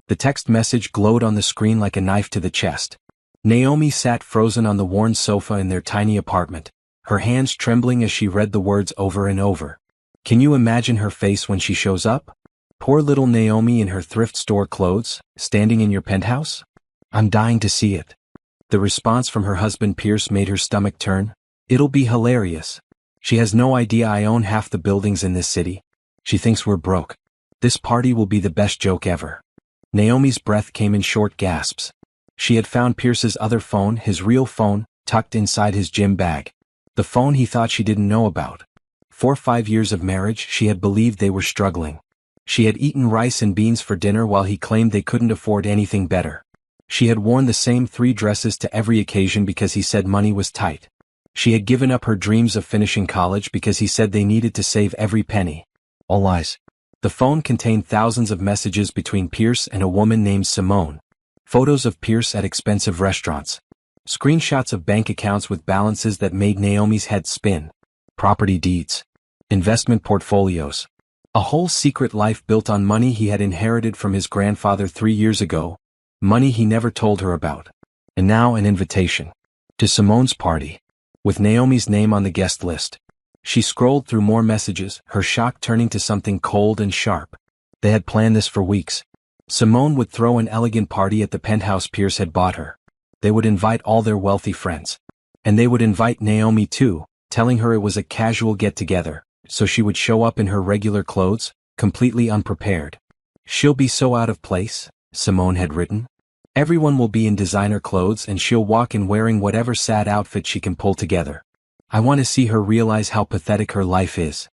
The text message glowed on the screen like a knife to the chest. Naomi sat frozen on the worn sofa in their tiny apartment, her hands trembling as she read the words over and over. Can you imagine her face when she shows up? Poor little Naomi in her thrift store clothes, standing in your penthouse? I'm dying to see it. The response from her husband Pierce made her stomach turn. It'll be hilarious. She has no idea I own half the buildings in this city. She thinks we're broke. This party will be the best joke ever. Naomi's breath came in short gasps. She had found Pierce's other phone, his real phone, tucked inside his gym bag. The phone he thought she didn't know about. For 5 years of marriage, she had believed they were struggling. She had eaten rice and beans for dinner while he claimed they couldn't afford anything better. She had worn the same 3 dresses to every occasion because he said money was tight. She had given up her dreams of finishing college because he said they needed to save every penny. All lies. The phone contained thousands of messages between Pierce and a woman named Simone. Photos of Pierce at expensive restaurants. Screenshots of bank accounts with balances that made Naomi's head spin. Property deeds. Investment portfolios. A whole secret life built on money he had inherited from his grandfather 3 years ago. Money he never told her about. And now an invitation. To Simone's party. With Naomi's name on the guest list. She scrolled through more messages, her shock turning to something cold and sharp. They had planned this for weeks. Simone would throw an elegant party at the penthouse Pierce had bought her. They would invite all their wealthy friends. And they would invite Naomi too, telling her it was a casual get-together, so she would show up in her regular clothes, completely unprepared. She'll be so out of place, Simone had written. Everyone will be in designer clothes and she'll walk in wearing whatever sad outfit she can pull together. I want to see her realize how pathetic her life is.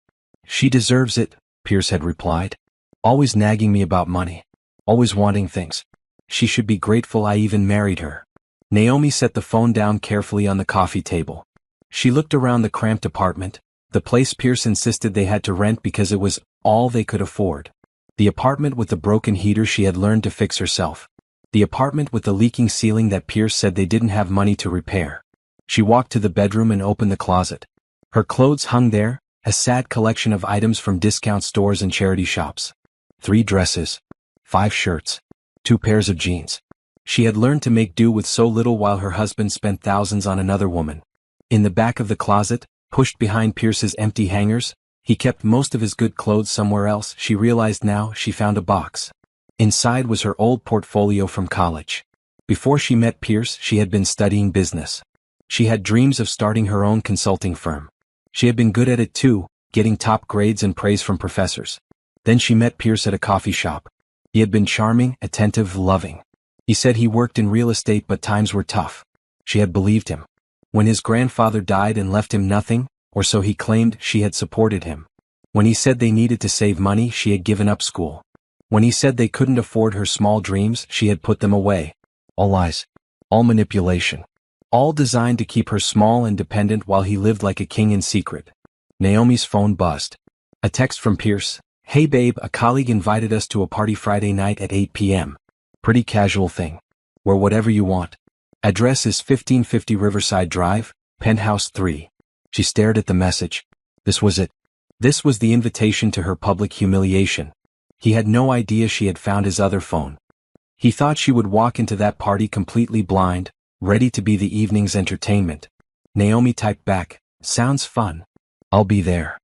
She deserves it, Pierce had replied. Always nagging me about money. Always wanting things. She should be grateful I even married her. Naomi set the phone down carefully on the coffee table. She looked around the cramped apartment, the place Pierce insisted they had to rent because it was all they could afford. The apartment with the broken heater she had learned to fix herself. The apartment with the leaking ceiling that Pierce said they didn't have money to repair. She walked to the bedroom and opened the closet. Her clothes hung there, a sad collection of items from discount stores and charity shops. 3 dresses. 5 shirts. 2 pairs of jeans. She had learned to make do with so little while her husband spent thousands on another woman. In the back of the closet, pushed behind Pierce's empty hangers, he kept most of his good clothes somewhere else. She realized now she found a box. Inside was her old portfolio from college. Before she met Pierce, she had been studying business. She had dreams of starting her own consulting firm. She had been good at it too, getting top grades and praise from professors. Then she met Pierce at a coffee shop. He had been charming, attentive, loving. He said he worked in real estate but times were tough. She had believed him. When his grandfather died and left him nothing, or so he claimed, she had supported him. When he said they needed to save money, she had given up school. When he said they couldn't afford her small dreams, she had put them away. All lies. All manipulation. All designed to keep her small and dependent while he lived like a king in secret. Naomi's phone buzzed. A text from Pierce. Hey babe, a colleague invited us to a party Friday night at 8 p.m. Pretty casual thing. Wear whatever you want. Address is 1550 Riverside Drive, Penthouse 3. She stared at the message. This was it. This was the invitation to her public humiliation. He had no idea she had found his other phone. He thought she would walk into that party completely blind, ready to be the evening's entertainment. Naomi typed back, sounds fun. I'll be there.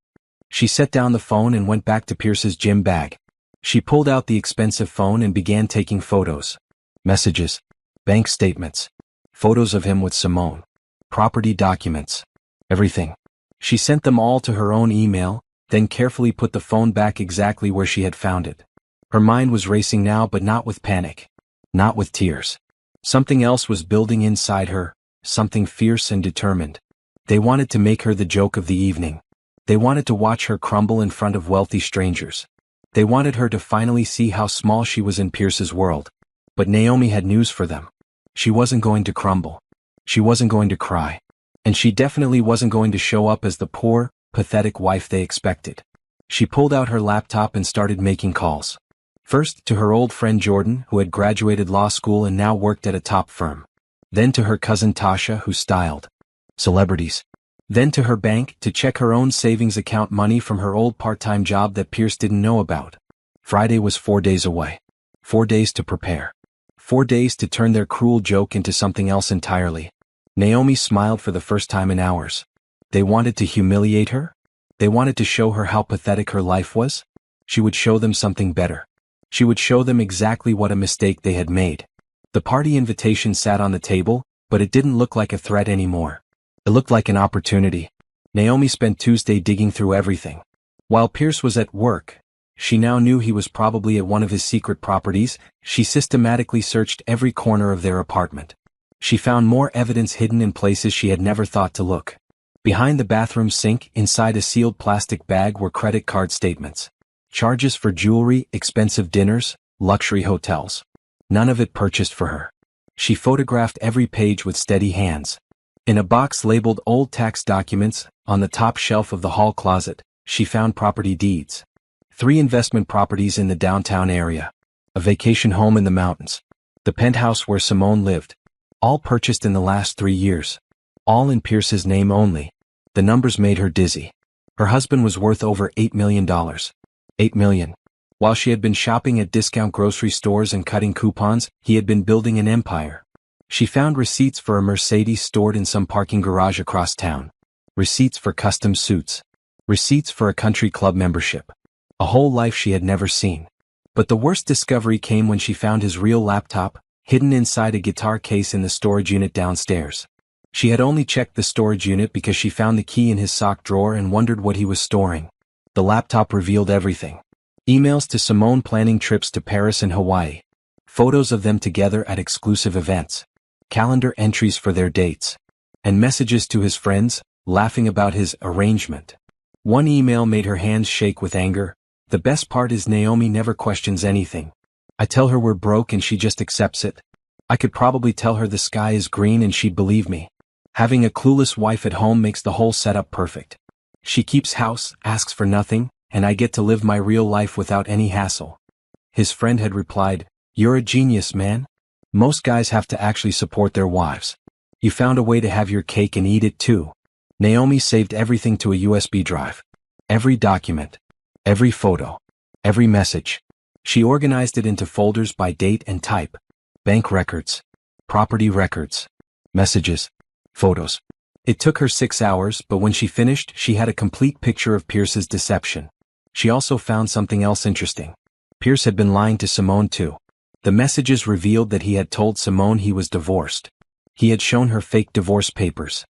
She set down the phone and went back to Pierce's gym bag. She pulled out the expensive phone and began taking photos. Messages. Bank statements. Photos of him with Simone. Property documents. Everything. She sent them all to her own email, then carefully put the phone back exactly where she had found it. Her mind was racing now, but not with panic. Not with tears. Something else was building inside her, something fierce and determined. They wanted to make her the joke of the evening. They wanted to watch her crumble in front of wealthy strangers. They wanted her to finally see how small she was in Pierce's world. But Naomi had news for them. She wasn't going to crumble. She wasn't going to cry. And she definitely wasn't going to show up as the poor, pathetic wife they expected. She pulled out her laptop and started making calls. First to her old friend Jordan, who had graduated law school and now worked at a top firm. Then to her cousin Tasha, who styled celebrities. Then to her bank to check her own savings account money from her old part-time job that Pierce didn't know about. Friday was 4 days away. 4 days to prepare. 4 days to turn their cruel joke into something else entirely. Naomi smiled for the first time in hours. They wanted to humiliate her? They wanted to show her how pathetic her life was? She would show them something better. She would show them exactly what a mistake they had made. The party invitation sat on the table, but it didn't look like a threat anymore. It looked like an opportunity. Naomi spent Tuesday digging through everything. While Pierce was at work, she now knew he was probably at one of his secret properties. She systematically searched every corner of their apartment. She found more evidence hidden in places she had never thought to look. Behind the bathroom sink, inside a sealed plastic bag, were credit card statements. Charges for jewelry, expensive dinners, luxury hotels. None of it purchased for her. She photographed every page with steady hands. In a box labeled old tax documents, on the top shelf of the hall closet, she found property deeds. 3 investment properties in the downtown area. A vacation home in the mountains. The penthouse where Simone lived. All purchased in the last 3 years. All in Pierce's name only. The numbers made her dizzy. Her husband was worth over $8 million. $8 million. While she had been shopping at discount grocery stores and cutting coupons, he had been building an empire. She found receipts for a Mercedes stored in some parking garage across town. Receipts for custom suits. Receipts for a country club membership. A whole life she had never seen. But the worst discovery came when she found his real laptop, hidden inside a guitar case in the storage unit downstairs. She had only checked the storage unit because she found the key in his sock drawer and wondered what he was storing. The laptop revealed everything. Emails to Simone planning trips to Paris and Hawaii. Photos of them together at exclusive events. Calendar entries for their dates. And messages to his friends, laughing about his arrangement. One email made her hands shake with anger. The best part is Naomi never questions anything. I tell her we're broke and she just accepts it. I could probably tell her the sky is green and she'd believe me. Having a clueless wife at home makes the whole setup perfect. She keeps house, asks for nothing, and I get to live my real life without any hassle. His friend had replied, "You're a genius, man. Most guys have to actually support their wives. You found a way to have your cake and eat it too." Naomi saved everything to a USB drive. Every document. Every photo. Every message. She organized it into folders by date and type. Bank records. Property records. Messages. Photos. It took her 6 hours, but when she finished, she had a complete picture of Pierce's deception. She also found something else interesting. Pierce had been lying to Simone too. The messages revealed that he had told Simone he was divorced. He had shown her fake divorce papers.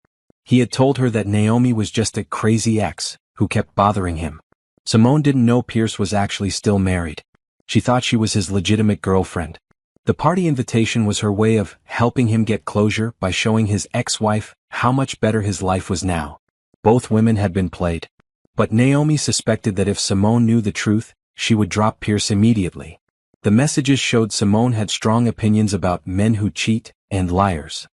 He had told her that Naomi was just a crazy ex, who kept bothering him. Simone didn't know Pierce was actually still married. She thought she was his legitimate girlfriend. The party invitation was her way of helping him get closure by showing his ex-wife how much better his life was now. Both women had been played. But Naomi suspected that if Simone knew the truth, she would drop Pierce immediately. The messages showed Simone had strong opinions about men who cheat and liars.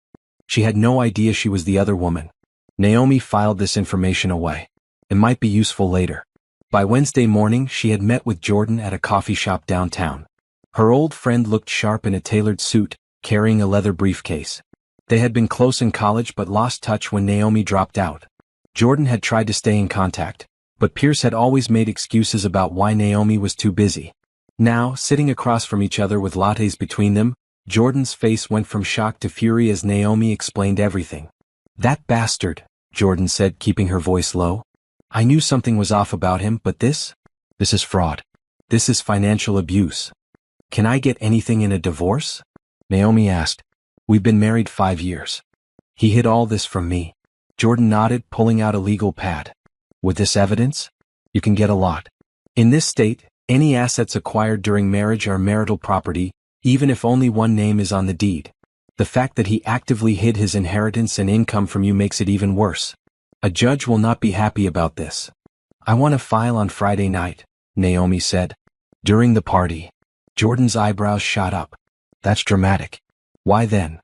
She had no idea she was the other woman. Naomi filed this information away. It might be useful later. By Wednesday morning, she had met with Jordan at a coffee shop downtown. Her old friend looked sharp in a tailored suit, carrying a leather briefcase. They had been close in college but lost touch when Naomi dropped out. Jordan had tried to stay in contact, but Pierce had always made excuses about why Naomi was too busy. Now, sitting across from each other with lattes between them, Jordan's face went from shock to fury as Naomi explained everything. "That bastard," Jordan said, keeping her voice low. "I knew something was off about him, but this is fraud. This is financial abuse. Can I get anything in a divorce?" Naomi asked. "We've been married 5 years. He hid all this from me." Jordan nodded, pulling out a legal pad. "With this evidence? You can get a lot. In this state, any assets acquired during marriage are marital property, even if only one name is on the deed. The fact that he actively hid his inheritance and income from you makes it even worse. A judge will not be happy about this." "I want to file on Friday night," Naomi said. During the party, Jordan's eyebrows shot up. "That's dramatic. Why then?"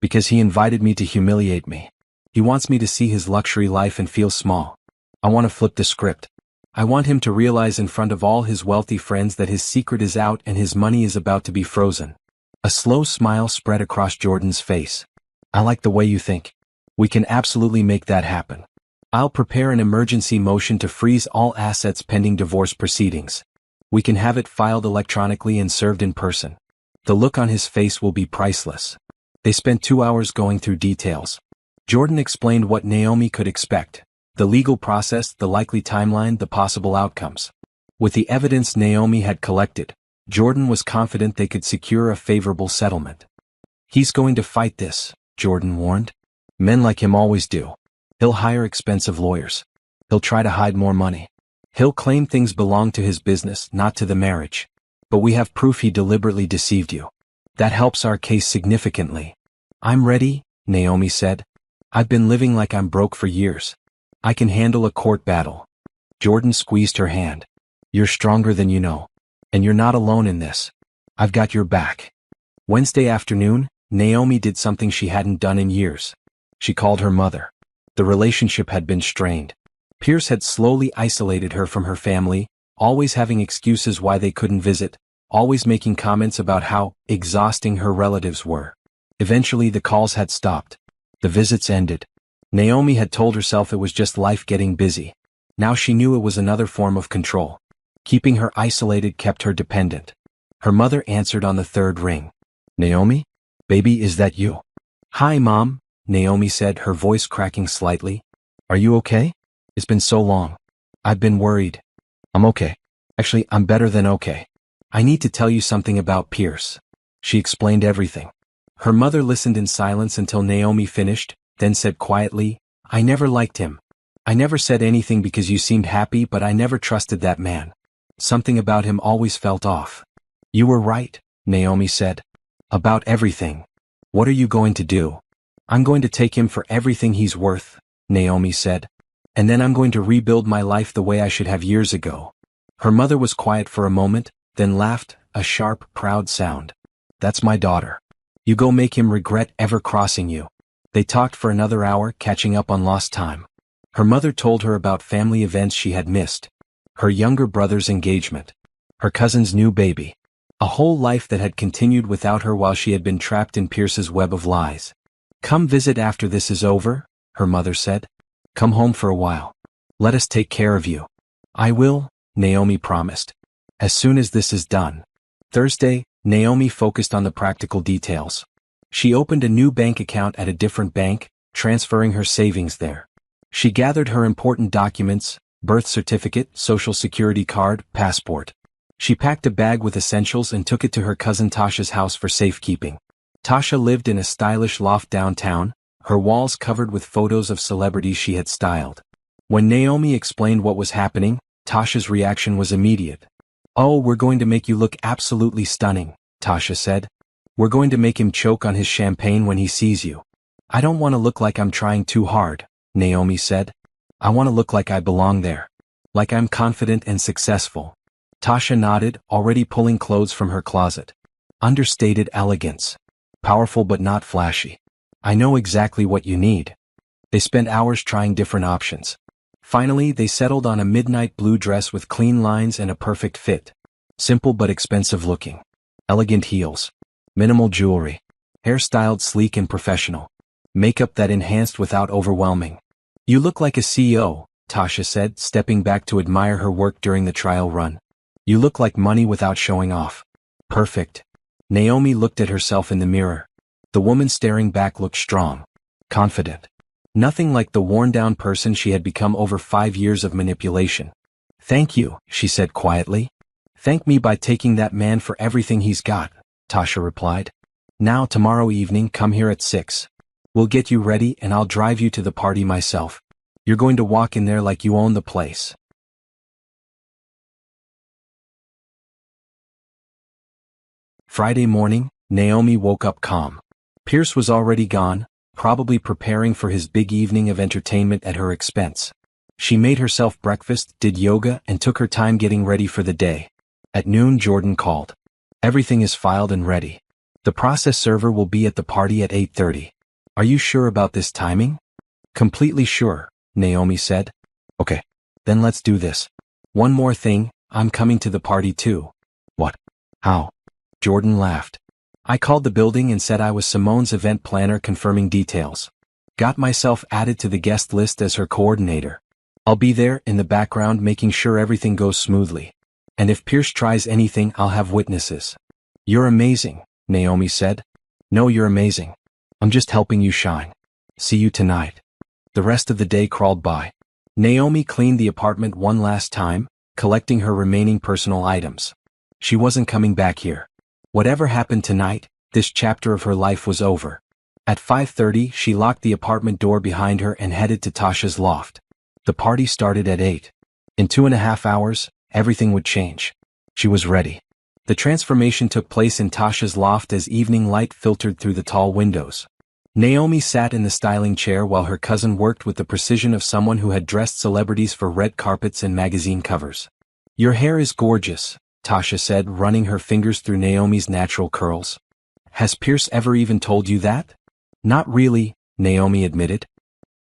"Because he invited me to humiliate me. He wants me to see his luxury life and feel small. I want to flip the script. I want him to realize in front of all his wealthy friends that his secret is out and his money is about to be frozen." A slow smile spread across Jordan's face. "I like the way you think. We can absolutely make that happen. I'll prepare an emergency motion to freeze all assets pending divorce proceedings. We can have it filed electronically and served in person. The look on his face will be priceless. They spent 2 hours going through details. Jordan explained what Naomi could expect, the legal process, the likely timeline, the possible outcomes. With the evidence Naomi had collected, Jordan was confident they could secure a favorable settlement. He's going to fight this, Jordan warned. Men like him always do. He'll hire expensive lawyers. He'll try to hide more money. He'll claim things belong to his business, not to the marriage. But we have proof he deliberately deceived you. That helps our case significantly. I'm ready, Naomi said. I've been living like I'm broke for years. I can handle a court battle. Jordan squeezed her hand. You're stronger than you know. And you're not alone in this. I've got your back. Wednesday afternoon, Naomi did something she hadn't done in years. She called her mother. The relationship had been strained. Pierce had slowly isolated her from her family, always having excuses why they couldn't visit, always making comments about how exhausting her relatives were. Eventually the calls had stopped. The visits ended. Naomi had told herself it was just life getting busy. Now she knew it was another form of control. Keeping her isolated kept her dependent. Her mother answered on the third ring. Naomi? Baby, is that you? Hi, Mom, Naomi said, her voice cracking slightly. Are you okay? It's been so long. I've been worried. I'm okay. Actually, I'm better than okay. I need to tell you something about Pierce. She explained everything. Her mother listened in silence until Naomi finished, then said quietly, I never liked him. I never said anything because you seemed happy, but I never trusted that man. Something about him always felt off. You were right, Naomi said. About everything. What are you going to do? I'm going to take him for everything he's worth, Naomi said. And then I'm going to rebuild my life the way I should have years ago. Her mother was quiet for a moment, then laughed, a sharp, proud sound. That's my daughter. You go make him regret ever crossing you. They talked for another hour, catching up on lost time. Her mother told her about family events she had missed. Her younger brother's engagement. Her cousin's new baby. A whole life that had continued without her while she had been trapped in Pierce's web of lies. Come visit after this is over, her mother said. Come home for a while. Let us take care of you. I will, Naomi promised. As soon as this is done. Thursday, Naomi focused on the practical details. She opened a new bank account at a different bank, transferring her savings there. She gathered her important documents, birth certificate, social security card, passport. She packed a bag with essentials and took it to her cousin Tasha's house for safekeeping. Tasha lived in a stylish loft downtown, her walls covered with photos of celebrities she had styled. When Naomi explained what was happening, Tasha's reaction was immediate. Oh, we're going to make you look absolutely stunning, Tasha said. We're going to make him choke on his champagne when he sees you. I don't want to look like I'm trying too hard, Naomi said. I want to look like I belong there. Like I'm confident and successful. Tasha nodded, already pulling clothes from her closet. Understated elegance. Powerful but not flashy. I know exactly what you need. They spent hours trying different options. Finally, they settled on a midnight blue dress with clean lines and a perfect fit. Simple but expensive looking. Elegant heels. Minimal jewelry. Hair styled sleek and professional. Makeup that enhanced without overwhelming. You look like a CEO, Tasha said, stepping back to admire her work during the trial run. You look like money without showing off. Perfect. Naomi looked at herself in the mirror. The woman staring back looked strong. Confident. Nothing like the worn-down person she had become over 5 years of manipulation. Thank you, she said quietly. Thank me by taking that man for everything he's got, Tasha replied. Now tomorrow evening come here at 6. We'll get you ready and I'll drive you to the party myself. You're going to walk in there like you own the place. Friday morning, Naomi woke up calm. Pierce was already gone, probably preparing for his big evening of entertainment at her expense. She made herself breakfast, did yoga, and took her time getting ready for the day. At noon, Jordan called. Everything is filed and ready. The process server will be at the party at 8:30. Are you sure about this timing? Completely sure, Naomi said. Okay. Then let's do this. One more thing, I'm coming to the party too. What? How? Jordan laughed. I called the building and said I was Simone's event planner confirming details. Got myself added to the guest list as her coordinator. I'll be there in the background making sure everything goes smoothly. And if Pierce tries anything, I'll have witnesses. You're amazing, Naomi said. No, you're amazing. I'm just helping you shine. See you tonight. The rest of the day crawled by. Naomi cleaned the apartment one last time, collecting her remaining personal items. She wasn't coming back here. Whatever happened tonight, this chapter of her life was over. At 5:30, she locked the apartment door behind her and headed to Tasha's loft. The party started at 8. In 2.5 hours, everything would change. She was ready. The transformation took place in Tasha's loft as evening light filtered through the tall windows. Naomi sat in the styling chair while her cousin worked with the precision of someone who had dressed celebrities for red carpets and magazine covers. Your hair is gorgeous, Tasha said, running her fingers through Naomi's natural curls. Has Pierce ever even told you that? Not really, Naomi admitted.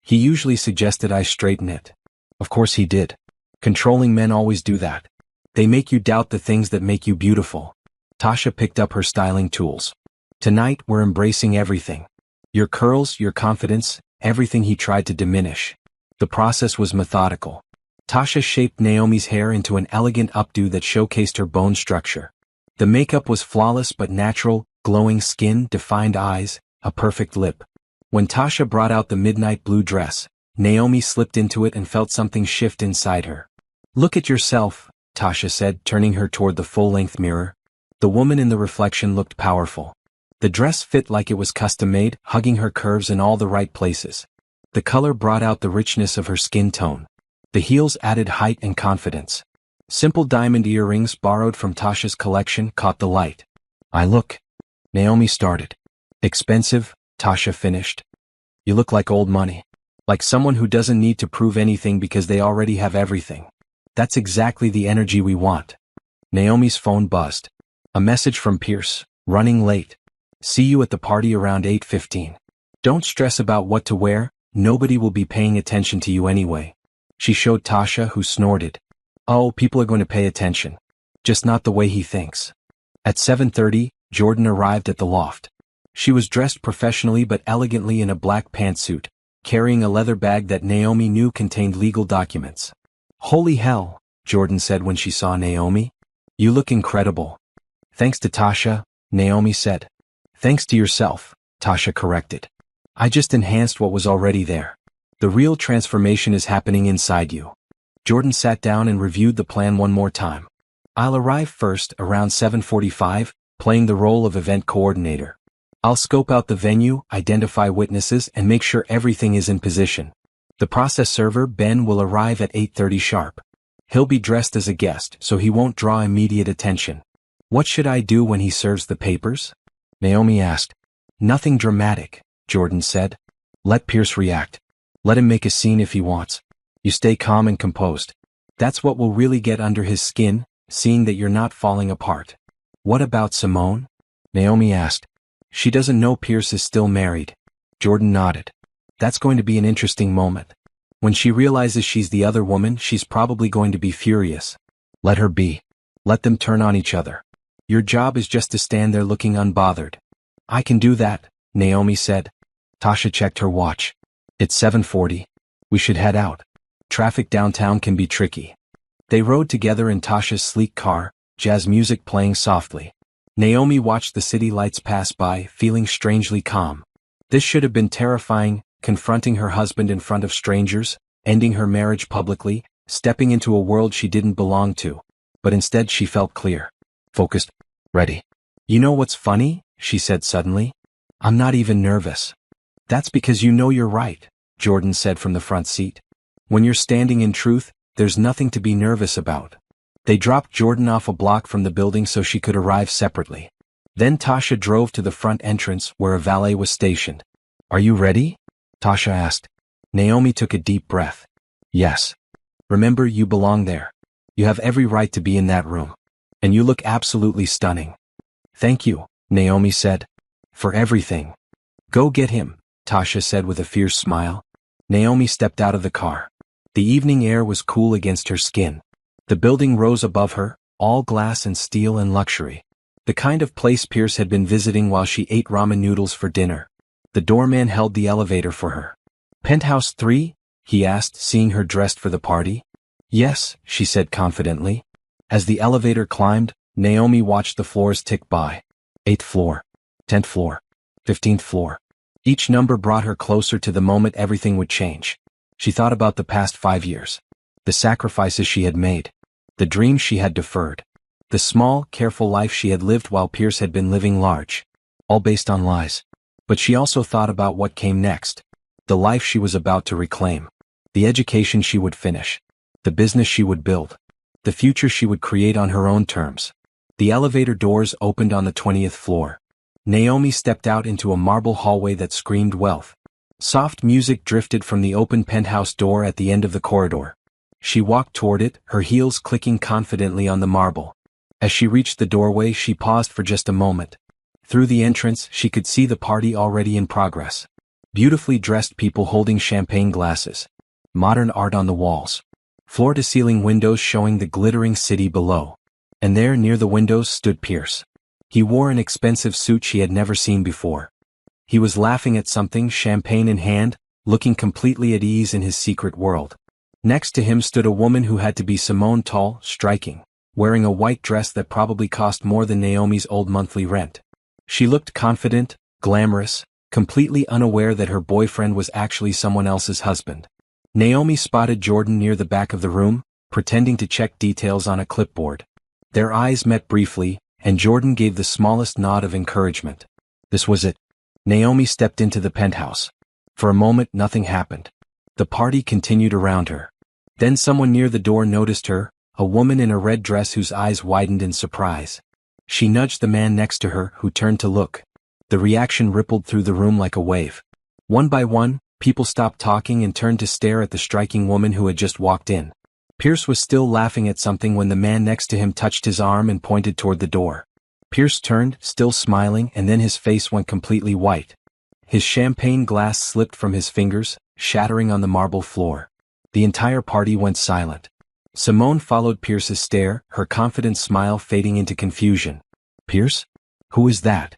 He usually suggested I straighten it. Of course he did. Controlling men always do that. They make you doubt the things that make you beautiful. Tasha picked up her styling tools. Tonight we're embracing everything. Your curls, your confidence, everything he tried to diminish. The process was methodical. Tasha shaped Naomi's hair into an elegant updo that showcased her bone structure. The makeup was flawless but natural, glowing skin, defined eyes, a perfect lip. When Tasha brought out the midnight blue dress, Naomi slipped into it and felt something shift inside her. Look at yourself, Tasha said, turning her toward the full-length mirror. The woman in the reflection looked powerful. The dress fit like it was custom-made, hugging her curves in all the right places. The color brought out the richness of her skin tone. The heels added height and confidence. Simple diamond earrings borrowed from Tasha's collection caught the light. I look. Naomi started. Expensive, Tasha finished. You look like old money. Like someone who doesn't need to prove anything because they already have everything. That's exactly the energy we want. Naomi's phone buzzed. A message from Pierce, running late. See you at the party around 8:15. Don't stress about what to wear, nobody will be paying attention to you anyway. She showed Tasha, who snorted. Oh, people are going to pay attention. Just not the way he thinks. At 7:30, Jordan arrived at the loft. She was dressed professionally but elegantly in a black pantsuit, carrying a leather bag that Naomi knew contained legal documents. Holy hell, Jordan said when she saw Naomi. You look incredible. Thanks to Tasha, Naomi said. Thanks to yourself, Tasha corrected. I just enhanced what was already there. The real transformation is happening inside you. Jordan sat down and reviewed the plan one more time. I'll arrive first, around 7:45, playing the role of event coordinator. I'll scope out the venue, identify witnesses, and make sure everything is in position. The process server, Ben, will arrive at 8:30 sharp. He'll be dressed as a guest, so he won't draw immediate attention. What should I do when he serves the papers? Naomi asked. Nothing dramatic, Jordan said. Let Pierce react. Let him make a scene if he wants. You stay calm and composed. That's what will really get under his skin, seeing that you're not falling apart. What about Simone? Naomi asked. She doesn't know Pierce is still married. Jordan nodded. That's going to be an interesting moment. When she realizes she's the other woman, she's probably going to be furious. Let her be. Let them turn on each other. Your job is just to stand there looking unbothered. I can do that, Naomi said. Tasha checked her watch. It's 7:40. We should head out. Traffic downtown can be tricky. They rode together in Tasha's sleek car, jazz music playing softly. Naomi watched the city lights pass by, feeling strangely calm. This should have been terrifying, confronting her husband in front of strangers, ending her marriage publicly, stepping into a world she didn't belong to. But instead she felt clear. Focused. Ready. You know what's funny? She said suddenly. I'm not even nervous. That's because you know you're right, Jordan said from the front seat. When you're standing in truth, there's nothing to be nervous about. They dropped Jordan off a block from the building so she could arrive separately. Then Tasha drove to the front entrance where a valet was stationed. Are you ready? Tasha asked. Naomi took a deep breath. Yes. Remember, you belong there. You have every right to be in that room. And you look absolutely stunning. Thank you, Naomi said. For everything. Go get him, Tasha said with a fierce smile. Naomi stepped out of the car. The evening air was cool against her skin. The building rose above her, all glass and steel and luxury. The kind of place Pierce had been visiting while she ate ramen noodles for dinner. The doorman held the elevator for her. Penthouse 3? He asked, seeing her dressed for the party. Yes, she said confidently. As the elevator climbed, Naomi watched the floors tick by. 8th floor, 10th floor, 15th floor. Each number brought her closer to the moment everything would change. She thought about the past 5 years. The sacrifices she had made. The dreams she had deferred. The small, careful life she had lived while Pierce had been living large. All based on lies. But she also thought about what came next. The life she was about to reclaim. The education she would finish. The business she would build. The future she would create on her own terms. The elevator doors opened on the 20th floor. Naomi stepped out into a marble hallway that screamed wealth. Soft music drifted from the open penthouse door at the end of the corridor. She walked toward it, her heels clicking confidently on the marble. As she reached the doorway, she paused for just a moment. Through the entrance, she could see the party already in progress. Beautifully dressed people holding champagne glasses. Modern art on the walls. Floor-to-ceiling windows showing the glittering city below. And there, near the windows, stood Pierce. He wore an expensive suit she had never seen before. He was laughing at something, champagne in hand, looking completely at ease in his secret world. Next to him stood a woman who had to be Simone, tall, striking, wearing a white dress that probably cost more than Naomi's old monthly rent. She looked confident, glamorous, completely unaware that her boyfriend was actually someone else's husband. Naomi spotted Jordan near the back of the room, pretending to check details on a clipboard. Their eyes met briefly, and Jordan gave the smallest nod of encouragement. This was it. Naomi stepped into the penthouse. For a moment, nothing happened. The party continued around her. Then someone near the door noticed her, a woman in a red dress whose eyes widened in surprise. She nudged the man next to her, who turned to look. The reaction rippled through the room like a wave. One by one, people stopped talking and turned to stare at the striking woman who had just walked in. Pierce was still laughing at something when the man next to him touched his arm and pointed toward the door. Pierce turned, still smiling, and then his face went completely white. His champagne glass slipped from his fingers, shattering on the marble floor. The entire party went silent. Simone followed Pierce's stare, her confident smile fading into confusion. Pierce? Who is that?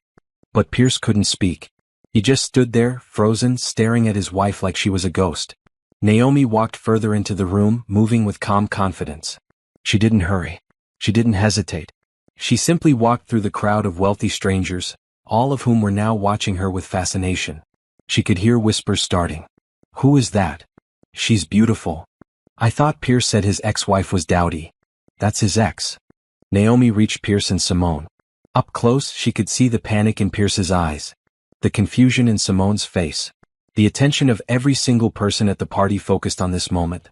But Pierce couldn't speak. He just stood there, frozen, staring at his wife like she was a ghost. Naomi walked further into the room, moving with calm confidence. She didn't hurry. She didn't hesitate. She simply walked through the crowd of wealthy strangers, all of whom were now watching her with fascination. She could hear whispers starting. Who is that? She's beautiful. I thought Pierce said his ex-wife was dowdy. That's his ex. Naomi reached Pierce and Simone. Up close, she could see the panic in Pierce's eyes. The confusion in Simone's face. The attention of every single person at the party focused on this moment.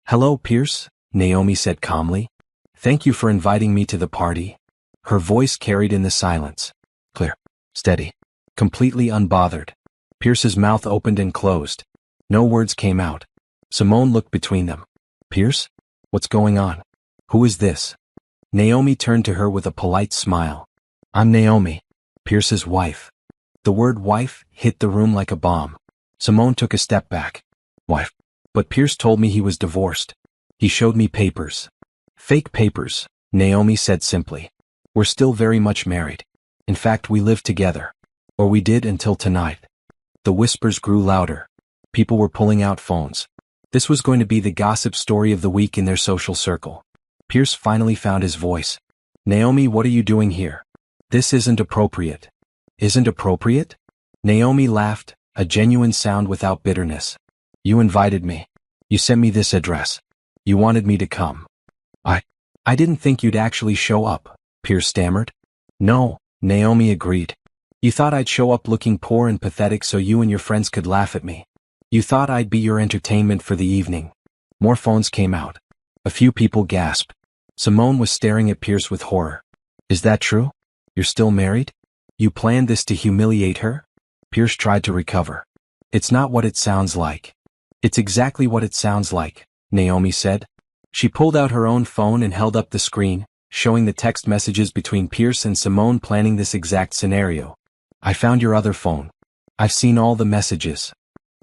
Hello, Pierce, Naomi said calmly. Thank you for inviting me to the party. Her voice carried in the silence. Clear. Steady. Completely unbothered. Pierce's mouth opened and closed. No words came out. Simone looked between them. Pierce? What's going on? Who is this? Naomi turned to her with a polite smile. I'm Naomi, Pierce's wife. The word wife hit the room like a bomb. Simone took a step back. Wife. But Pierce told me he was divorced. He showed me papers. Fake papers, Naomi said simply. We're still very much married. In fact, we live together. Or we did until tonight. The whispers grew louder. People were pulling out phones. This was going to be the gossip story of the week in their social circle. Pierce finally found his voice. Naomi, what are you doing here? This isn't appropriate. Isn't appropriate? Naomi laughed, a genuine sound without bitterness. You invited me. You sent me this address. You wanted me to come. I didn't think you'd actually show up, Pierce stammered. No, Naomi agreed. You thought I'd show up looking poor and pathetic so you and your friends could laugh at me. You thought I'd be your entertainment for the evening. More phones came out. A few people gasped. Simone was staring at Pierce with horror. Is that true? You're still married? You planned this to humiliate her? Pierce tried to recover. It's not what it sounds like. It's exactly what it sounds like, Naomi said. She pulled out her own phone and held up the screen, showing the text messages between Pierce and Simone planning this exact scenario. I found your other phone. I've seen all the messages.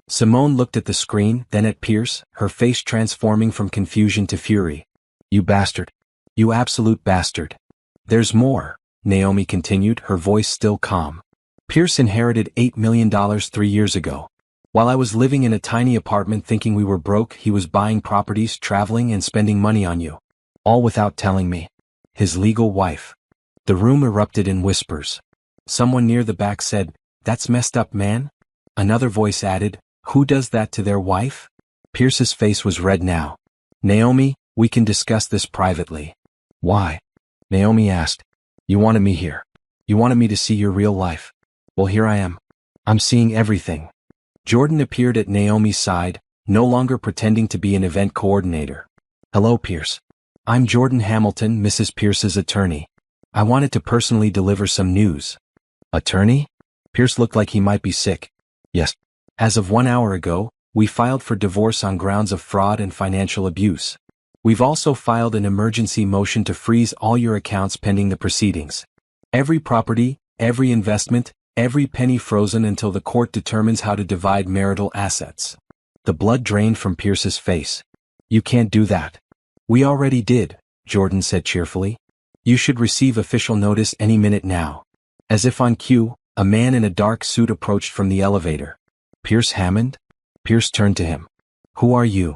Simone looked at the screen, then at Pierce, her face transforming from confusion to fury. You bastard. You absolute bastard. There's more, Naomi continued, her voice still calm. Pierce inherited $8 million 3 years ago. While I was living in a tiny apartment thinking we were broke, he was buying properties, traveling, and spending money on you. All without telling me. His legal wife. The room erupted in whispers. Someone near the back said, "That's messed up, man." Another voice added, "Who does that to their wife?" Pierce's face was red now. "Naomi, we can discuss this privately." "Why?" Naomi asked. "You wanted me here. You wanted me to see your real life. Well, here I am. I'm seeing everything." Jordan appeared at Naomi's side, no longer pretending to be an event coordinator. "Hello, Pierce. I'm Jordan Hamilton, Mrs. Pierce's attorney. I wanted to personally deliver some news." "Attorney?" Pierce looked like he might be sick. "Yes. As of 1 hour ago, we filed for divorce on grounds of fraud and financial abuse. We've also filed an emergency motion to freeze all your accounts pending the proceedings. Every property, every investment, every penny frozen until the court determines how to divide marital assets." The blood drained from Pierce's face. "You can't do that." "We already did," Jordan said cheerfully. "You should receive official notice any minute now." As if on cue, a man in a dark suit approached from the elevator. "Pierce Hammond?" Pierce turned to him. "Who are you?"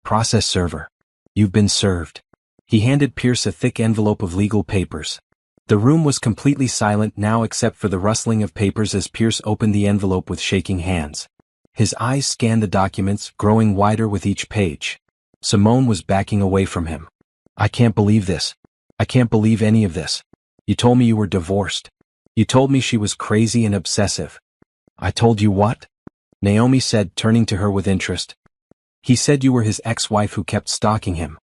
"Process server." "You've been served." He handed Pierce a thick envelope of legal papers. The room was completely silent now except for the rustling of papers as Pierce opened the envelope with shaking hands. His eyes scanned the documents, growing wider with each page. Simone was backing away from him. "I can't believe this. I can't believe any of this. You told me you were divorced. You told me she was crazy and obsessive." "I told you what?" Naomi said, turning to her with interest. "He said you were his ex-wife who kept stalking him.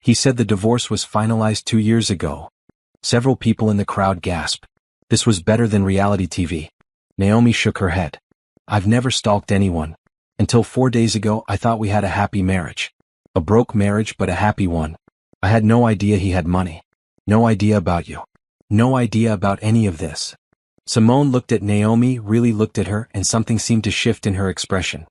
He said the divorce was finalized 2 years ago." Several people in the crowd gasped. This was better than reality TV. Naomi shook her head. "I've never stalked anyone. Until 4 days ago I thought we had a happy marriage. A broke marriage but a happy one. I had no idea he had money. No idea about you. No idea about any of this." Simone looked at Naomi, really looked at her, and something seemed to shift in her expression.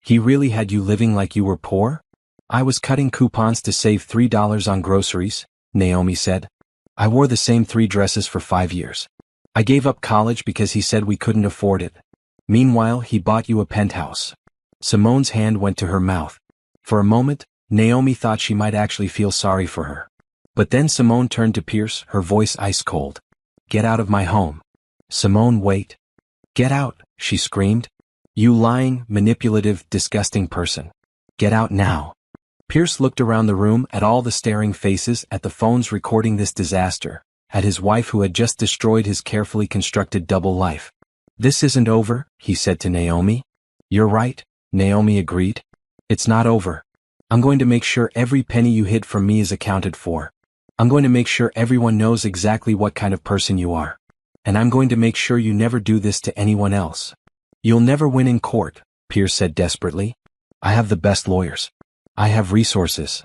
"He really had you living like you were poor?" "I was cutting coupons to save $3 on groceries," Naomi said. "I wore the same 3 dresses for 5 years. I gave up college because he said we couldn't afford it. Meanwhile, he bought you a penthouse." Simone's hand went to her mouth. For a moment, Naomi thought she might actually feel sorry for her. But then Simone turned to Pierce, her voice ice cold. "Get out of my home." "Simone, wait." "Get out," she screamed. "You lying, manipulative, disgusting person. Get out now." Pierce looked around the room at all the staring faces, at the phones recording this disaster, at his wife who had just destroyed his carefully constructed double life. "This isn't over," he said to Naomi. "You're right," Naomi agreed. "It's not over. I'm going to make sure every penny you hid from me is accounted for. I'm going to make sure everyone knows exactly what kind of person you are. And I'm going to make sure you never do this to anyone else." "You'll never win in court," Pierce said desperately. "I have the best lawyers. I have resources.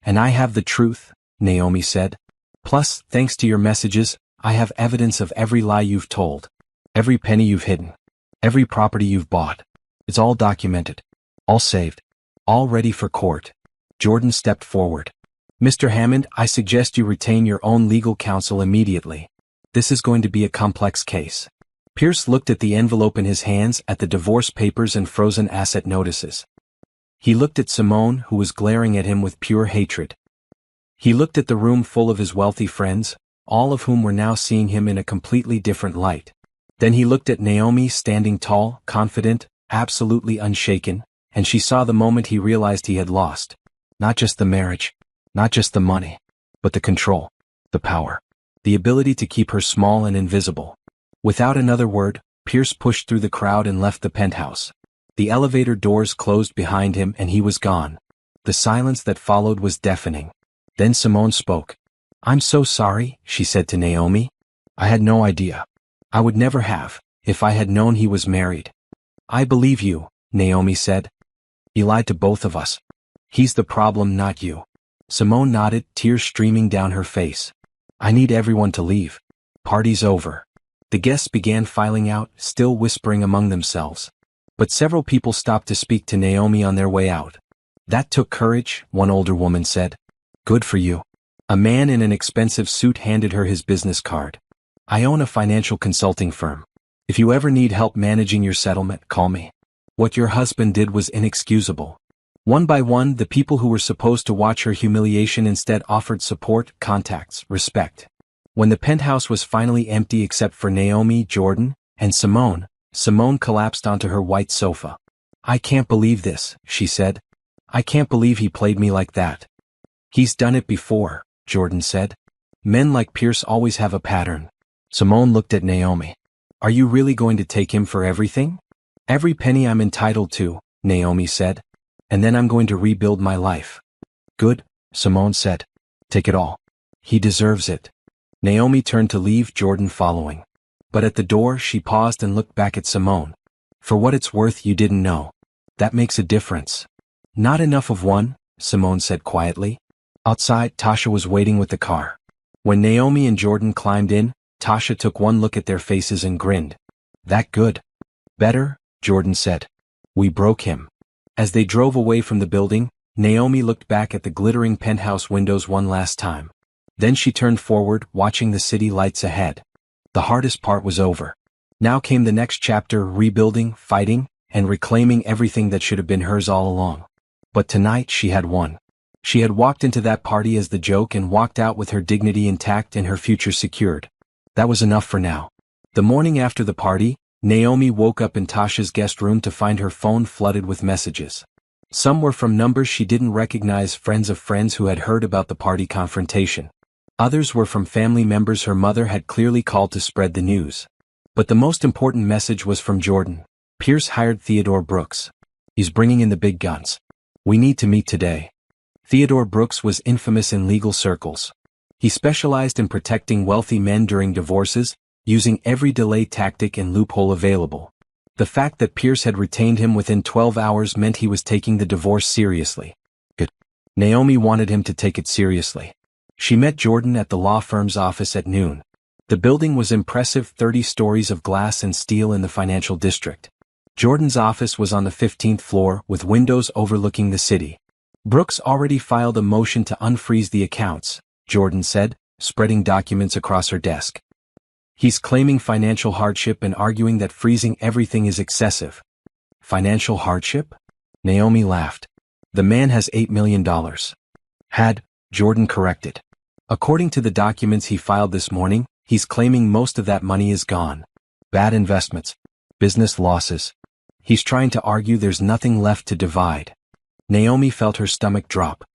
And I have the truth," Naomi said. "Plus, thanks to your messages, I have evidence of every lie you've told. Every penny you've hidden. Every property you've bought. It's all documented. All saved. All ready for court." Jordan stepped forward. "Mr. Hammond, I suggest you retain your own legal counsel immediately. This is going to be a complex case." Pierce looked at the envelope in his hands, at the divorce papers and frozen asset notices. He looked at Simone, who was glaring at him with pure hatred. He looked at the room full of his wealthy friends, all of whom were now seeing him in a completely different light. Then he looked at Naomi, standing tall, confident, absolutely unshaken, and she saw the moment he realized he had lost. Not just the marriage, not just the money, but the control, the power, the ability to keep her small and invisible. Without another word, Pierce pushed through the crowd and left the penthouse. The elevator doors closed behind him and he was gone. The silence that followed was deafening. Then Simone spoke. "I'm so sorry," she said to Naomi. "I had no idea. I would never have, if I had known he was married." "I believe you," Naomi said. "He lied to both of us. He's the problem, not you." Simone nodded, tears streaming down her face. "I need everyone to leave. Party's over." The guests began filing out, still whispering among themselves. But several people stopped to speak to Naomi on their way out. "That took courage," one older woman said. "Good for you." A man in an expensive suit handed her his business card. "I own a financial consulting firm. If you ever need help managing your settlement, call me. What your husband did was inexcusable. One by one, the people who were supposed to watch her humiliation instead offered support, contacts, respect. When the penthouse was finally empty except for Naomi, Jordan, and Simone, Simone collapsed onto her white sofa. "I can't believe this," she said. "I can't believe he played me like that." "He's done it before," Jordan said. "Men like Pierce always have a pattern." Simone looked at Naomi. "Are you really going to take him for everything?" "Every penny I'm entitled to," Naomi said. "And then I'm going to rebuild my life." "Good," Simone said. "Take it all. He deserves it." Naomi turned to leave, Jordan following. But at the door she paused and looked back at Simone. "For what it's worth, you didn't know. That makes a difference." "Not enough of one," Simone said quietly. Outside, Tasha was waiting with the car. When Naomi and Jordan climbed in, Tasha took one look at their faces and grinned. "That good?" "Better," Jordan said. "We broke him." As they drove away from the building, Naomi looked back at the glittering penthouse windows one last time. Then she turned forward, watching the city lights ahead. The hardest part was over. Now came the next chapter, rebuilding, fighting, and reclaiming everything that should have been hers all along. But tonight she had won. She had walked into that party as the joke and walked out with her dignity intact and her future secured. That was enough for now. The morning after the party, Naomi woke up in Tasha's guest room to find her phone flooded with messages. Some were from numbers she didn't recognize, friends of friends who had heard about the party confrontation. Others were from family members her mother had clearly called to spread the news. But the most important message was from Jordan. "Pierce hired Theodore Brooks. He's bringing in the big guns. We need to meet today." Theodore Brooks was infamous in legal circles. He specialized in protecting wealthy men during divorces, using every delay tactic and loophole available. The fact that Pierce had retained him within 12 hours meant he was taking the divorce seriously. Good. Naomi wanted him to take it seriously. She met Jordan at the law firm's office at noon. The building was impressive, 30 stories of glass and steel in the financial district. Jordan's office was on the 15th floor, with windows overlooking the city. "Brooks already filed a motion to unfreeze the accounts," Jordan said, spreading documents across her desk. "He's claiming financial hardship and arguing that freezing everything is excessive." "Financial hardship?" Naomi laughed. "The man has $8 million. Had," Jordan corrected. "According to the documents he filed this morning, he's claiming most of that money is gone. Bad investments. Business losses. He's trying to argue there's nothing left to divide." Naomi felt her stomach drop.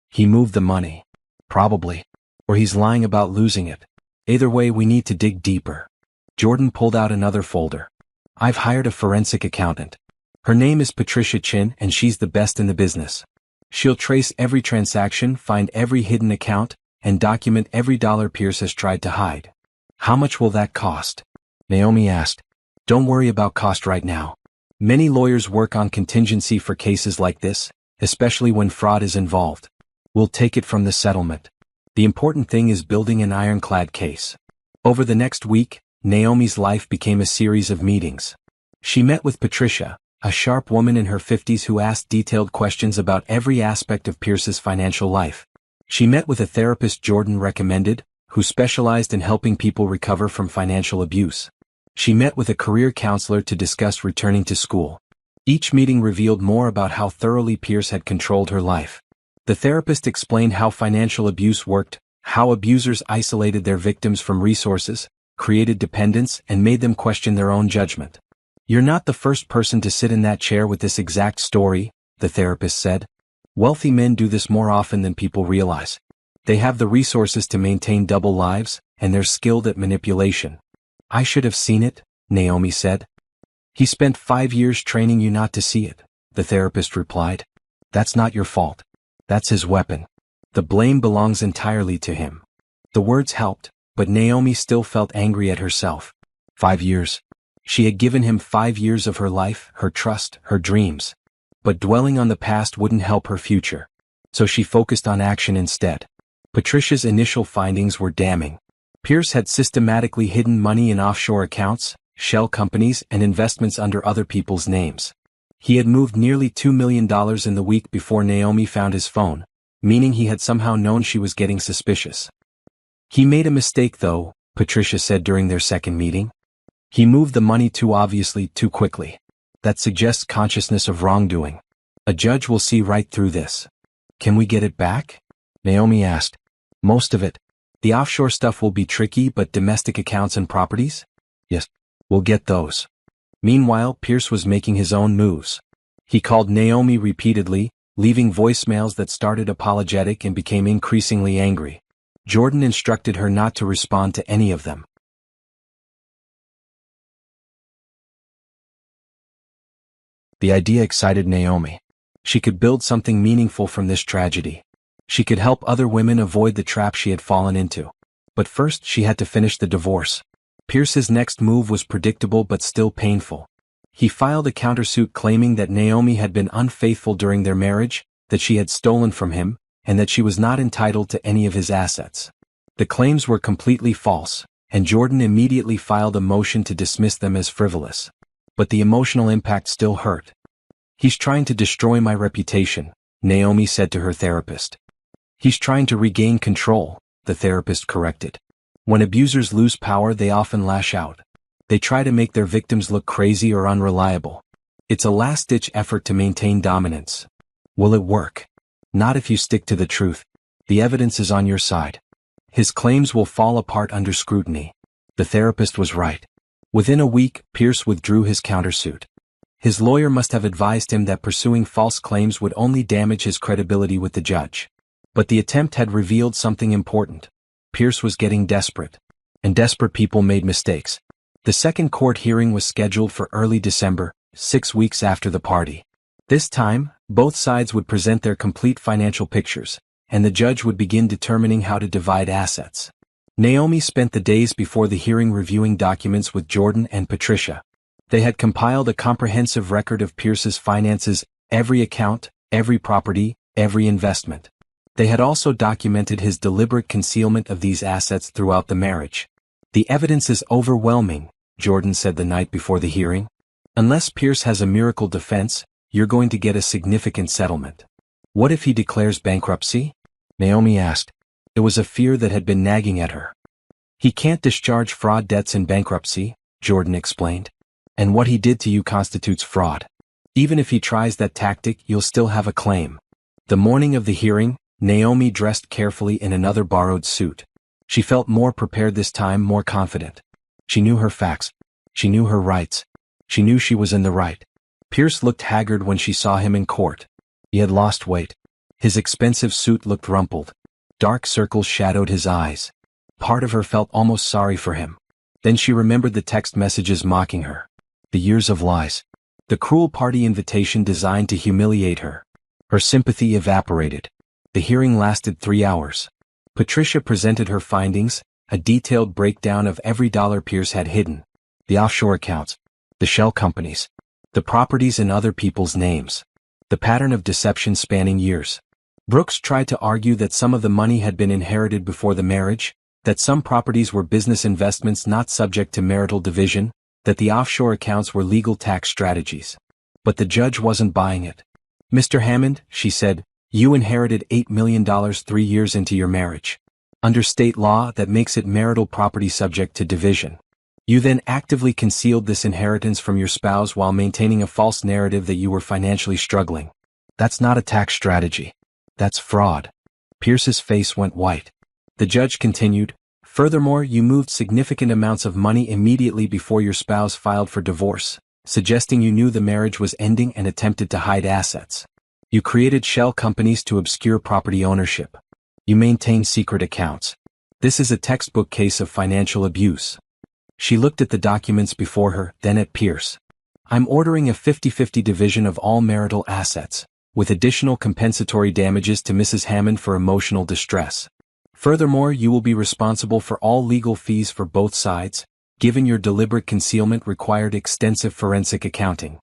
"He moved the money. Probably. Or he's lying about losing it. Either way, we need to dig deeper." Jordan pulled out another folder. "I've hired a forensic accountant. Her name is Patricia Chin, and she's the best in the business. She'll trace every transaction, find every hidden account, and document every dollar Pierce has tried to hide." "How much will that cost?" Naomi asked. "Don't worry about cost right now. Many lawyers work on contingency for cases like this, especially when fraud is involved. We'll take it from the settlement. The important thing is building an ironclad case." Over the next week, Naomi's life became a series of meetings. She met with Patricia, a sharp woman in her 50s who asked detailed questions about every aspect of Pierce's financial life. She met with a therapist Jordan recommended, who specialized in helping people recover from financial abuse. She met with a career counselor to discuss returning to school. Each meeting revealed more about how thoroughly Pierce had controlled her life. The therapist explained how financial abuse worked, how abusers isolated their victims from resources, created dependence, and made them question their own judgment. "You're not the first person to sit in that chair with this exact story," the therapist said. "Wealthy men do this more often than people realize. They have the resources to maintain double lives, and they're skilled at manipulation." "I should have seen it," Naomi said. "He spent 5 years training you not to see it," the therapist replied. "That's not your fault. That's his weapon. The blame belongs entirely to him." The words helped, but Naomi still felt angry at herself. 5 years. She had given him 5 years of her life, her trust, her dreams. But dwelling on the past wouldn't help her future. So she focused on action instead. Patricia's initial findings were damning. Pierce had systematically hidden money in offshore accounts, shell companies, and investments under other people's names. He had moved nearly $2 million in the week before Naomi found his phone, meaning he had somehow known she was getting suspicious. "He made a mistake though," Patricia said during their second meeting. "He moved the money too obviously, too quickly. That suggests consciousness of wrongdoing. A judge will see right through this. Can we get it back? Naomi asked. Most of it. The offshore stuff will be tricky, but domestic accounts and properties? Yes, we'll get those. Meanwhile, Pierce was making his own moves. He called Naomi repeatedly, leaving voicemails that started apologetic and became increasingly angry. Jordan instructed her not to respond to any of them. The idea excited Naomi. She could build something meaningful from this tragedy. She could help other women avoid the trap she had fallen into. But first she had to finish the divorce. Pierce's next move was predictable but still painful. He filed a countersuit claiming that Naomi had been unfaithful during their marriage, that she had stolen from him, and that she was not entitled to any of his assets. The claims were completely false, and Jordan immediately filed a motion to dismiss them as frivolous. But the emotional impact still hurt. He's trying to destroy my reputation, Naomi said to her therapist. He's trying to regain control, the therapist corrected. When abusers lose power, they often lash out. They try to make their victims look crazy or unreliable. It's a last-ditch effort to maintain dominance. Will it work? Not if you stick to the truth. The evidence is on your side. His claims will fall apart under scrutiny. The therapist was right. Within a week, Pierce withdrew his countersuit. His lawyer must have advised him that pursuing false claims would only damage his credibility with the judge. But the attempt had revealed something important. Pierce was getting desperate. And desperate people made mistakes. The second court hearing was scheduled for early December, 6 weeks after the party. This time, both sides would present their complete financial pictures, and the judge would begin determining how to divide assets. Naomi spent the days before the hearing reviewing documents with Jordan and Patricia. They had compiled a comprehensive record of Pierce's finances, every account, every property, every investment. They had also documented his deliberate concealment of these assets throughout the marriage. The evidence is overwhelming, Jordan said the night before the hearing. Unless Pierce has a miracle defense, you're going to get a significant settlement. What if he declares bankruptcy? Naomi asked. It was a fear that had been nagging at her. He can't discharge fraud debts in bankruptcy, Jordan explained. And what he did to you constitutes fraud. Even if he tries that tactic, you'll still have a claim. The morning of the hearing, Naomi dressed carefully in another borrowed suit. She felt more prepared this time, more confident. She knew her facts. She knew her rights. She knew she was in the right. Pierce looked haggard when she saw him in court. He had lost weight. His expensive suit looked rumpled. Dark circles shadowed his eyes. Part of her felt almost sorry for him. Then she remembered the text messages mocking her. The years of lies. The cruel party invitation designed to humiliate her. Her sympathy evaporated. The hearing lasted 3 hours. Patricia presented her findings, a detailed breakdown of every dollar Pierce had hidden. The offshore accounts. The shell companies. The properties in other people's names. The pattern of deception spanning years. Brooks tried to argue that some of the money had been inherited before the marriage, that some properties were business investments not subject to marital division, that the offshore accounts were legal tax strategies. But the judge wasn't buying it. Mr. Hammond, she said, you inherited $8 million 3 years into your marriage. Under state law, that makes it marital property subject to division. You then actively concealed this inheritance from your spouse while maintaining a false narrative that you were financially struggling. That's not a tax strategy. That's fraud. Pierce's face went white. The judge continued, furthermore, you moved significant amounts of money immediately before your spouse filed for divorce, suggesting you knew the marriage was ending and attempted to hide assets. You created shell companies to obscure property ownership. You maintained secret accounts. This is a textbook case of financial abuse. She looked at the documents before her, then at Pierce. I'm ordering a 50-50 division of all marital assets, with additional compensatory damages to Mrs. Hammond for emotional distress. Furthermore, you will be responsible for all legal fees for both sides, given your deliberate concealment required extensive forensic accounting.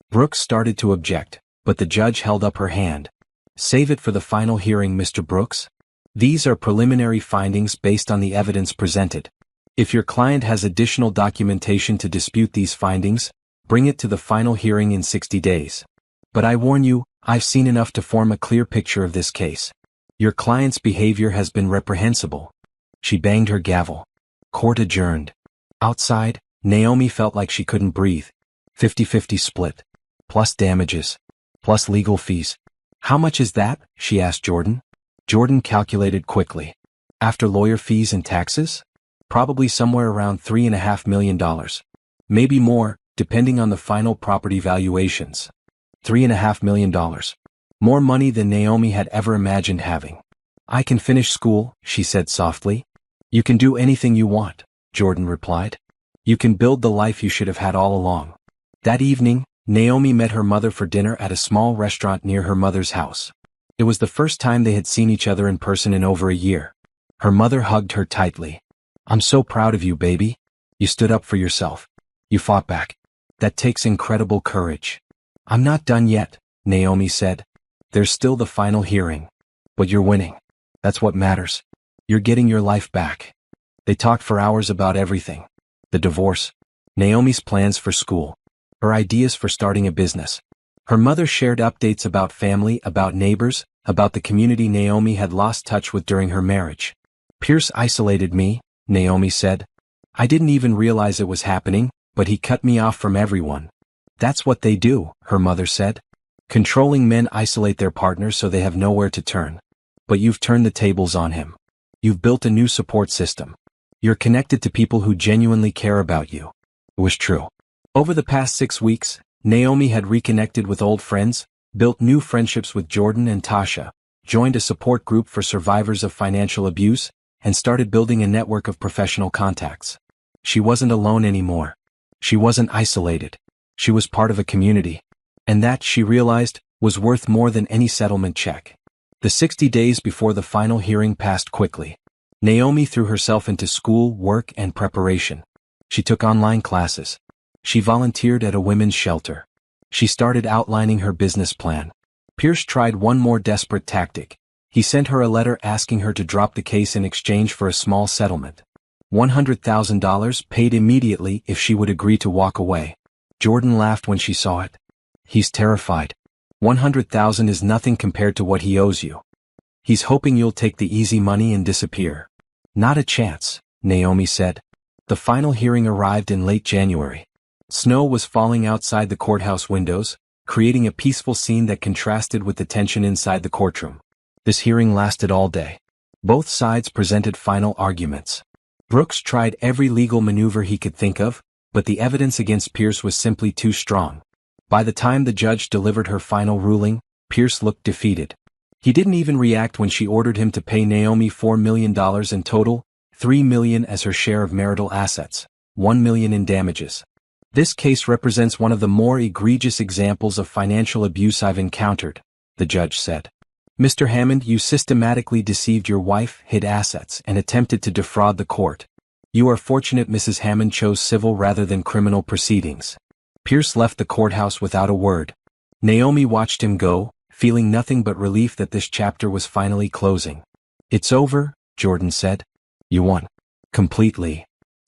Brooks started to object, but the judge held up her hand. Save it for the final hearing, Mr. Brooks. These are preliminary findings based on the evidence presented. If your client has additional documentation to dispute these findings, bring it to the final hearing in 60 days. But I warn you, I've seen enough to form a clear picture of this case. Your client's behavior has been reprehensible. She banged her gavel. Court adjourned. Outside, Naomi felt like she couldn't breathe. 50-50 split. Plus damages. plus legal fees. How much is that? She asked Jordan. Jordan calculated quickly. After lawyer fees and taxes? Probably somewhere around $3.5 million. Maybe more, depending on the final property valuations. $3.5 million. More money than Naomi had ever imagined having. I can finish school, she said softly. You can do anything you want, Jordan replied. You can build the life you should have had all along. That evening, Naomi met her mother for dinner at a small restaurant near her mother's house. It was the first time they had seen each other in person in over a year. Her mother hugged her tightly. I'm so proud of you, baby. You stood up for yourself. You fought back. That takes incredible courage. I'm not done yet, Naomi said. There's still the final hearing. But you're winning. That's what matters. You're getting your life back. They talked for hours about everything. The divorce. Naomi's plans for school. Her ideas for starting a business. Her mother shared updates about family, about neighbors, about the community Naomi had lost touch with during her marriage. Pierce isolated me, Naomi said. I didn't even realize it was happening, but he cut me off from everyone. That's what they do, her mother said. Controlling men isolate their partners so they have nowhere to turn. But you've turned the tables on him. You've built a new support system. You're connected to people who genuinely care about you. It was true. Over the past 6 weeks, Naomi had reconnected with old friends, built new friendships with Jordan and Tasha, joined a support group for survivors of financial abuse, and started building a network of professional contacts. She wasn't alone anymore. She wasn't isolated. She was part of a community. And that, she realized, was worth more than any settlement check. The 60 days before the final hearing passed quickly. Naomi threw herself into school, work, and preparation. She took online classes. She volunteered at a women's shelter. She started outlining her business plan. Pierce tried one more desperate tactic. He sent her a letter asking her to drop the case in exchange for a small settlement. $100,000 paid immediately if she would agree to walk away. Jordan laughed when she saw it. He's terrified. $100,000 is nothing compared to what he owes you. He's hoping you'll take the easy money and disappear. Not a chance, Naomi said. The final hearing arrived in late January. Snow was falling outside the courthouse windows, creating a peaceful scene that contrasted with the tension inside the courtroom. This hearing lasted all day. Both sides presented final arguments. Brooks tried every legal maneuver he could think of, but the evidence against Pierce was simply too strong. By the time the judge delivered her final ruling, Pierce looked defeated. He didn't even react when she ordered him to pay Naomi $4 million in total, $3 million as her share of marital assets, $1 million in damages. This case represents one of the more egregious examples of financial abuse I've encountered, the judge said. Mr. Hammond, you systematically deceived your wife, hid assets, and attempted to defraud the court. You are fortunate Mrs. Hammond chose civil rather than criminal proceedings. Pierce left the courthouse without a word. Naomi watched him go, feeling nothing but relief that this chapter was finally closing. It's over, Jordan said. You won. Completely.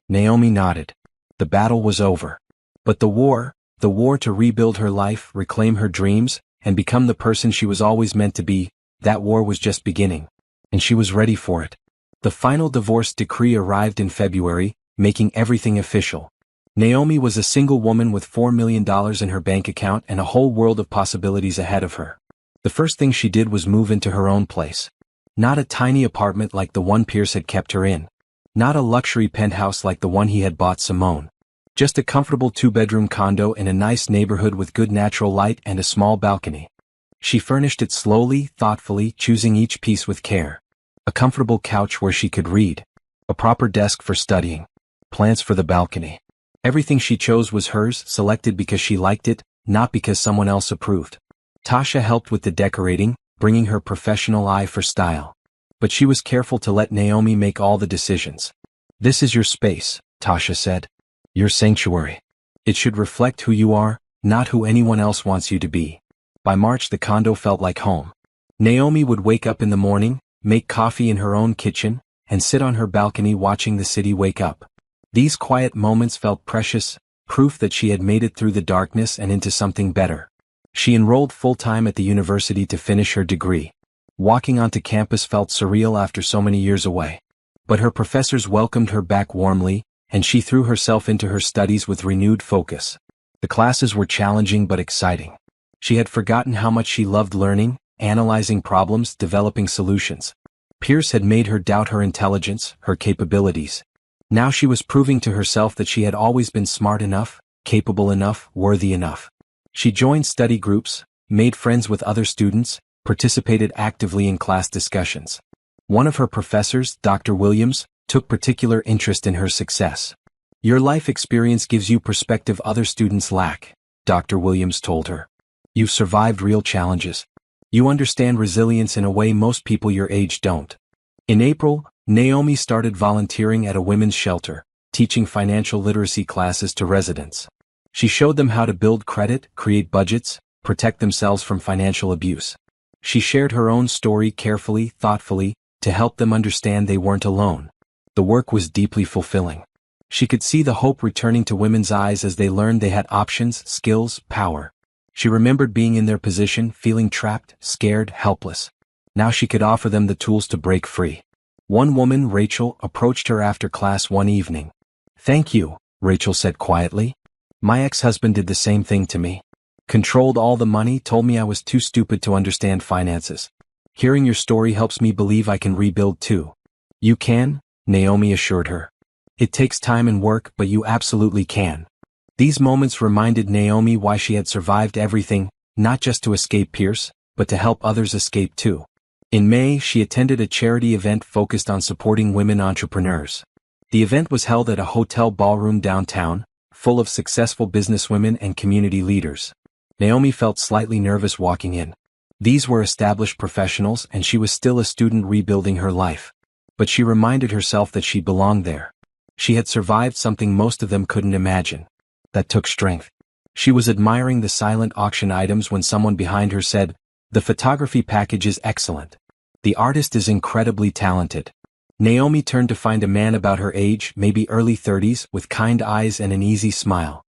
Naomi nodded. The battle was over. But the war to rebuild her life, reclaim her dreams, and become the person she was always meant to be, that war was just beginning. And she was ready for it. The final divorce decree arrived in February, making everything official. Naomi was a single woman with $4 million in her bank account and a whole world of possibilities ahead of her. The first thing she did was move into her own place. Not a tiny apartment like the one Pierce had kept her in. Not a luxury penthouse like the one he had bought Simone. Just a comfortable 2-bedroom condo in a nice neighborhood with good natural light and a small balcony. She furnished it slowly, thoughtfully, choosing each piece with care. A comfortable couch where she could read. A proper desk for studying. Plants for the balcony. Everything she chose was hers, selected because she liked it, not because someone else approved. Tasha helped with the decorating, bringing her professional eye for style. But she was careful to let Naomi make all the decisions. This is your space, Tasha said. Your sanctuary. It should reflect who you are, not who anyone else wants you to be. By March the condo felt like home. Naomi would wake up in the morning, make coffee in her own kitchen, and sit on her balcony watching the city wake up. These quiet moments felt precious, proof that she had made it through the darkness and into something better. She enrolled full-time at the university to finish her degree. Walking onto campus felt surreal after so many years away. But her professors welcomed her back warmly, and she threw herself into her studies with renewed focus. The classes were challenging but exciting. She had forgotten how much she loved learning, analyzing problems, developing solutions. Pierce had made her doubt her intelligence, her capabilities. Now she was proving to herself that she had always been smart enough, capable enough, worthy enough. She joined study groups, made friends with other students, participated actively in class discussions. One of her professors, Dr. Williams, took particular interest in her success. "Your life experience gives you perspective other students lack," Dr. Williams told her. "You've survived real challenges. You understand resilience in a way most people your age don't." In April, Naomi started volunteering at a women's shelter, teaching financial literacy classes to residents. She showed them how to build credit, create budgets, protect themselves from financial abuse. She shared her own story carefully, thoughtfully, to help them understand they weren't alone. The work was deeply fulfilling. She could see the hope returning to women's eyes as they learned they had options, skills, power. She remembered being in their position, feeling trapped, scared, helpless. Now she could offer them the tools to break free. One woman, Rachel, approached her after class one evening. "Thank you," Rachel said quietly. "My ex-husband did the same thing to me. Controlled all the money, told me I was too stupid to understand finances. Hearing your story helps me believe I can rebuild too." "You can," Naomi assured her. "It takes time and work, but you absolutely can." These moments reminded Naomi why she had survived everything, not just to escape Pierce, but to help others escape too. In May, she attended a charity event focused on supporting women entrepreneurs. The event was held at a hotel ballroom downtown, full of successful businesswomen and community leaders. Naomi felt slightly nervous walking in. These were established professionals and she was still a student rebuilding her life. But she reminded herself that she belonged there. She had survived something most of them couldn't imagine. That took strength. She was admiring the silent auction items when someone behind her said, "The photography package is excellent. The artist is incredibly talented." Naomi turned to find a man about her age, maybe early 30s, with kind eyes and an easy smile.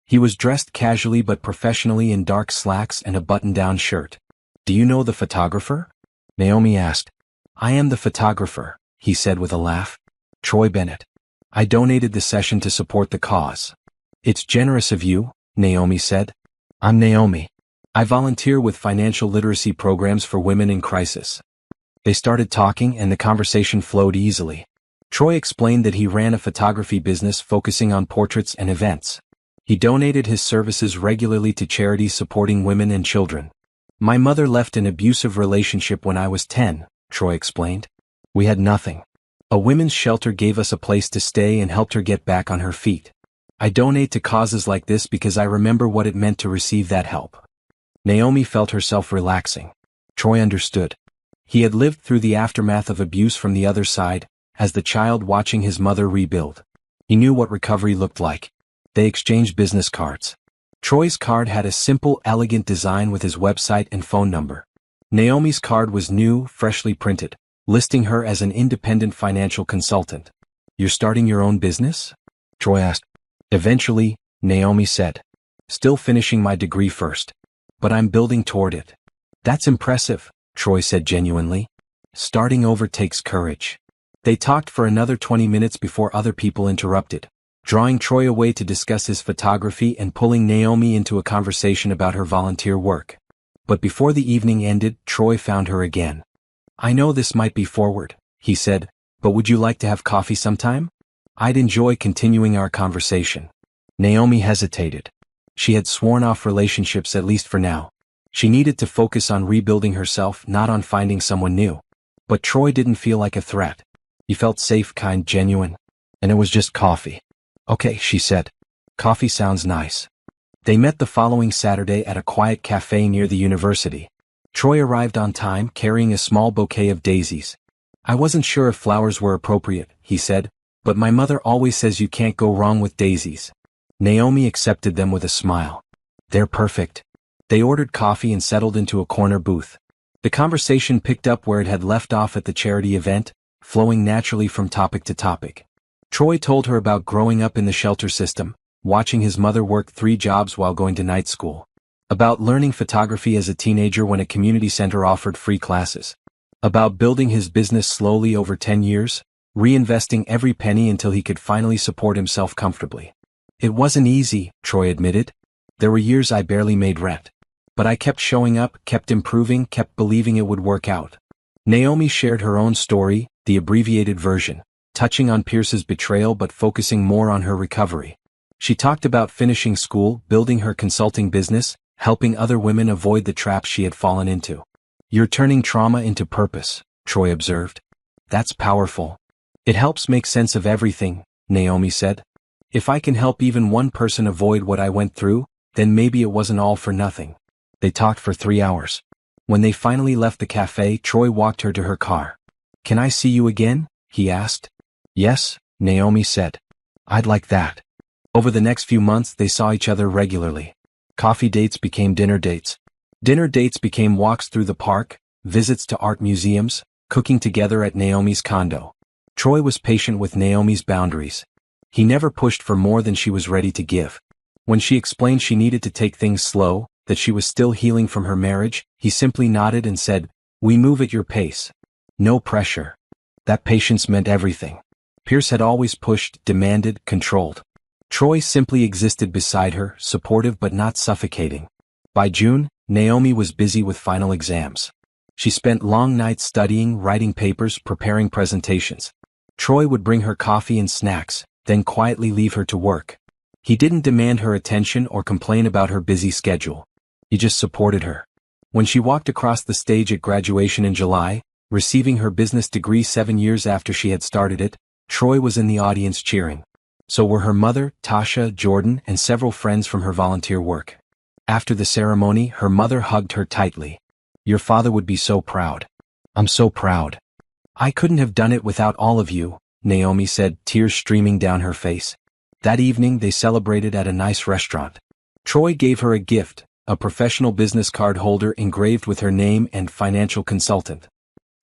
He was dressed casually but professionally in dark slacks and a button-down shirt. "Do you know the photographer?" Naomi asked. "I am the photographer," he said with a laugh. "Troy Bennett. I donated the session to support the cause." "It's generous of you," Naomi said. "I'm Naomi. I volunteer with financial literacy programs for women in crisis." They started talking and the conversation flowed easily. Troy explained that he ran a photography business focusing on portraits and events. He donated his services regularly to charities supporting women and children. "My mother left an abusive relationship when I was 10, Troy explained. "We had nothing. A women's shelter gave us a place to stay and helped her get back on her feet. I donate to causes like this because I remember what it meant to receive that help." Naomi felt herself relaxing. Troy understood. He had lived through the aftermath of abuse from the other side, as the child watching his mother rebuild. He knew what recovery looked like. They exchanged business cards. Troy's card had a simple, elegant design with his website and phone number. Naomi's card was new, freshly printed, listing her as an independent financial consultant. "You're starting your own business?" Troy asked. "Eventually," Naomi said. "Still finishing my degree first. But I'm building toward it." "That's impressive," Troy said genuinely. "Starting over takes courage." They talked for another 20 minutes before other people interrupted, drawing Troy away to discuss his photography and pulling Naomi into a conversation about her volunteer work. But before the evening ended, Troy found her again. "I know this might be forward," he said, "but would you like to have coffee sometime? I'd enjoy continuing our conversation." Naomi hesitated. She had sworn off relationships at least for now. She needed to focus on rebuilding herself, not on finding someone new. But Troy didn't feel like a threat. He felt safe, kind, genuine. And it was just coffee. "Okay," she said. "Coffee sounds nice." They met the following Saturday at a quiet cafe near the university. Troy arrived on time, carrying a small bouquet of daisies. "I wasn't sure if flowers were appropriate," he said, "but my mother always says you can't go wrong with daisies." Naomi accepted them with a smile. "They're perfect." They ordered coffee and settled into a corner booth. The conversation picked up where it had left off at the charity event, flowing naturally from topic to topic. Troy told her about growing up in the shelter system, watching his mother work 3 jobs while going to night school. About learning photography as a teenager when a community center offered free classes. About building his business slowly over 10 years, reinvesting every penny until he could finally support himself comfortably. "It wasn't easy," Troy admitted. "There were years I barely made rent. But I kept showing up, kept improving, kept believing it would work out. Naomi shared her own story, the abbreviated version, touching on Pierce's betrayal but focusing more on her recovery. She talked about finishing school, building her consulting business, helping other women avoid the traps she had fallen into. "You're turning trauma into purpose," Troy observed. "That's powerful. It helps make sense of everything," Naomi said. "If I can help even one person avoid what I went through, then maybe it wasn't all for nothing." They talked for 3 hours. When they finally left the cafe, Troy walked her to her car. "Can I see you again?" he asked. "Yes," Naomi said. "I'd like that." Over the next few months they saw each other regularly. Coffee dates became dinner dates. Dinner dates became walks through the park, visits to art museums, cooking together at Naomi's condo. Troy was patient with Naomi's boundaries. He never pushed for more than she was ready to give. When she explained she needed to take things slow, that she was still healing from her marriage, he simply nodded and said, "We move at your pace." No pressure. That patience meant everything. Pierce had always pushed, demanded, controlled. Troy simply existed beside her, supportive but not suffocating. By June, Naomi was busy with final exams. She spent long nights studying, writing papers, preparing presentations. Troy would bring her coffee and snacks, then quietly leave her to work. He didn't demand her attention or complain about her busy schedule. He just supported her. When she walked across the stage at graduation in July, receiving her business degree 7 years after she had started it, Troy was in the audience cheering. So were her mother, Tasha, Jordan, and several friends from her volunteer work. After the ceremony, her mother hugged her tightly. "Your father would be so proud." "I'm so proud. I couldn't have done it without all of you," Naomi said, tears streaming down her face. That evening they celebrated at a nice restaurant. Troy gave her a gift, a professional business card holder engraved with her name and financial consultant.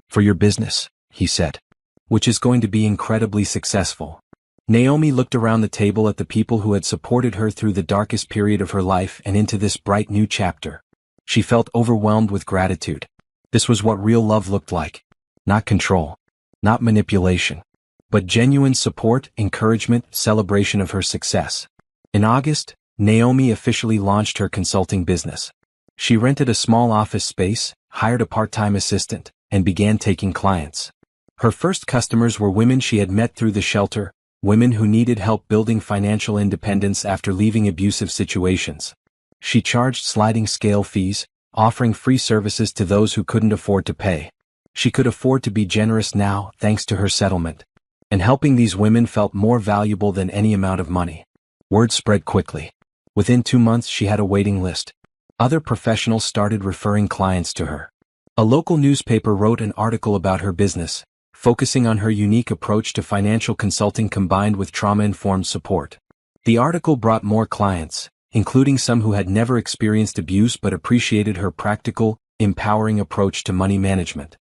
"For your business," he said, "which is going to be incredibly successful." Naomi looked around the table at the people who had supported her through the darkest period of her life and into this bright new chapter. She felt overwhelmed with gratitude. This was what real love looked like. Not control. Not manipulation. But genuine support, encouragement, celebration of her success. In August, Naomi officially launched her consulting business. She rented a small office space, hired a part-time assistant, and began taking clients. Her first customers were women she had met through the shelter, women who needed help building financial independence after leaving abusive situations. She charged sliding scale fees, offering free services to those who couldn't afford to pay. She could afford to be generous now, thanks to her settlement. And helping these women felt more valuable than any amount of money. Word spread quickly. Within 2 months she had a waiting list. Other professionals started referring clients to her. A local newspaper wrote an article about her business, focusing on her unique approach to financial consulting combined with trauma-informed support. The article brought more clients, including some who had never experienced abuse but appreciated her practical, empowering approach to money management.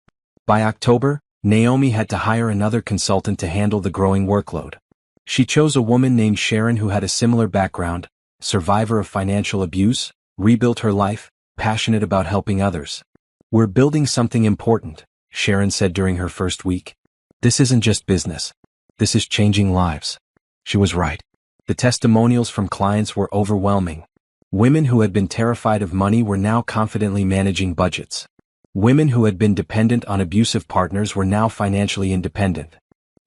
By October, Naomi had to hire another consultant to handle the growing workload. She chose a woman named Sharon who had a similar background, survivor of financial abuse, rebuilt her life, passionate about helping others. "We're building something important," Sharon said during her first week. "This isn't just business. This is changing lives." She was right. The testimonials from clients were overwhelming. Women who had been terrified of money were now confidently managing budgets. Women who had been dependent on abusive partners were now financially independent.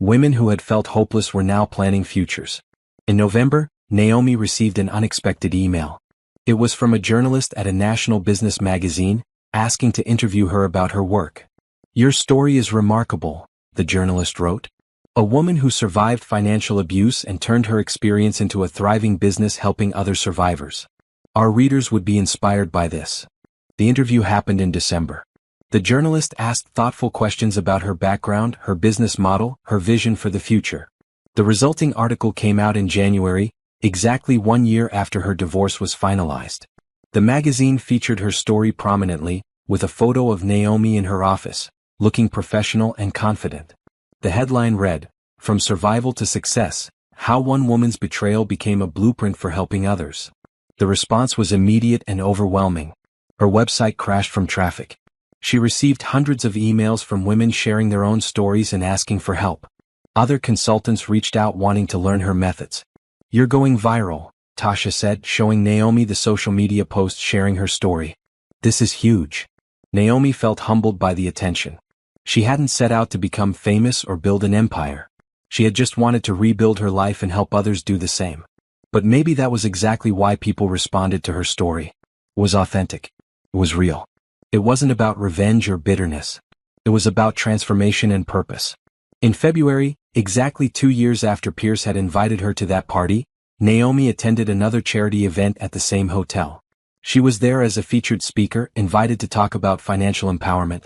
Women who had felt hopeless were now planning futures. In November, Naomi received an unexpected email. It was from a journalist at a national business magazine, asking to interview her about her work. "Your story is remarkable," the journalist wrote. "A woman who survived financial abuse and turned her experience into a thriving business helping other survivors. Our readers would be inspired by this." The interview happened in December. The journalist asked thoughtful questions about her background, her business model, her vision for the future. The resulting article came out in January, exactly 1 year after her divorce was finalized. The magazine featured her story prominently, with a photo of Naomi in her office, looking professional and confident. The headline read, "From Survival to Success, How One Woman's Betrayal Became a Blueprint for Helping Others." The response was immediate and overwhelming. Her website crashed from traffic. She received hundreds of emails from women sharing their own stories and asking for help. Other consultants reached out wanting to learn her methods. "You're going viral," Tasha said, showing Naomi the social media post sharing her story. This is huge. Naomi felt humbled by the attention. She hadn't set out to become famous or build an empire. She had just wanted to rebuild her life and help others do the same. But maybe that was exactly why people responded to her story. It was authentic. It was real. It wasn't about revenge or bitterness. It was about transformation and purpose. In February, exactly 2 years after Pierce had invited her to that party, Naomi attended another charity event at the same hotel. She was there as a featured speaker, invited to talk about financial empowerment.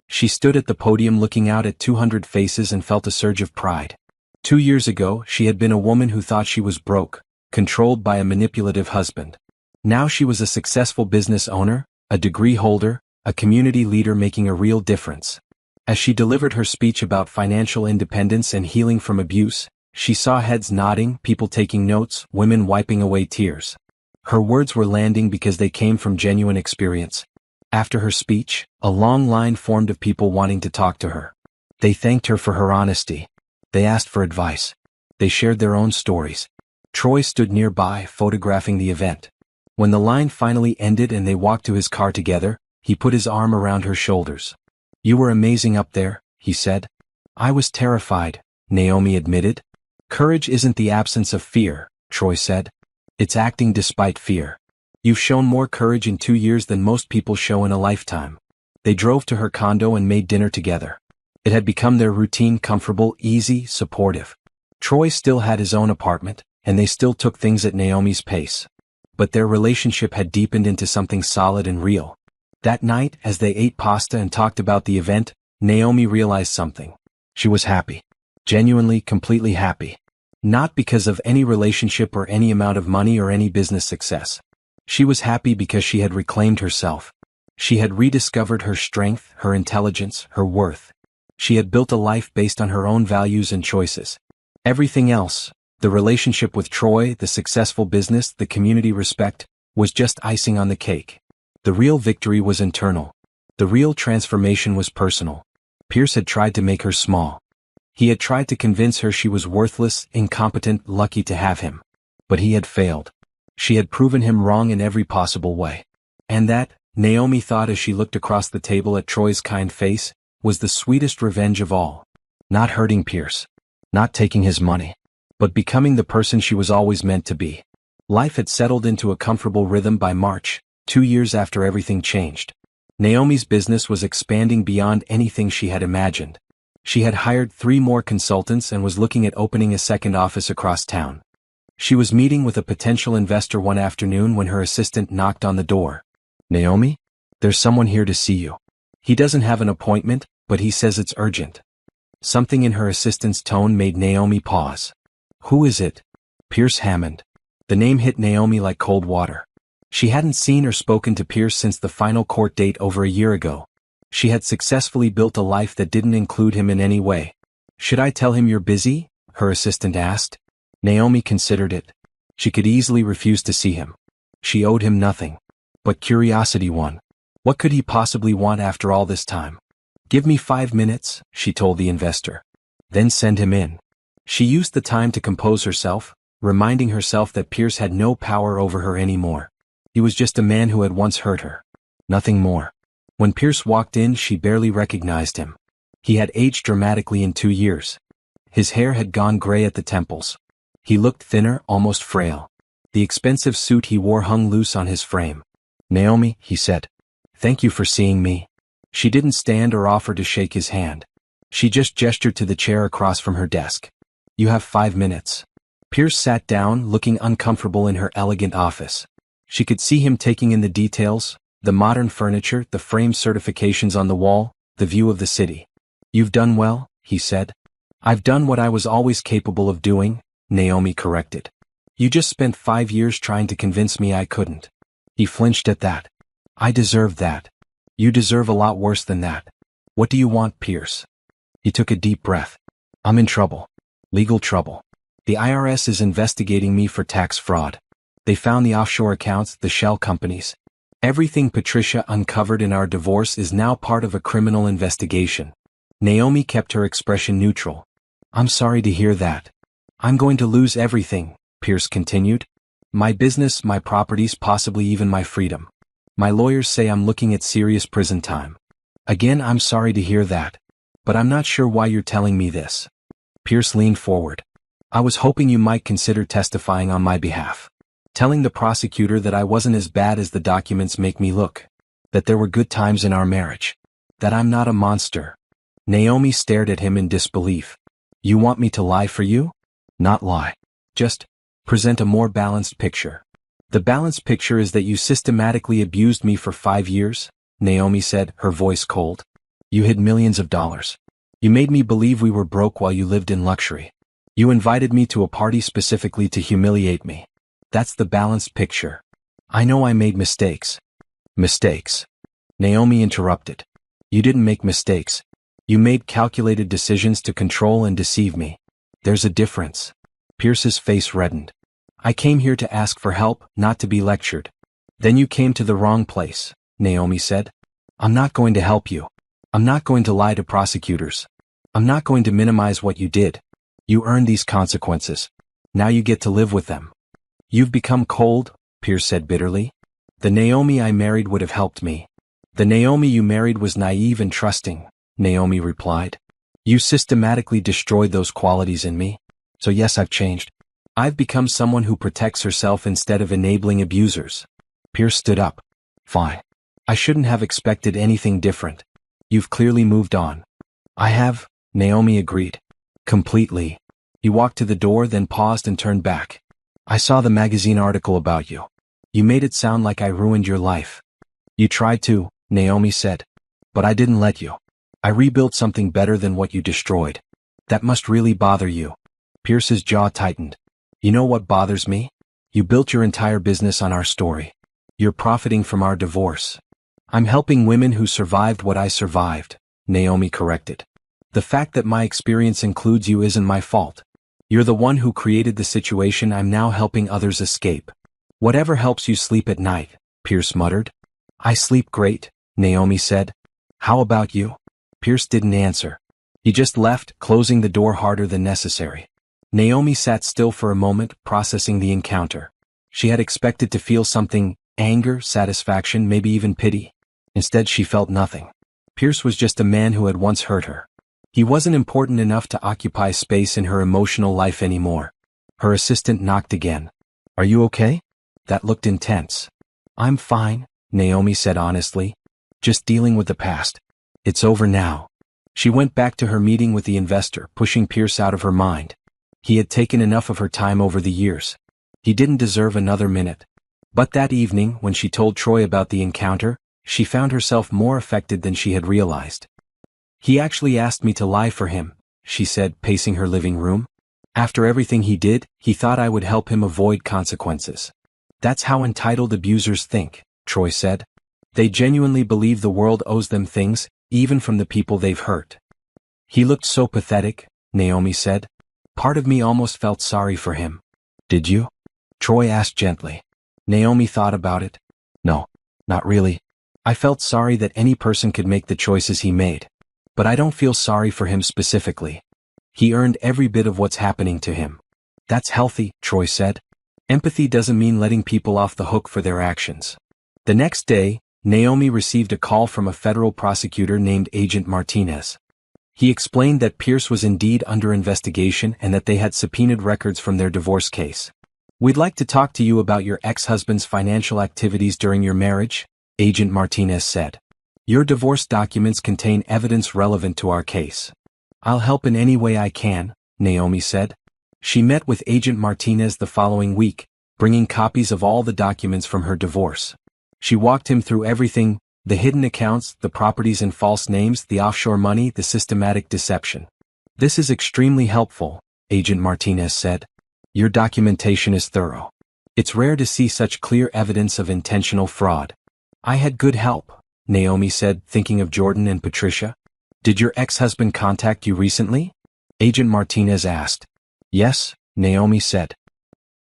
She stood at the podium looking out at 200 faces and felt a surge of pride. 2 years ago, she had been a woman who thought she was broke, controlled by a manipulative husband. Now she was a successful business owner, a degree holder, a community leader making a real difference. As she delivered her speech about financial independence and healing from abuse, she saw heads nodding, people taking notes, women wiping away tears. Her words were landing because they came from genuine experience. After her speech, a long line formed of people wanting to talk to her. They thanked her for her honesty. They asked for advice. They shared their own stories. Troy stood nearby, photographing the event. When the line finally ended and they walked to his car together, he put his arm around her shoulders. "You were amazing up there," he said. "I was terrified," Naomi admitted. "Courage isn't the absence of fear," Troy said. "It's acting despite fear. You've shown more courage in 2 years than most people show in a lifetime." They drove to her condo and made dinner together. It had become their routine, comfortable, easy, supportive. Troy still had his own apartment, and they still took things at Naomi's pace. But their relationship had deepened into something solid and real. That night, as they ate pasta and talked about the event, Naomi realized something. She was happy. Genuinely, completely happy. Not because of any relationship or any amount of money or any business success. She was happy because she had reclaimed herself. She had rediscovered her strength, her intelligence, her worth. She had built a life based on her own values and choices. Everything else, the relationship with Troy, the successful business, the community respect, was just icing on the cake. The real victory was internal. The real transformation was personal. Pierce had tried to make her small. He had tried to convince her she was worthless, incompetent, lucky to have him. But he had failed. She had proven him wrong in every possible way. And that, Naomi thought as she looked across the table at Troy's kind face, was the sweetest revenge of all. Not hurting Pierce. Not taking his money. But becoming the person she was always meant to be. Life had settled into a comfortable rhythm by March, 2 years after everything changed. Naomi's business was expanding beyond anything she had imagined. She had hired 3 more consultants and was looking at opening a second office across town. She was meeting with a potential investor one afternoon when her assistant knocked on the door. "Naomi? There's someone here to see you. He doesn't have an appointment, but he says it's urgent." Something in her assistant's tone made Naomi pause. "Who is it?" "Pierce Hammond." The name hit Naomi like cold water. She hadn't seen or spoken to Pierce since the final court date over a year ago. She had successfully built a life that didn't include him in any way. "Should I tell him you're busy?" her assistant asked. Naomi considered it. She could easily refuse to see him. She owed him nothing. But curiosity won. What could he possibly want after all this time? "Give me 5 minutes," she told the investor. "Then send him in." She used the time to compose herself, reminding herself that Pierce had no power over her anymore. He was just a man who had once hurt her. Nothing more. When Pierce walked in, she barely recognized him. He had aged dramatically in 2 years. His hair had gone gray at the temples. He looked thinner, almost frail. The expensive suit he wore hung loose on his frame. "Naomi," he said. "Thank you for seeing me." She didn't stand or offer to shake his hand. She just gestured to the chair across from her desk. "You have 5 minutes." Pierce sat down, looking uncomfortable in her elegant office. She could see him taking in the details, the modern furniture, the framed certifications on the wall, the view of the city. "You've done well," he said. "I've done what I was always capable of doing," Naomi corrected. "You just spent 5 years trying to convince me I couldn't." He flinched at that. "I deserved that. You deserve a lot worse than that. What do you want, Pierce?" He took a deep breath. "I'm in trouble. Legal trouble. The IRS is investigating me for tax fraud. They found the offshore accounts, the shell companies. Everything Patricia uncovered in our divorce is now part of a criminal investigation." Naomi kept her expression neutral. "I'm sorry to hear that." "I'm going to lose everything," Pierce continued. "My business, my properties, possibly even my freedom." My lawyers say I'm looking at serious prison time. Again, I'm sorry to hear that. But I'm not sure why you're telling me this. Pierce leaned forward. I was hoping you might consider testifying on my behalf. Telling the prosecutor that I wasn't as bad as the documents make me look. That there were good times in our marriage. That I'm not a monster. Naomi stared at him in disbelief. You want me to lie for you? Not lie. Just present a more balanced picture. The balanced picture is that you systematically abused me for 5 years, Naomi said, her voice cold. You hid millions of dollars. You made me believe we were broke while you lived in luxury. You invited me to a party specifically to humiliate me. That's the balanced picture. I know I made mistakes. Mistakes. Naomi interrupted. You didn't make mistakes. You made calculated decisions to control and deceive me. There's a difference. Pierce's face reddened. I came here to ask for help, not to be lectured. Then you came to the wrong place, Naomi said. I'm not going to help you. I'm not going to lie to prosecutors. I'm not going to minimize what you did. You earned these consequences. Now you get to live with them. You've become cold, Pierce said bitterly. The Naomi I married would have helped me. The Naomi you married was naive and trusting, Naomi replied. You systematically destroyed those qualities in me. So yes, I've changed. I've become someone who protects herself instead of enabling abusers. Pierce stood up. Fine. I shouldn't have expected anything different. You've clearly moved on. I have, Naomi agreed. Completely. He walked to the door, then paused and turned back. I saw the magazine article about you. You made it sound like I ruined your life. You tried to, Naomi said. But I didn't let you. I rebuilt something better than what you destroyed. That must really bother you. Pierce's jaw tightened. You know what bothers me? You built your entire business on our story. You're profiting from our divorce. I'm helping women who survived what I survived, Naomi corrected. The fact that my experience includes you isn't my fault. You're the one who created the situation I'm now helping others escape. Whatever helps you sleep at night, Pierce muttered. I sleep great, Naomi said. How about you? Pierce didn't answer. He just left, closing the door harder than necessary. Naomi sat still for a moment, processing the encounter. She had expected to feel something, anger, satisfaction, maybe even pity. Instead, she felt nothing. Pierce was just a man who had once hurt her. He wasn't important enough to occupy space in her emotional life anymore. Her assistant knocked again. Are you okay? That looked intense. I'm fine, Naomi said honestly. Just dealing with the past. It's over now. She went back to her meeting with the investor, pushing Pierce out of her mind. He had taken enough of her time over the years. He didn't deserve another minute. But that evening, when she told Troy about the encounter, she found herself more affected than she had realized. He actually asked me to lie for him, she said, pacing her living room. After everything he did, he thought I would help him avoid consequences. That's how entitled abusers think, Troy said. They genuinely believe the world owes them things, even from the people they've hurt. He looked so pathetic, Naomi said. Part of me almost felt sorry for him. Did you? Troy asked gently. Naomi thought about it. No, not really. I felt sorry that any person could make the choices he made. But I don't feel sorry for him specifically. He earned every bit of what's happening to him. That's healthy, Troy said. Empathy doesn't mean letting people off the hook for their actions. The next day, Naomi received a call from a federal prosecutor named Agent Martinez. He explained that Pierce was indeed under investigation and that they had subpoenaed records from their divorce case. We'd like to talk to you about your ex-husband's financial activities during your marriage, Agent Martinez said. Your divorce documents contain evidence relevant to our case. I'll help in any way I can, Naomi said. She met with Agent Martinez the following week, bringing copies of all the documents from her divorce. She walked him through everything, the hidden accounts, the properties and false names, the offshore money, the systematic deception. This is extremely helpful, Agent Martinez said. Your documentation is thorough. It's rare to see such clear evidence of intentional fraud. I had good help, Naomi said, thinking of Jordan and Patricia. Did your ex-husband contact you recently? Agent Martinez asked. Yes, Naomi said.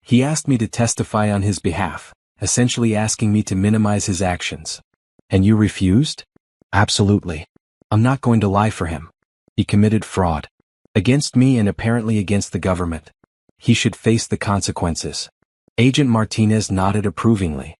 He asked me to testify on his behalf, essentially asking me to minimize his actions. And you refused? Absolutely. I'm not going to lie for him. He committed fraud. Against me and apparently against the government. He should face the consequences. Agent Martinez nodded approvingly.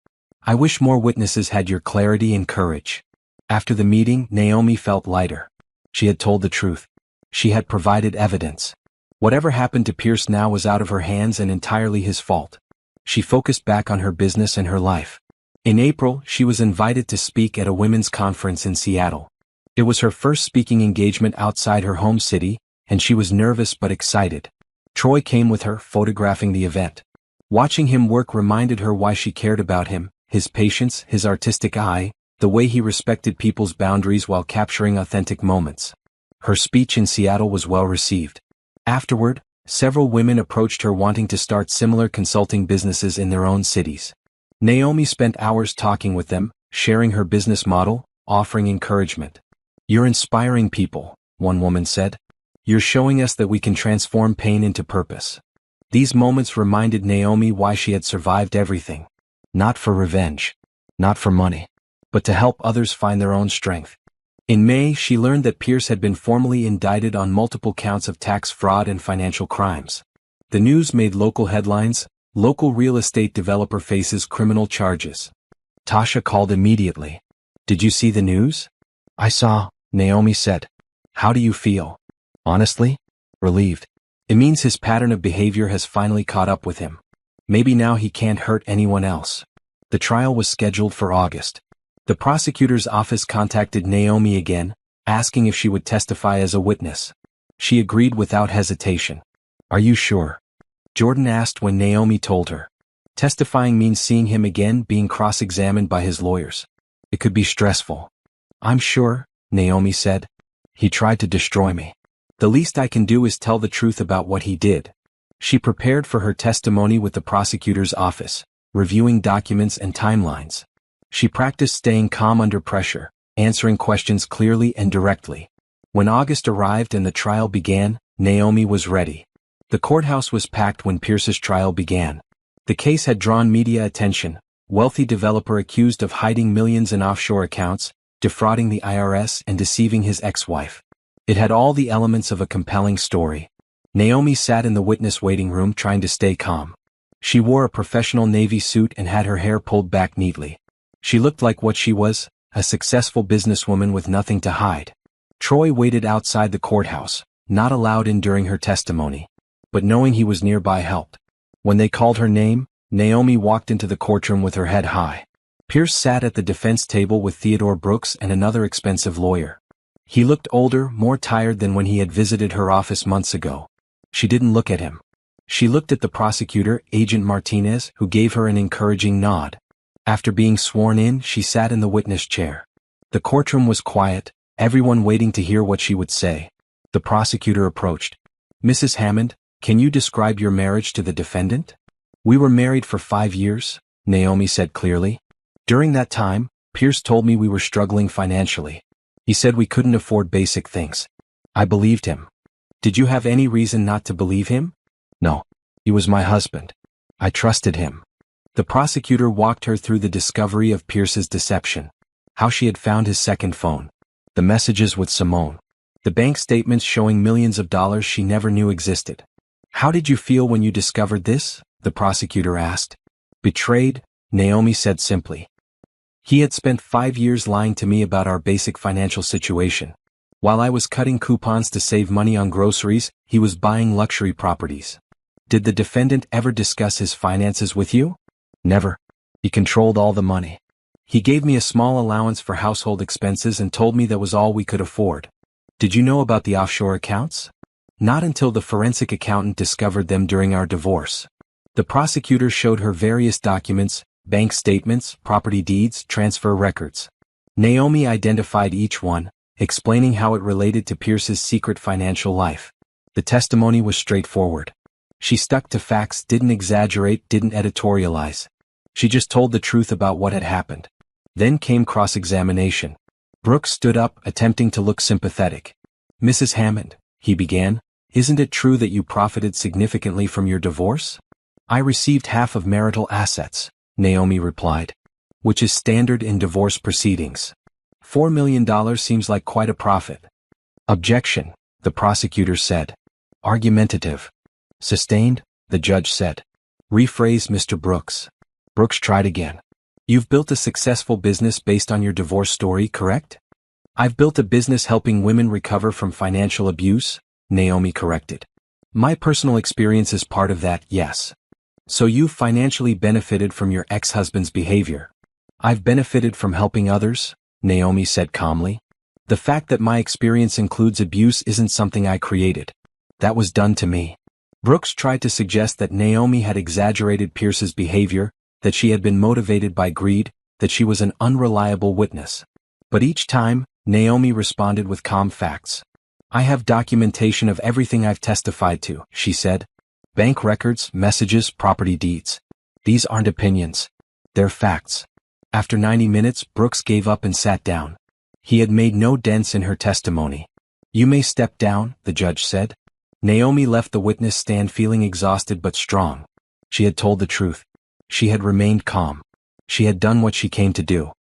I wish more witnesses had your clarity and courage. After the meeting, Naomi felt lighter. She had told the truth. She had provided evidence. Whatever happened to Pierce now was out of her hands and entirely his fault. She focused back on her business and her life. In April, she was invited to speak at a women's conference in Seattle. It was her first speaking engagement outside her home city, and she was nervous but excited. Troy came with her, photographing the event. Watching him work reminded her why she cared about him, his patience, his artistic eye, the way he respected people's boundaries while capturing authentic moments. Her speech in Seattle was well received. Afterward, several women approached her wanting to start similar consulting businesses in their own cities. Naomi spent hours talking with them, sharing her business model, offering encouragement. "You're inspiring people," one woman said. "You're showing us that we can transform pain into purpose." These moments reminded Naomi why she had survived everything. Not for revenge. Not for money. But to help others find their own strength. In May, she learned that Pierce had been formally indicted on multiple counts of tax fraud and financial crimes. The news made local headlines. Local real estate developer faces criminal charges. Tasha called immediately. "Did you see the news?" "I saw," Naomi said. "How do you feel?" "Honestly? Relieved. It means his pattern of behavior has finally caught up with him. Maybe now he can't hurt anyone else." The trial was scheduled for August. The prosecutor's office contacted Naomi again, asking if she would testify as a witness. She agreed without hesitation. "Are you sure?" Jordan asked when Naomi told her. "Testifying means seeing him again, being cross-examined by his lawyers. It could be stressful." "I'm sure," Naomi said. "He tried to destroy me. The least I can do is tell the truth about what he did." She prepared for her testimony with the prosecutor's office, reviewing documents and timelines. She practiced staying calm under pressure, answering questions clearly and directly. When August arrived and the trial began, Naomi was ready. The courthouse was packed when Pierce's trial began. The case had drawn media attention. Wealthy developer accused of hiding millions in offshore accounts, defrauding the IRS and deceiving his ex-wife. It had all the elements of a compelling story. Naomi sat in the witness waiting room trying to stay calm. She wore a professional navy suit and had her hair pulled back neatly. She looked like what she was, a successful businesswoman with nothing to hide. Troy waited outside the courthouse, not allowed in during her testimony, but knowing he was nearby helped. When they called her name, Naomi walked into the courtroom with her head high. Pierce sat at the defense table with Theodore Brooks and another expensive lawyer. He looked older, more tired than when he had visited her office months ago. She didn't look at him. She looked at the prosecutor, Agent Martinez, who gave her an encouraging nod. After being sworn in, she sat in the witness chair. The courtroom was quiet, everyone waiting to hear what she would say. The prosecutor approached. "Mrs. Hammond, can you describe your marriage to the defendant?" "We were married for 5 years," Naomi said clearly. "During that time, Pierce told me we were struggling financially. He said we couldn't afford basic things. I believed him." "Did you have any reason not to believe him?" "No. He was my husband. I trusted him." The prosecutor walked her through the discovery of Pierce's deception. How she had found his second phone. The messages with Simone. The bank statements showing millions of dollars she never knew existed. "How did you feel when you discovered this?" the prosecutor asked. "Betrayed," Naomi said simply. "He had spent 5 years lying to me about our basic financial situation. While I was cutting coupons to save money on groceries, he was buying luxury properties." "Did the defendant ever discuss his finances with you?" "Never. He controlled all the money. He gave me a small allowance for household expenses and told me that was all we could afford." "Did you know about the offshore accounts?" "Not until the forensic accountant discovered them during our divorce." The prosecutor showed her various documents, bank statements, property deeds, transfer records. Naomi identified each one, explaining how it related to Pierce's secret financial life. The testimony was straightforward. She stuck to facts, didn't exaggerate, didn't editorialize. She just told the truth about what had happened. Then came cross-examination. Brooks stood up, attempting to look sympathetic. "Mrs. Hammond," he began, "isn't it true that you profited significantly from your divorce?" "I received half of marital assets," Naomi replied, "which is standard in divorce proceedings. $4 million seems like quite a profit." "Objection," the prosecutor said. "Argumentative." "Sustained," the judge said. "Rephrase, Mr. Brooks." Brooks tried again. You've built a successful business based on your divorce story, correct? I've built a business helping women recover from financial abuse, Naomi corrected. My personal experience is part of that, yes. So you've financially benefited from your ex-husband's behavior. I've benefited from helping others, Naomi said calmly. The fact that my experience includes abuse isn't something I created. That was done to me. Brooks tried to suggest that Naomi had exaggerated Pierce's behavior, that she had been motivated by greed, that she was an unreliable witness. But each time, Naomi responded with calm facts. I have documentation of everything I've testified to, she said. Bank records, messages, property deeds. These aren't opinions. They're facts. After 90 minutes, Brooks gave up and sat down. He had made no dents in her testimony. You may step down, the judge said. Naomi left the witness stand feeling exhausted but strong. She had told the truth. She had remained calm. She had done what she came to do.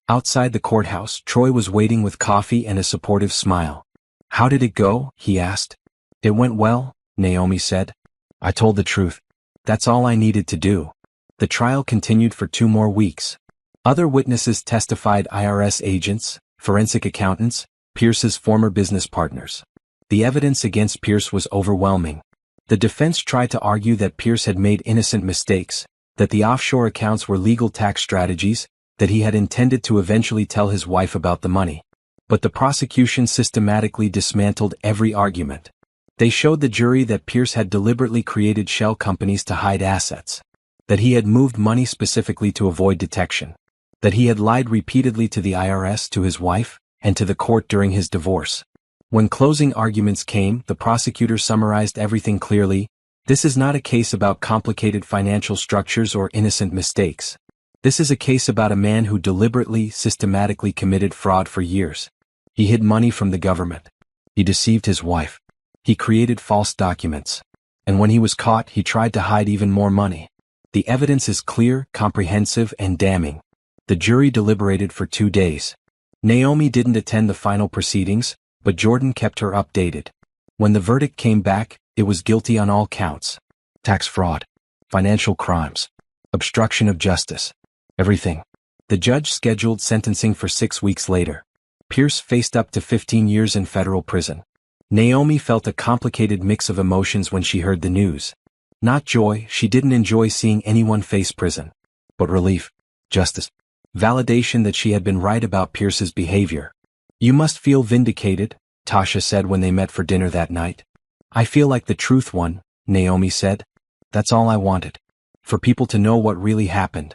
Outside the courthouse, Troy was waiting with coffee and a supportive smile. How did it go? He asked. It went well, Naomi said. I told the truth. That's all I needed to do. The trial continued for 2 more weeks. Other witnesses testified: IRS agents, forensic accountants, Pierce's former business partners. The evidence against Pierce was overwhelming. The defense tried to argue that Pierce had made innocent mistakes, that the offshore accounts were legal tax strategies, that he had intended to eventually tell his wife about the money. But the prosecution systematically dismantled every argument. They showed the jury that Pierce had deliberately created shell companies to hide assets, that he had moved money specifically to avoid detection, that he had lied repeatedly to the IRS, to his wife, and to the court during his divorce. When closing arguments came, the prosecutor summarized everything clearly. This is not a case about complicated financial structures or innocent mistakes. This is a case about a man who deliberately, systematically committed fraud for years. He hid money from the government. He deceived his wife. He created false documents. And when he was caught, he tried to hide even more money. The evidence is clear, comprehensive, and damning. The jury deliberated for 2 days. Naomi didn't attend the final proceedings, but Jordan kept her updated. When the verdict came back, it was guilty on all counts. Tax fraud, financial crimes, obstruction of justice, everything. The judge scheduled sentencing for 6 weeks later. Pierce faced up to 15 years in federal prison. Naomi felt a complicated mix of emotions when she heard the news. Not joy, she didn't enjoy seeing anyone face prison. But relief, justice, validation that she had been right about Pierce's behavior. You must feel vindicated, Tasha said when they met for dinner that night. I feel like the truth won, Naomi said. That's all I wanted. For people to know what really happened.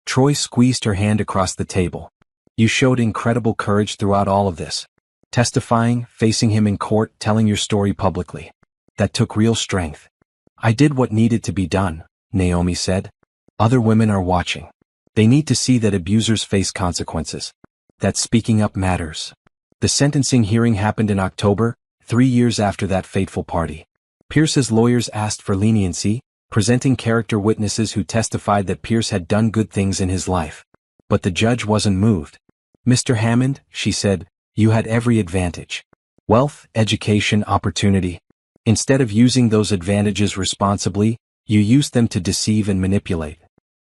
Troy squeezed her hand across the table. You showed incredible courage throughout all of this. Testifying, facing him in court, telling your story publicly. That took real strength. I did what needed to be done, Naomi said. Other women are watching. They need to see that abusers face consequences. That speaking up matters. The sentencing hearing happened in October, 3 years after that fateful party. Pierce's lawyers asked for leniency, presenting character witnesses who testified that Pierce had done good things in his life. But the judge wasn't moved. Mr. Hammond, she said, you had every advantage. Wealth, education, opportunity. Instead of using those advantages responsibly, you used them to deceive and manipulate.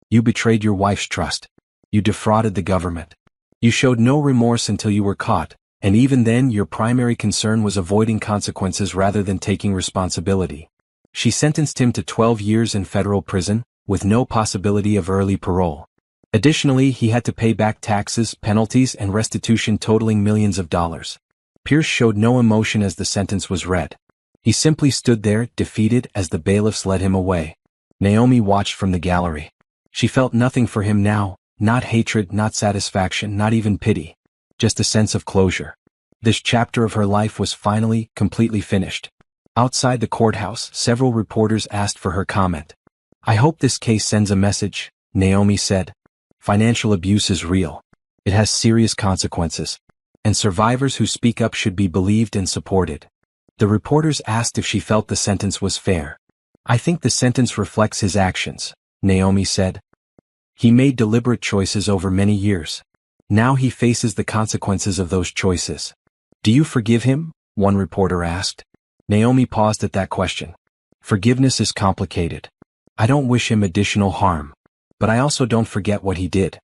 You betrayed your wife's trust. You defrauded the government. You showed no remorse until you were caught, and even then your primary concern was avoiding consequences rather than taking responsibility. She sentenced him to 12 years in federal prison, with no possibility of early parole. Additionally, he had to pay back taxes, penalties, and restitution totaling millions of dollars. Pierce showed no emotion as the sentence was read. He simply stood there, defeated, as the bailiffs led him away. Naomi watched from the gallery. She felt nothing for him now, not hatred, not satisfaction, not even pity. Just a sense of closure. This chapter of her life was finally, completely finished. Outside the courthouse, several reporters asked for her comment. I hope this case sends a message, Naomi said. Financial abuse is real. It has serious consequences. And survivors who speak up should be believed and supported. The reporters asked if she felt the sentence was fair. I think the sentence reflects his actions, Naomi said. He made deliberate choices over many years. Now he faces the consequences of those choices. Do you forgive him? One reporter asked. Naomi paused at that question. Forgiveness is complicated. I don't wish him additional harm. But I also don't forget what he did.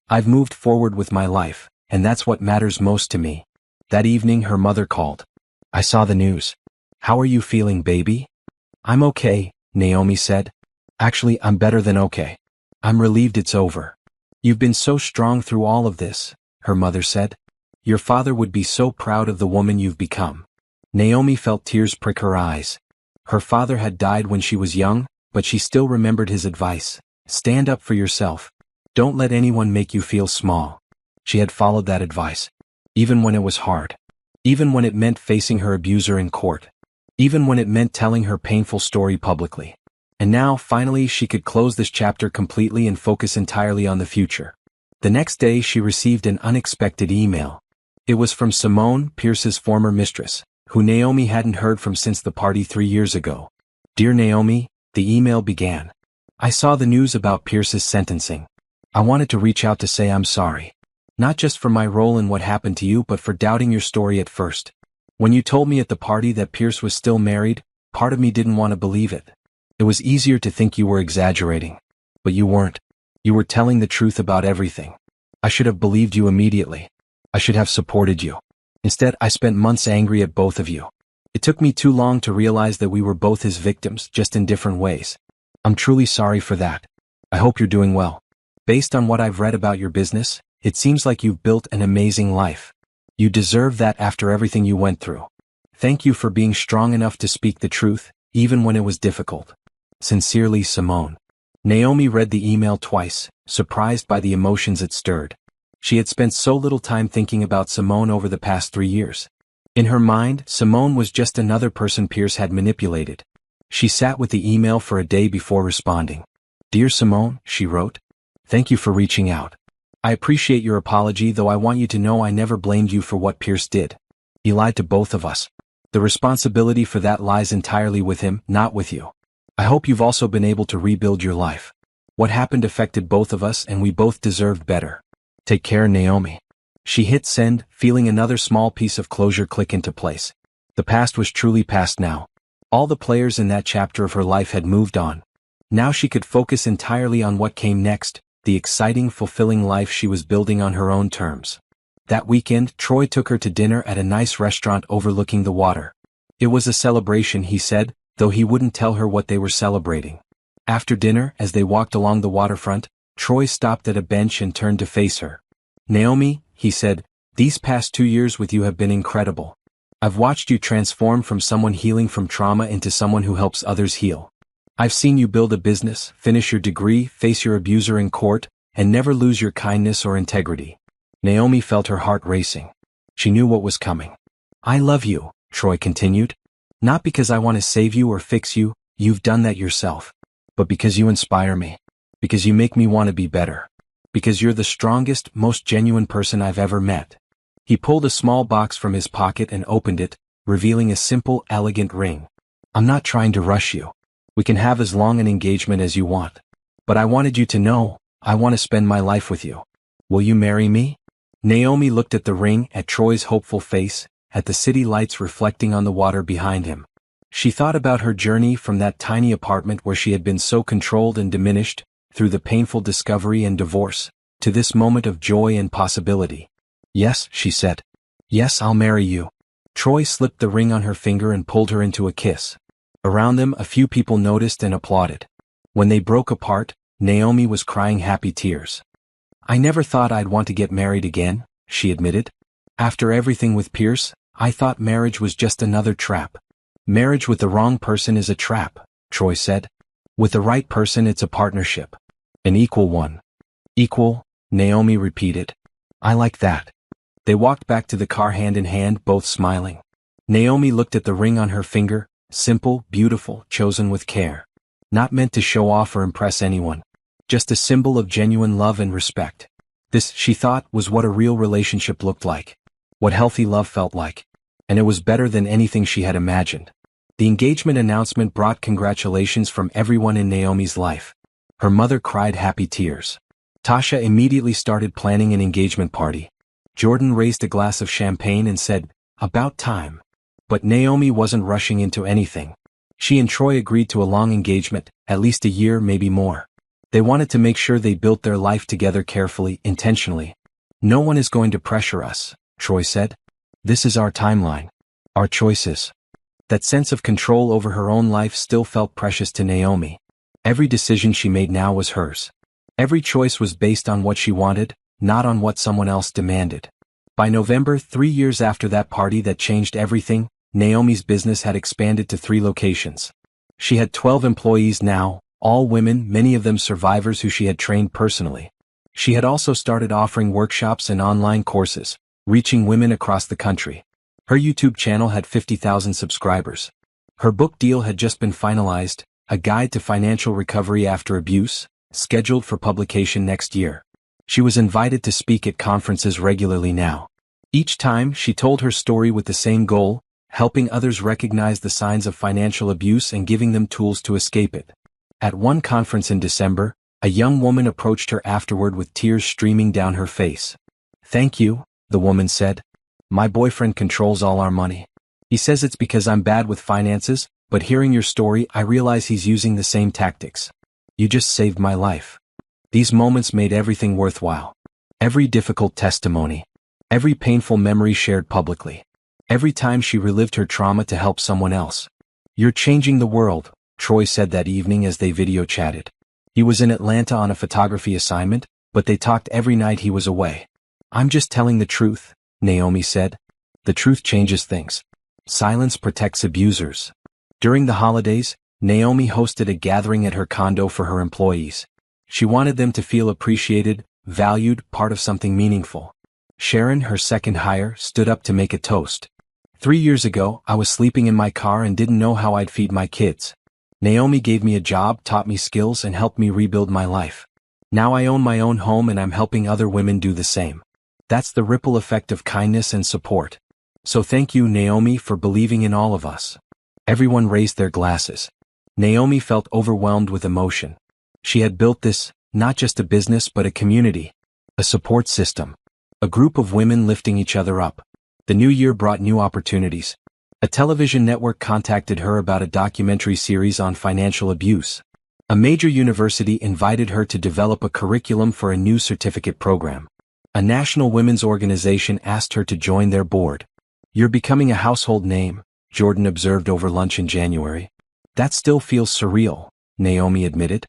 I've moved forward with my life, and that's what matters most to me. That evening her mother called. I saw the news. How are you feeling, baby? I'm okay, Naomi said. Actually, I'm better than okay. I'm relieved it's over. You've been so strong through all of this, her mother said. Your father would be so proud of the woman you've become. Naomi felt tears prick her eyes. Her father had died when she was young, but she still remembered his advice. Stand up for yourself. Don't let anyone make you feel small. She had followed that advice. Even when it was hard. Even when it meant facing her abuser in court. Even when it meant telling her painful story publicly. And now, finally, she could close this chapter completely and focus entirely on the future. The next day she received an unexpected email. It was from Simone, Pierce's former mistress, who Naomi hadn't heard from since the party 3 years ago. Dear Naomi, the email began. I saw the news about Pierce's sentencing. I wanted to reach out to say I'm sorry. Not just for my role in what happened to you but for doubting your story at first. When you told me at the party that Pierce was still married, part of me didn't want to believe it. It was easier to think you were exaggerating. But you weren't. You were telling the truth about everything. I should have believed you immediately. I should have supported you. Instead, I spent months angry at both of you. It took me too long to realize that we were both his victims, just in different ways. I'm truly sorry for that. I hope you're doing well. Based on what I've read about your business, it seems like you've built an amazing life. You deserve that after everything you went through. Thank you for being strong enough to speak the truth, even when it was difficult. Sincerely, Simone. Naomi read the email twice, surprised by the emotions it stirred. She had spent so little time thinking about Simone over the past 3 years. In her mind, Simone was just another person Pierce had manipulated. She sat with the email for a day before responding. Dear Simone, she wrote. Thank you for reaching out. I appreciate your apology, though I want you to know I never blamed you for what Pierce did. He lied to both of us. The responsibility for that lies entirely with him, not with you. I hope you've also been able to rebuild your life. What happened affected both of us and we both deserved better. Take care, Naomi. She hit send, feeling another small piece of closure click into place. The past was truly past now. All the players in that chapter of her life had moved on. Now she could focus entirely on what came next, the exciting, fulfilling life she was building on her own terms. That weekend, Troy took her to dinner at a nice restaurant overlooking the water. It was a celebration, he said, though he wouldn't tell her what they were celebrating. After dinner, as they walked along the waterfront, Troy stopped at a bench and turned to face her. Naomi, he said, these past 2 years with you have been incredible. I've watched you transform from someone healing from trauma into someone who helps others heal. I've seen you build a business, finish your degree, face your abuser in court, and never lose your kindness or integrity. Naomi felt her heart racing. She knew what was coming. I love you, Troy continued. Not because I want to save you or fix you, you've done that yourself. But because you inspire me. Because you make me want to be better. Because you're the strongest, most genuine person I've ever met. He pulled a small box from his pocket and opened it, revealing a simple, elegant ring. I'm not trying to rush you. We can have as long an engagement as you want. But I wanted you to know, I want to spend my life with you. Will you marry me? Naomi looked at the ring, at Troy's hopeful face, at the city lights reflecting on the water behind him. She thought about her journey from that tiny apartment where she had been so controlled and diminished, through the painful discovery and divorce, to this moment of joy and possibility. Yes, she said. Yes, I'll marry you. Troy slipped the ring on her finger and pulled her into a kiss. Around them, a few people noticed and applauded. When they broke apart, Naomi was crying happy tears. I never thought I'd want to get married again, she admitted. After everything with Pierce, I thought marriage was just another trap. Marriage with the wrong person is a trap, Troy said. With the right person, it's a partnership. An equal one. Equal, Naomi repeated. I like that. They walked back to the car hand in hand, both smiling. Naomi looked at the ring on her finger, simple, beautiful, chosen with care. Not meant to show off or impress anyone. Just a symbol of genuine love and respect. This, she thought, was what a real relationship looked like. What healthy love felt like. And it was better than anything she had imagined. The engagement announcement brought congratulations from everyone in Naomi's life. Her mother cried happy tears. Tasha immediately started planning an engagement party. Jordan raised a glass of champagne and said, about time. But Naomi wasn't rushing into anything. She and Troy agreed to a long engagement, at least a year, maybe more. They wanted to make sure they built their life together carefully, intentionally. No one is going to pressure us, Troy said. This is our timeline. Our choices. That sense of control over her own life still felt precious to Naomi. Every decision she made now was hers. Every choice was based on what she wanted, not on what someone else demanded. By November, 3 years after that party that changed everything, Naomi's business had expanded to 3 locations. She had 12 employees now, all women, many of them survivors who she had trained personally. She had also started offering workshops and online courses, reaching women across the country. Her YouTube channel had 50,000 subscribers. Her book deal had just been finalized, A Guide to Financial Recovery After Abuse, scheduled for publication next year. She was invited to speak at conferences regularly now. Each time, she told her story with the same goal, helping others recognize the signs of financial abuse and giving them tools to escape it. At one conference in December, a young woman approached her afterward with tears streaming down her face. "Thank you," the woman said. "My boyfriend controls all our money. He says it's because I'm bad with finances, but hearing your story I realize he's using the same tactics. You just saved my life." These moments made everything worthwhile. Every difficult testimony. Every painful memory shared publicly. Every time she relived her trauma to help someone else. "You're changing the world," Troy said that evening as they video chatted. He was in Atlanta on a photography assignment, but they talked every night he was away. "I'm just telling the truth," Naomi said. "The truth changes things. Silence protects abusers." During the holidays, Naomi hosted a gathering at her condo for her employees. She wanted them to feel appreciated, valued, part of something meaningful. Sharon, her second hire, stood up to make a toast. "3 years ago, I was sleeping in my car and didn't know how I'd feed my kids. Naomi gave me a job, taught me skills, and helped me rebuild my life. Now I own my own home and I'm helping other women do the same. That's the ripple effect of kindness and support. So thank you, Naomi, for believing in all of us." Everyone raised their glasses. Naomi felt overwhelmed with emotion. She had built this, not just a business but a community, a support system, a group of women lifting each other up. The new year brought new opportunities. A television network contacted her about a documentary series on financial abuse. A major university invited her to develop a curriculum for a new certificate program. A national women's organization asked her to join their board. "You're becoming a household name," Jordan observed over lunch in January. "That still feels surreal," Naomi admitted.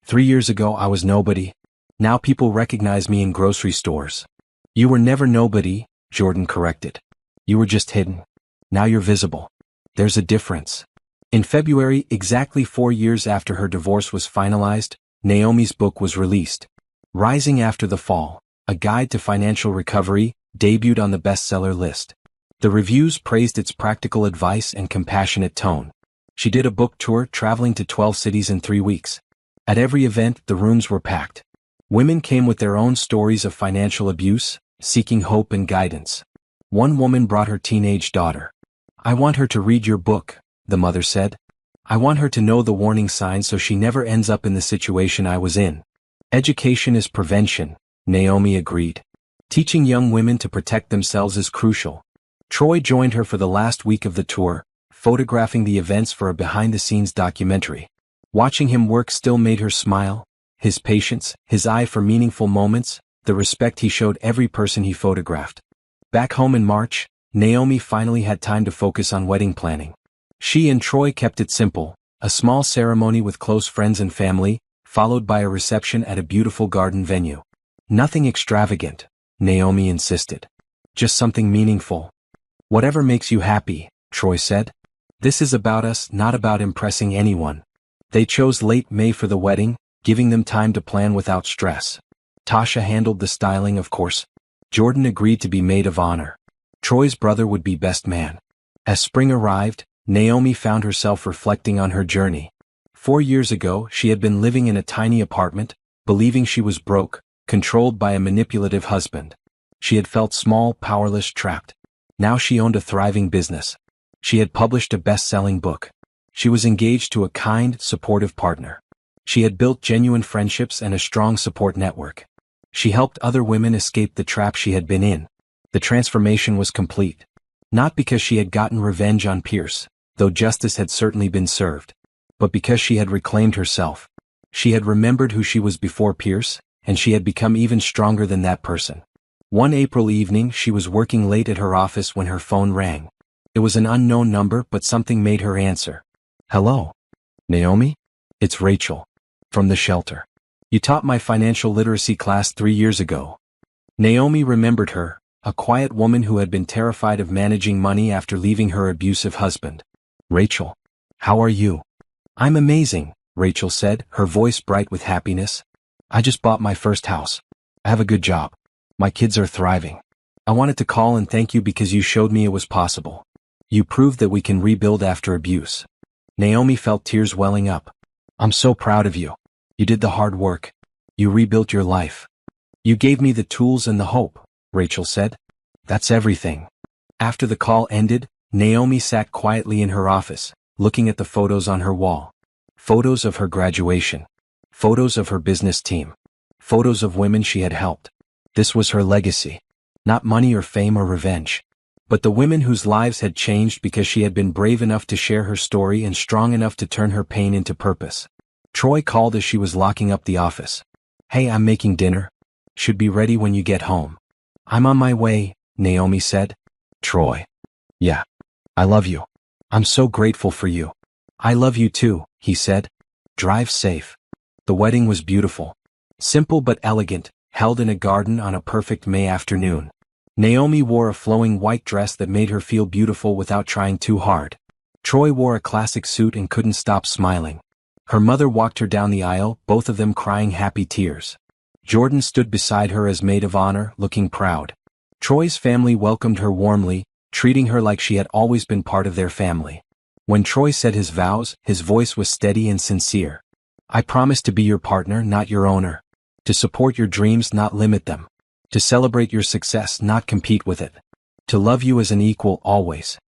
3 years ago I was nobody. Now people recognize me in grocery stores." "You were never nobody," Jordan corrected. "You were just hidden. Now you're visible. There's a difference." In February, exactly 4 years after her divorce was finalized, Naomi's book was released. Rising After the Fall, A Guide to Financial Recovery, debuted on the bestseller list. The reviews praised its practical advice and compassionate tone. She did a book tour, traveling to 12 cities in 3 weeks. At every event, the rooms were packed. Women came with their own stories of financial abuse, seeking hope and guidance. One woman brought her teenage daughter. "I want her to read your book," the mother said. "I want her to know the warning signs so she never ends up in the situation I was in." Education is prevention, Naomi agreed. Teaching young women to protect themselves is crucial. Troy joined her for the last week of the tour, photographing the events for a behind-the-scenes documentary. Watching him work still made her smile. His patience, his eye for meaningful moments, the respect he showed every person he photographed. Back home in March, Naomi finally had time to focus on wedding planning. She and Troy kept it simple, a small ceremony with close friends and family, followed by a reception at a beautiful garden venue. "Nothing extravagant," Naomi insisted. "Just something meaningful. Whatever makes you happy," Troy said. "This is about us, not about impressing anyone." They chose late May for the wedding, giving them time to plan without stress. Tasha handled the styling, of course. Jordan agreed to be maid of honor. Troy's brother would be best man. As spring arrived, Naomi found herself reflecting on her journey. 4 years ago, she had been living in a tiny apartment, believing she was broke, controlled by a manipulative husband. She had felt small, powerless, trapped. Now she owned a thriving business. She had published a best-selling book. She was engaged to a kind, supportive partner. She had built genuine friendships and a strong support network. She helped other women escape the trap she had been in. The transformation was complete. Not because she had gotten revenge on Pierce, though justice had certainly been served, but because she had reclaimed herself. She had remembered who she was before Pierce, and she had become even stronger than that person. One April evening she was working late at her office when her phone rang. It was an unknown number, but something made her answer. Hello? Naomi? It's Rachel. From the shelter. You taught my financial literacy class 3 years ago. Naomi remembered her, a quiet woman who had been terrified of managing money after leaving her abusive husband. Rachel. How are you? I'm amazing, Rachel said, her voice bright with happiness. I just bought my first house. I have a good job. My kids are thriving. I wanted to call and thank you because you showed me it was possible. You proved that we can rebuild after abuse. Naomi felt tears welling up. I'm so proud of you. You did the hard work. You rebuilt your life. You gave me the tools and the hope, Rachel said. That's everything. After the call ended, Naomi sat quietly in her office, looking at the photos on her wall. Photos of her graduation. Photos of her business team. Photos of women she had helped. This was her legacy. Not money or fame or revenge, but the women whose lives had changed because she had been brave enough to share her story and strong enough to turn her pain into purpose. Troy called as she was locking up the office. Hey, I'm making dinner. Should be ready when you get home. I'm on my way, Naomi said. Troy. Yeah. I love you. I'm so grateful for you. I love you too, he said. Drive safe. The wedding was beautiful. Simple but elegant, held in a garden on a perfect May afternoon. Naomi wore a flowing white dress that made her feel beautiful without trying too hard. Troy wore a classic suit and couldn't stop smiling. Her mother walked her down the aisle, both of them crying happy tears. Jordan stood beside her as maid of honor, looking proud. Troy's family welcomed her warmly, treating her like she had always been part of their family. When Troy said his vows, his voice was steady and sincere. I promise to be your partner, not your owner. To support your dreams, not limit them. To celebrate your success, not compete with it. To love you as an equal always.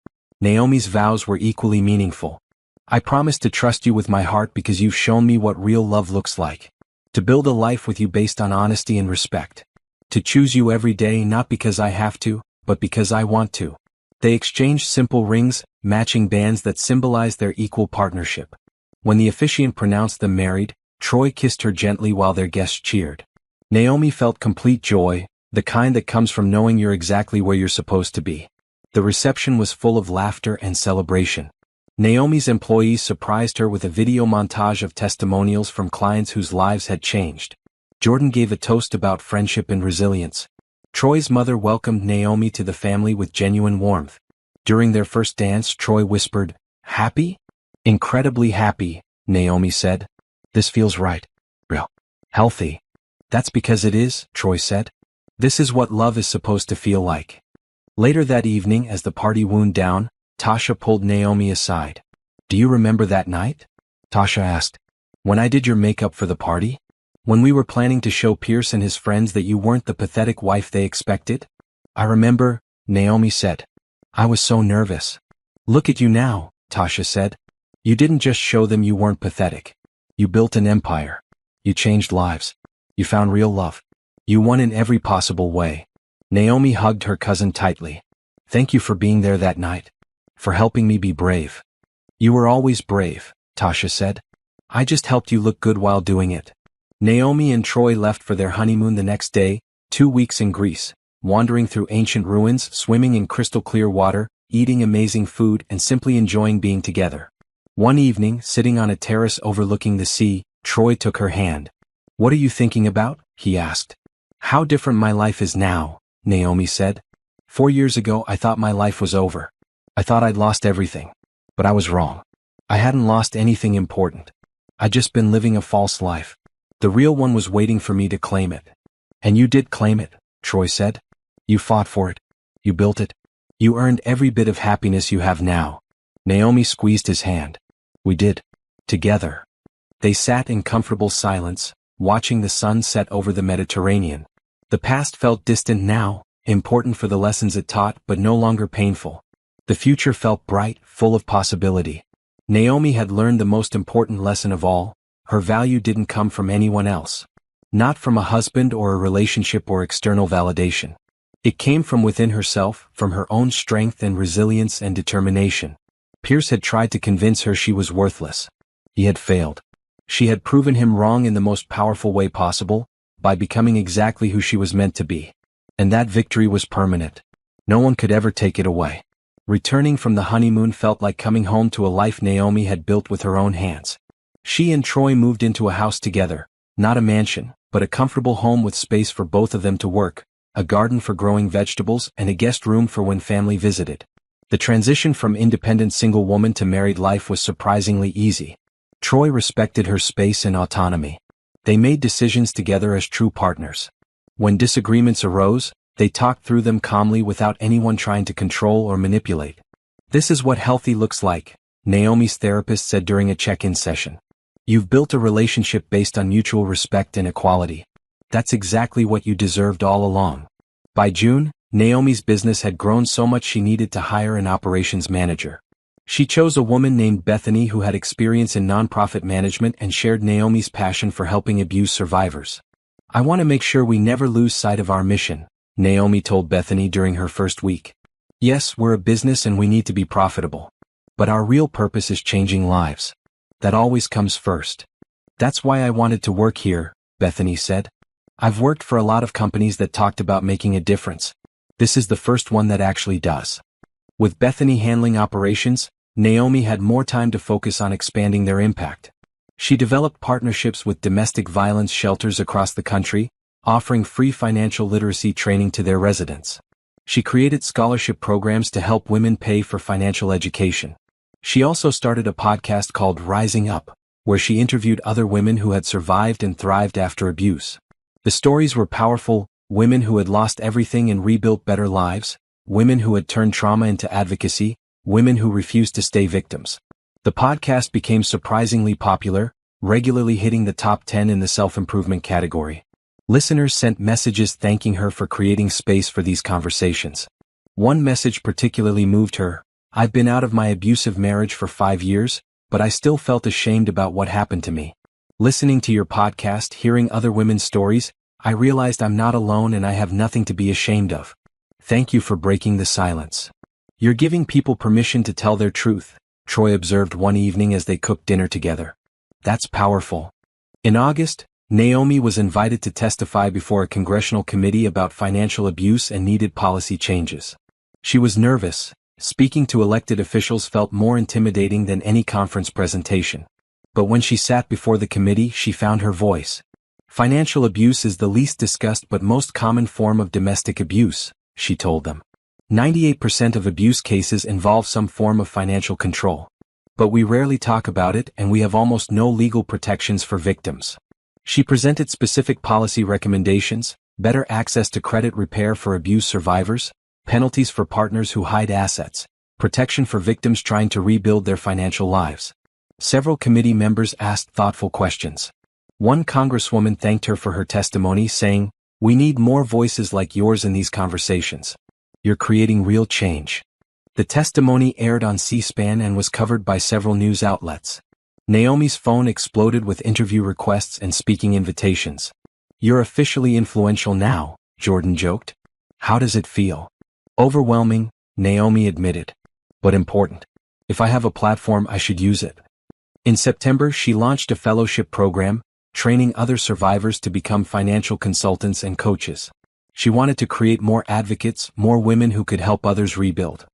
Naomi's vows were equally meaningful. I promise to trust you with my heart because you've shown me what real love looks like. To build a life with you based on honesty and respect. To choose you every day not because I have to, but because I want to. They exchanged simple rings, matching bands that symbolized their equal partnership. When the officiant pronounced them married, Troy kissed her gently while their guests cheered. Naomi felt complete joy, the kind that comes from knowing you're exactly where you're supposed to be. The reception was full of laughter and celebration. Naomi's employees surprised her with a video montage of testimonials from clients whose lives had changed. Jordan gave a toast about friendship and resilience. Troy's mother welcomed Naomi to the family with genuine warmth. During their first dance, Troy whispered, "Happy?" "Incredibly happy," Naomi said. "This feels right. Real. Healthy." "That's because it is," Troy said. "This is what love is supposed to feel like." Later that evening, as the party wound down, Tasha pulled Naomi aside. "Do you remember that night?" Tasha asked. "When I did your makeup for the party? When we were planning to show Pierce and his friends that you weren't the pathetic wife they expected?" "I remember," Naomi said. "I was so nervous." "Look at you now," Tasha said. "You didn't just show them you weren't pathetic. You built an empire. You changed lives. You found real love. You won in every possible way." Naomi hugged her cousin tightly. "Thank you for being there that night. For helping me be brave." "You were always brave," Tasha said. "I just helped you look good while doing it." Naomi and Troy left for their honeymoon the next day, 2 weeks in Greece, wandering through ancient ruins, swimming in crystal clear water, eating amazing food, and simply enjoying being together. One evening, sitting on a terrace overlooking the sea, Troy took her hand. "What are you thinking about?" he asked. "How different my life is now," Naomi said. 4 years ago I thought my life was over. I thought I'd lost everything. But I was wrong. I hadn't lost anything important. I'd just been living a false life. The real one was waiting for me to claim it. "And you did claim it," Troy said. "You fought for it. You built it. You earned every bit of happiness you have now." Naomi squeezed his hand. "We did. Together." They sat in comfortable silence, watching the sun set over the Mediterranean. The past felt distant now, important for the lessons it taught but no longer painful. The future felt bright, full of possibility. Naomi had learned the most important lesson of all: her value didn't come from anyone else. Not from a husband or a relationship or external validation. It came from within herself, from her own strength and resilience and determination. Pierce had tried to convince her she was worthless. He had failed. She had proven him wrong in the most powerful way possible, by becoming exactly who she was meant to be. And that victory was permanent. No one could ever take it away. Returning from the honeymoon felt like coming home to a life Naomi had built with her own hands. She and Troy moved into a house together, not a mansion, but a comfortable home with space for both of them to work, a garden for growing vegetables and a guest room for when family visited. The transition from independent single woman to married life was surprisingly easy. Troy respected her space and autonomy. They made decisions together as true partners. When disagreements arose, they talked through them calmly without anyone trying to control or manipulate. "This is what healthy looks like," Naomi's therapist said during a check-in session. "You've built a relationship based on mutual respect and equality. That's exactly what you deserved all along." By June, Naomi's business had grown so much she needed to hire an operations manager. She chose a woman named Bethany who had experience in nonprofit management and shared Naomi's passion for helping abuse survivors. "I want to make sure we never lose sight of our mission," Naomi told Bethany during her first week. "Yes, we're a business and we need to be profitable. But our real purpose is changing lives. That always comes first. That's why I wanted to work here," Bethany said. "I've worked for a lot of companies that talked about making a difference. This is the first one that actually does." With Bethany handling operations, Naomi had more time to focus on expanding their impact. She developed partnerships with domestic violence shelters across the country, offering free financial literacy training to their residents. She created scholarship programs to help women pay for financial education. She also started a podcast called Rising Up, where she interviewed other women who had survived and thrived after abuse. The stories were powerful: women who had lost everything and rebuilt better lives, women who had turned trauma into advocacy, women who refused to stay victims. The podcast became surprisingly popular, regularly hitting the top 10 in the self-improvement category. Listeners sent messages thanking her for creating space for these conversations. One message particularly moved her: "I've been out of my abusive marriage for 5 years, but I still felt ashamed about what happened to me. Listening to your podcast, hearing other women's stories, I realized I'm not alone and I have nothing to be ashamed of. Thank you for breaking the silence. You're giving people permission to tell their truth," Troy observed one evening as they cooked dinner together. "That's powerful." In August, Naomi was invited to testify before a congressional committee about financial abuse and needed policy changes. She was nervous. Speaking to elected officials felt more intimidating than any conference presentation. But when she sat before the committee, she found her voice. "Financial abuse is the least discussed but most common form of domestic abuse," she told them. 98% of abuse cases involve some form of financial control. But we rarely talk about it, and we have almost no legal protections for victims. She presented specific policy recommendations: better access to credit repair for abuse survivors, penalties for partners who hide assets, protection for victims trying to rebuild their financial lives. Several committee members asked thoughtful questions. One congresswoman thanked her for her testimony, saying, "We need more voices like yours in these conversations. You're creating real change." The testimony aired on C-SPAN and was covered by several news outlets. Naomi's phone exploded with interview requests and speaking invitations. "You're officially influential now," Jordan joked. "How does it feel?" "Overwhelming," Naomi admitted. "But important. If I have a platform, I should use it." In September, she launched a fellowship program, training other survivors to become financial consultants and coaches. She wanted to create more advocates, more women who could help others rebuild.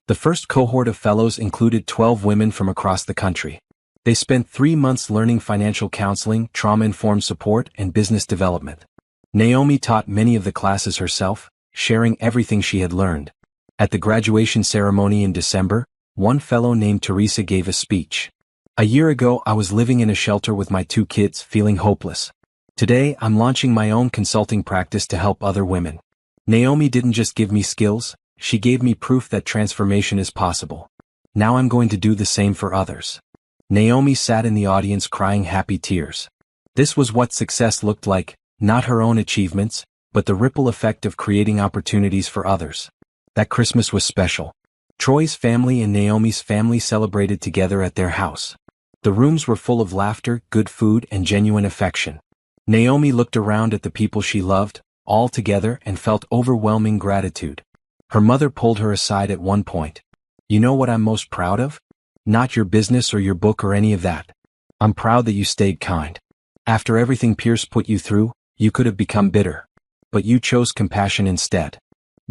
The first cohort of fellows included 12 women from across the country. They spent 3 months learning financial counseling, trauma-informed support, and business development. Naomi taught many of the classes herself, sharing everything she had learned. At the graduation ceremony in December, one fellow named Teresa gave a speech. "A year ago, I was living in a shelter with my 2 kids, feeling hopeless. Today, I'm launching my own consulting practice to help other women. Naomi didn't just give me skills, she gave me proof that transformation is possible. Now I'm going to do the same for others." Naomi sat in the audience crying happy tears. This was what success looked like, not her own achievements, but the ripple effect of creating opportunities for others. That Christmas was special. Troy's family and Naomi's family celebrated together at their house. The rooms were full of laughter, good food, and genuine affection. Naomi looked around at the people she loved, all together, and felt overwhelming gratitude. Her mother pulled her aside at one point. "You know what I'm most proud of? Not your business or your book or any of that. I'm proud that you stayed kind. After everything Pierce put you through, you could have become bitter. But you chose compassion instead.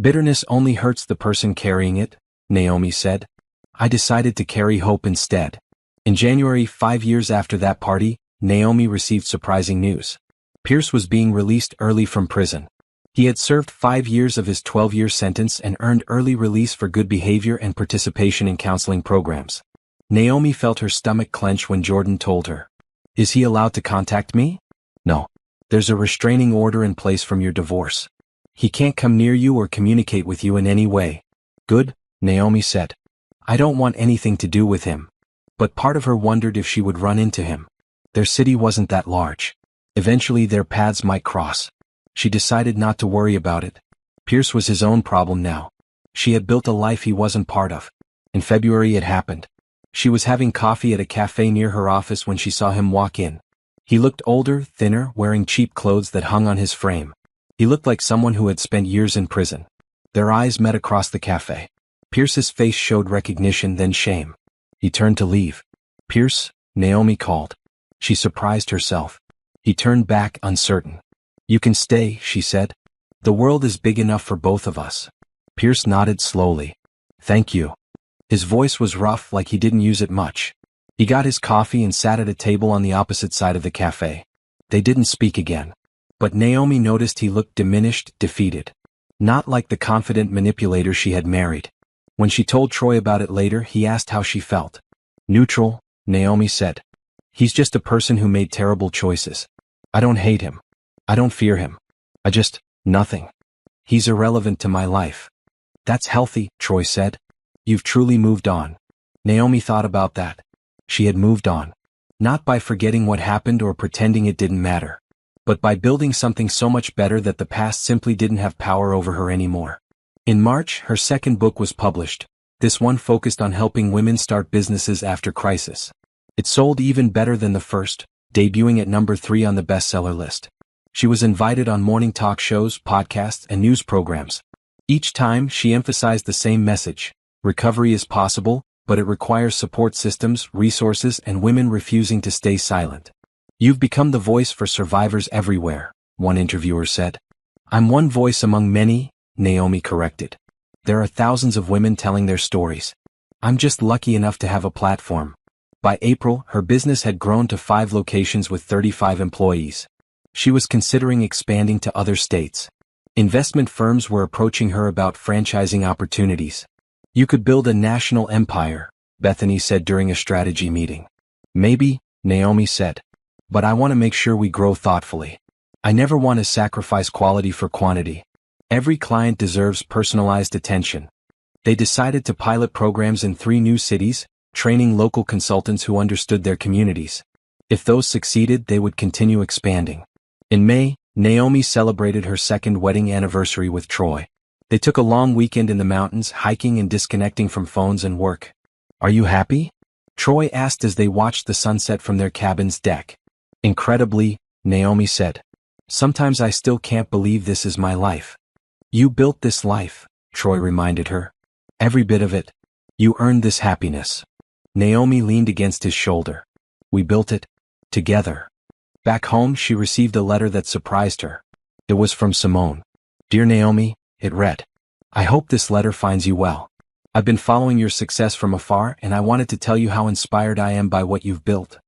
Bitterness only hurts the person carrying it, Naomi said. I decided to carry hope instead. In January, 5 years after that party, Naomi received surprising news. Pierce was being released early from prison. He had served 5 years of his 12-year sentence and earned early release for good behavior and participation in counseling programs. Naomi felt her stomach clench when Jordan told her. Is he allowed to contact me? No. There's a restraining order in place from your divorce. He can't come near you or communicate with you in any way. Good, Naomi said. I don't want anything to do with him. But part of her wondered if she would run into him. Their city wasn't that large. Eventually their paths might cross. She decided not to worry about it. Pierce was his own problem now. She had built a life he wasn't part of. In February it happened. She was having coffee at a cafe near her office when she saw him walk in. He looked older, thinner, wearing cheap clothes that hung on his frame. He looked like someone who had spent years in prison. Their eyes met across the cafe. Pierce's face showed recognition, then shame. He turned to leave. Pierce, Naomi called. She surprised herself. He turned back, uncertain. You can stay, she said. The world is big enough for both of us. Pierce nodded slowly. Thank you. His voice was rough, like he didn't use it much. He got his coffee and sat at a table on the opposite side of the cafe. They didn't speak again. But Naomi noticed he looked diminished, defeated. Not like the confident manipulator she had married. When she told Troy about it later, he asked how she felt. Neutral, Naomi said. He's just a person who made terrible choices. I don't hate him. I don't fear him. Nothing. He's irrelevant to my life. That's healthy, Troy said. You've truly moved on. Naomi thought about that. She had moved on. Not by forgetting what happened or pretending it didn't matter. But by building something so much better that the past simply didn't have power over her anymore. In March, her second book was published. This one focused on helping women start businesses after crisis. It sold even better than the first, debuting at number 3 on the bestseller list. She was invited on morning talk shows, podcasts, and news programs. Each time, she emphasized the same message. Recovery is possible, but it requires support systems, resources, and women refusing to stay silent. You've become the voice for survivors everywhere, one interviewer said. I'm one voice among many, Naomi corrected. There are thousands of women telling their stories. I'm just lucky enough to have a platform. By April, her business had grown to 5 locations with 35 employees. She was considering expanding to other states. Investment firms were approaching her about franchising opportunities. You could build a national empire, Bethany said during a strategy meeting. Maybe, Naomi said. But I want to make sure we grow thoughtfully. I never want to sacrifice quality for quantity. Every client deserves personalized attention. They decided to pilot programs in 3 new cities, training local consultants who understood their communities. If those succeeded, they would continue expanding. In May, Naomi celebrated her 2nd wedding anniversary with Troy. They took a long weekend in the mountains, hiking and disconnecting from phones and work. Are you happy? Troy asked as they watched the sunset from their cabin's deck. Incredibly, Naomi said. Sometimes I still can't believe this is my life. You built this life, Troy reminded her. Every bit of it. You earned this happiness. Naomi leaned against his shoulder. We built it. Together. Back home, she received a letter that surprised her. It was from Simone. Dear Naomi, it read. I hope this letter finds you well. I've been following your success from afar and I wanted to tell you how inspired I am by what you've built.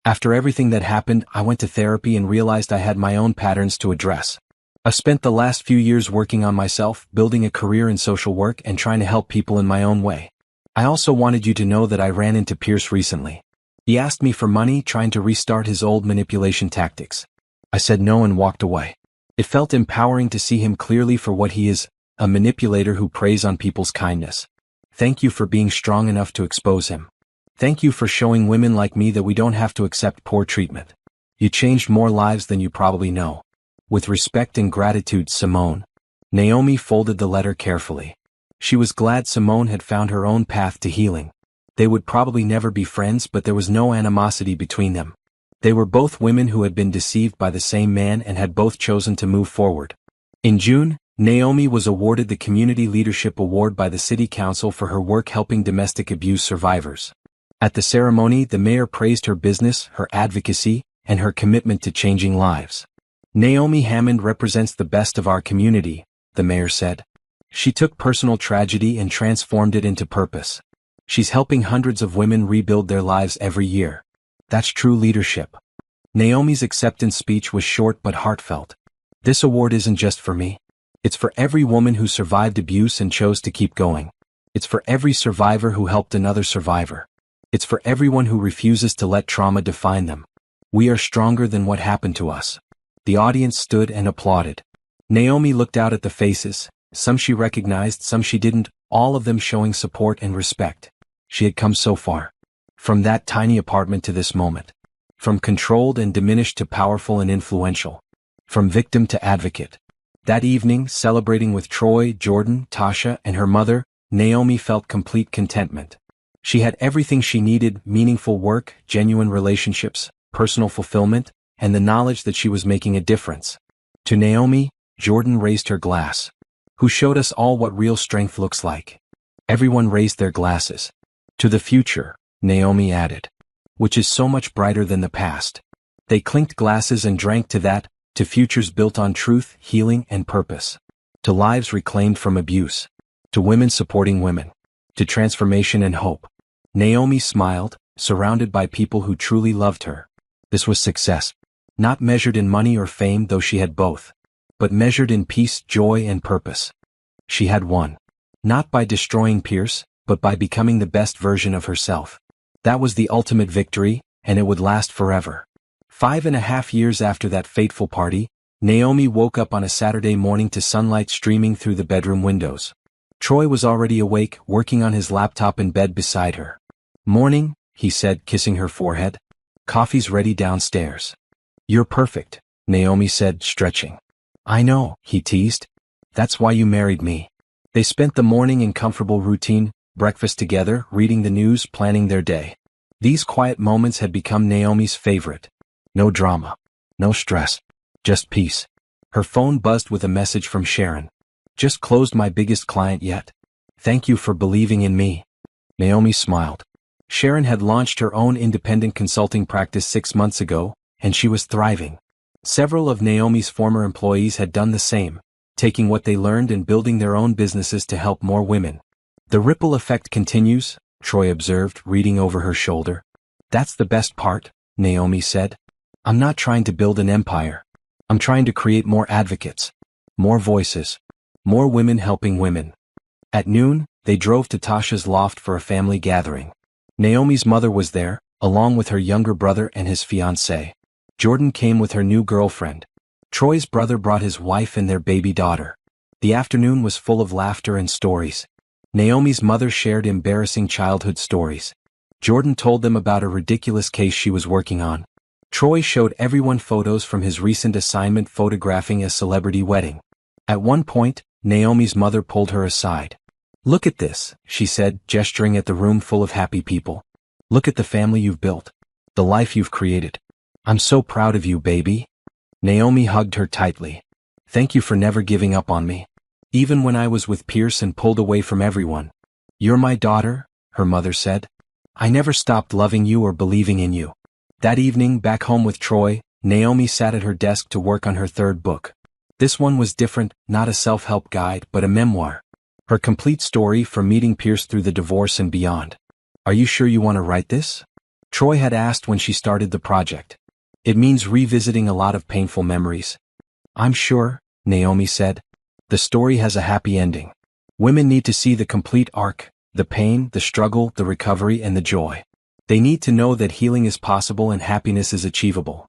After everything that happened, I went to therapy and realized I had my own patterns to address. I spent the last few years working on myself, building a career in social work and trying to help people in my own way. I also wanted you to know that I ran into Pierce recently. He asked me for money, trying to restart his old manipulation tactics. I said no and walked away. It felt empowering to see him clearly for what he is, a manipulator who preys on people's kindness. Thank you for being strong enough to expose him. Thank you for showing women like me that we don't have to accept poor treatment. You changed more lives than you probably know. With respect and gratitude, Simone. Naomi folded the letter carefully. She was glad Simone had found her own path to healing. They would probably never be friends, but there was no animosity between them. They were both women who had been deceived by the same man and had both chosen to move forward. In June, Naomi was awarded the Community Leadership Award by the City Council for her work helping domestic abuse survivors. At the ceremony, the mayor praised her business, her advocacy, and her commitment to changing lives. Naomi Hammond represents the best of our community, the mayor said. She took personal tragedy and transformed it into purpose. She's helping hundreds of women rebuild their lives every year. That's true leadership. Naomi's acceptance speech was short but heartfelt. This award isn't just for me. It's for every woman who survived abuse and chose to keep going. It's for every survivor who helped another survivor. It's for everyone who refuses to let trauma define them. We are stronger than what happened to us. The audience stood and applauded. Naomi looked out at the faces, some she recognized, some she didn't, all of them showing support and respect. She had come so far. From that tiny apartment to this moment. From controlled and diminished to powerful and influential. From victim to advocate. That evening, celebrating with Troy, Jordan, Tasha, and her mother, Naomi felt complete contentment. She had everything she needed: meaningful work, genuine relationships, personal fulfillment, and the knowledge that she was making a difference. To Naomi, Jordan raised her glass. Who showed us all what real strength looks like. Everyone raised their glasses. To the future, Naomi added. Which is so much brighter than the past. They clinked glasses and drank to that, to futures built on truth, healing, and purpose. To lives reclaimed from abuse. To women supporting women. To transformation and hope. Naomi smiled, surrounded by people who truly loved her. This was success. Not measured in money or fame, though she had both. But measured in peace, joy, and purpose. She had won. Not by destroying Pierce, but by becoming the best version of herself. That was the ultimate victory, and it would last forever. 5.5 years after that fateful party, Naomi woke up on a Saturday morning to sunlight streaming through the bedroom windows. Troy was already awake, working on his laptop in bed beside her. "Morning," he said, kissing her forehead. "Coffee's ready downstairs." "You're perfect," Naomi said, stretching. "I know," he teased. "That's why you married me." They spent the morning in comfortable routine, breakfast together, reading the news, planning their day. These quiet moments had become Naomi's favorite. No drama. No stress. Just peace. Her phone buzzed with a message from Sharon. "Just closed my biggest client yet. Thank you for believing in me." Naomi smiled. Sharon had launched her own independent consulting practice 6 months ago, and she was thriving. Several of Naomi's former employees had done the same, taking what they learned and building their own businesses to help more women. "The ripple effect continues," Troy observed, reading over her shoulder. "That's the best part," Naomi said. "I'm not trying to build an empire. I'm trying to create more advocates. More voices. More women helping women." At noon, they drove to Tasha's loft for a family gathering. Naomi's mother was there, along with her younger brother and his fiancée. Jordan came with her new girlfriend. Troy's brother brought his wife and their baby daughter. The afternoon was full of laughter and stories. Naomi's mother shared embarrassing childhood stories. Jordan told them about a ridiculous case she was working on. Troy showed everyone photos from his recent assignment photographing a celebrity wedding. At one point, Naomi's mother pulled her aside. "Look at this," she said, gesturing at the room full of happy people. "Look at the family you've built. The life you've created. I'm so proud of you, baby." Naomi hugged her tightly. "Thank you for never giving up on me. Even when I was with Pierce and pulled away from everyone. You're my daughter," her mother said. "I never stopped loving you or believing in you." That evening, back home with Troy, Naomi sat at her desk to work on her third book. This one was different, not a self-help guide, but a memoir. Her complete story from meeting Pierce through the divorce and beyond. "Are you sure you want to write this?" Troy had asked when she started the project. "It means revisiting a lot of painful memories." "I'm sure," Naomi said. "The story has a happy ending. Women need to see the complete arc, the pain, the struggle, the recovery, and the joy. They need to know that healing is possible and happiness is achievable."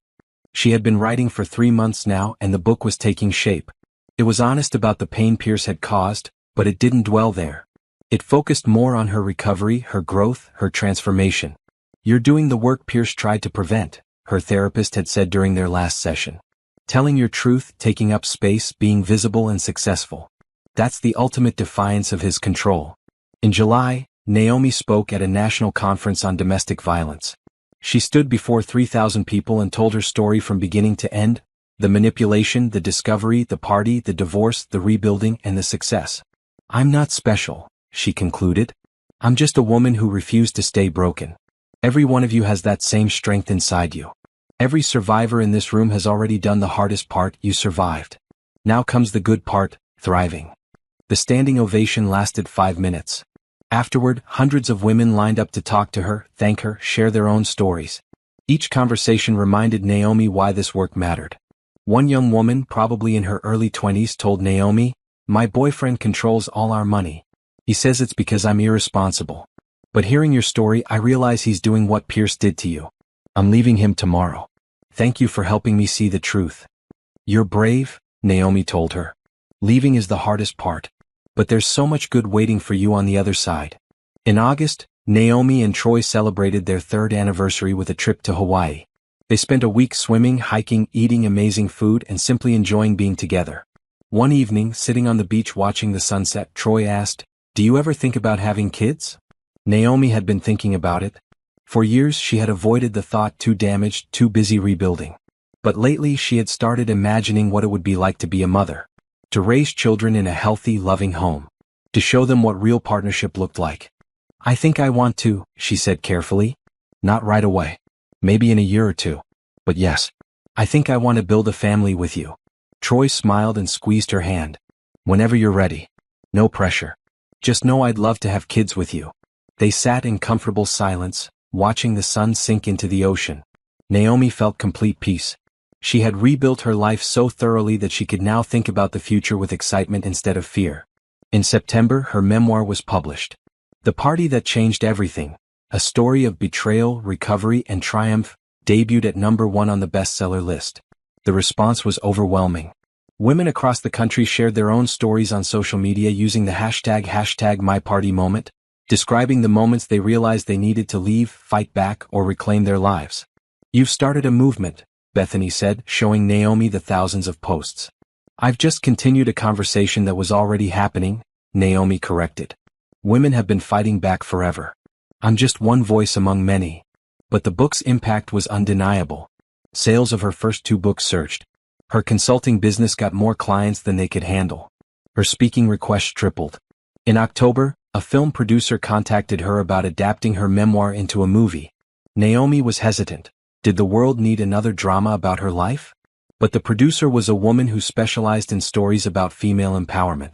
She had been writing for 3 months now, and the book was taking shape. It was honest about the pain Pierce had caused, but it didn't dwell there. It focused more on her recovery, her growth, her transformation. "You're doing the work Pierce tried to prevent," her therapist had said during their last session. "Telling your truth, taking up space, being visible and successful. That's the ultimate defiance of his control." In July, Naomi spoke at a national conference on domestic violence. She stood before 3,000 people and told her story from beginning to end: the manipulation, the discovery, the party, the divorce, the rebuilding, and the success. "I'm not special," she concluded. "I'm just a woman who refused to stay broken. Every one of you has that same strength inside you. Every survivor in this room has already done the hardest part. You survived. Now comes the good part, thriving. The standing ovation lasted 5 minutes. Afterward, hundreds of women lined up to talk to her, thank her, share their own stories. Each conversation reminded Naomi why this work mattered. One young woman, probably in her early 20s, told Naomi, "My boyfriend controls all our money. He says it's because I'm irresponsible. But hearing your story, I realize he's doing what Pierce did to you. I'm leaving him tomorrow. Thank you for helping me see the truth." "You're brave," Naomi told her. "Leaving is the hardest part. But there's so much good waiting for you on the other side." In August, Naomi and Troy celebrated their 3rd anniversary with a trip to Hawaii. They spent a week swimming, hiking, eating amazing food, and simply enjoying being together. One evening, sitting on the beach watching the sunset, Troy asked, "Do you ever think about having kids?" Naomi had been thinking about it. For years she had avoided the thought, too damaged, too busy rebuilding. But lately she had started imagining what it would be like to be a mother. To raise children in a healthy, loving home. To show them what real partnership looked like. "I think I want to," she said carefully. "Not right away. Maybe in a year or 2. But yes. I think I want to build a family with you." Troy smiled and squeezed her hand. "Whenever you're ready. No pressure. Just know I'd love to have kids with you." They sat in comfortable silence, watching the sun sink into the ocean. Naomi felt complete peace. She had rebuilt her life so thoroughly that she could now think about the future with excitement instead of fear. In September, her memoir was published. The Party That Changed Everything, a story of betrayal, recovery, and triumph, debuted at #1 on the bestseller list. The response was overwhelming. Women across the country shared their own stories on social media using the hashtag #MyPartyMoment, describing the moments they realized they needed to leave, fight back, or reclaim their lives. "You've started a movement," Bethany said, showing Naomi the thousands of posts. "I've just continued a conversation that was already happening," Naomi corrected. "Women have been fighting back forever. I'm just one voice among many." But the book's impact was undeniable. Sales of her first 2 books surged. Her consulting business got more clients than they could handle. Her speaking requests tripled. In October, a film producer contacted her about adapting her memoir into a movie. Naomi was hesitant. Did the world need another drama about her life? But the producer was a woman who specialized in stories about female empowerment.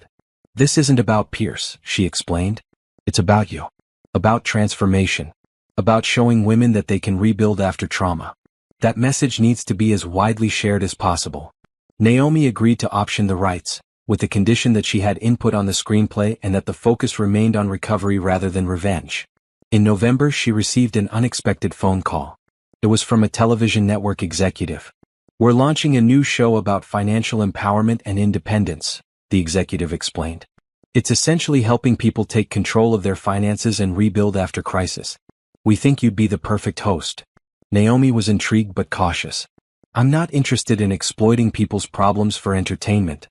"This isn't about Pierce," she explained. "It's about you. About transformation. About showing women that they can rebuild after trauma. That message needs to be as widely shared as possible." Naomi agreed to option the rights, with the condition that she had input on the screenplay and that the focus remained on recovery rather than revenge. In November, she received an unexpected phone call. It was from a television network executive. "We're launching a new show about financial empowerment and independence," the executive explained. "It's essentially helping people take control of their finances and rebuild after crisis. We think you'd be the perfect host." Naomi was intrigued but cautious. "I'm not interested in exploiting people's problems for entertainment."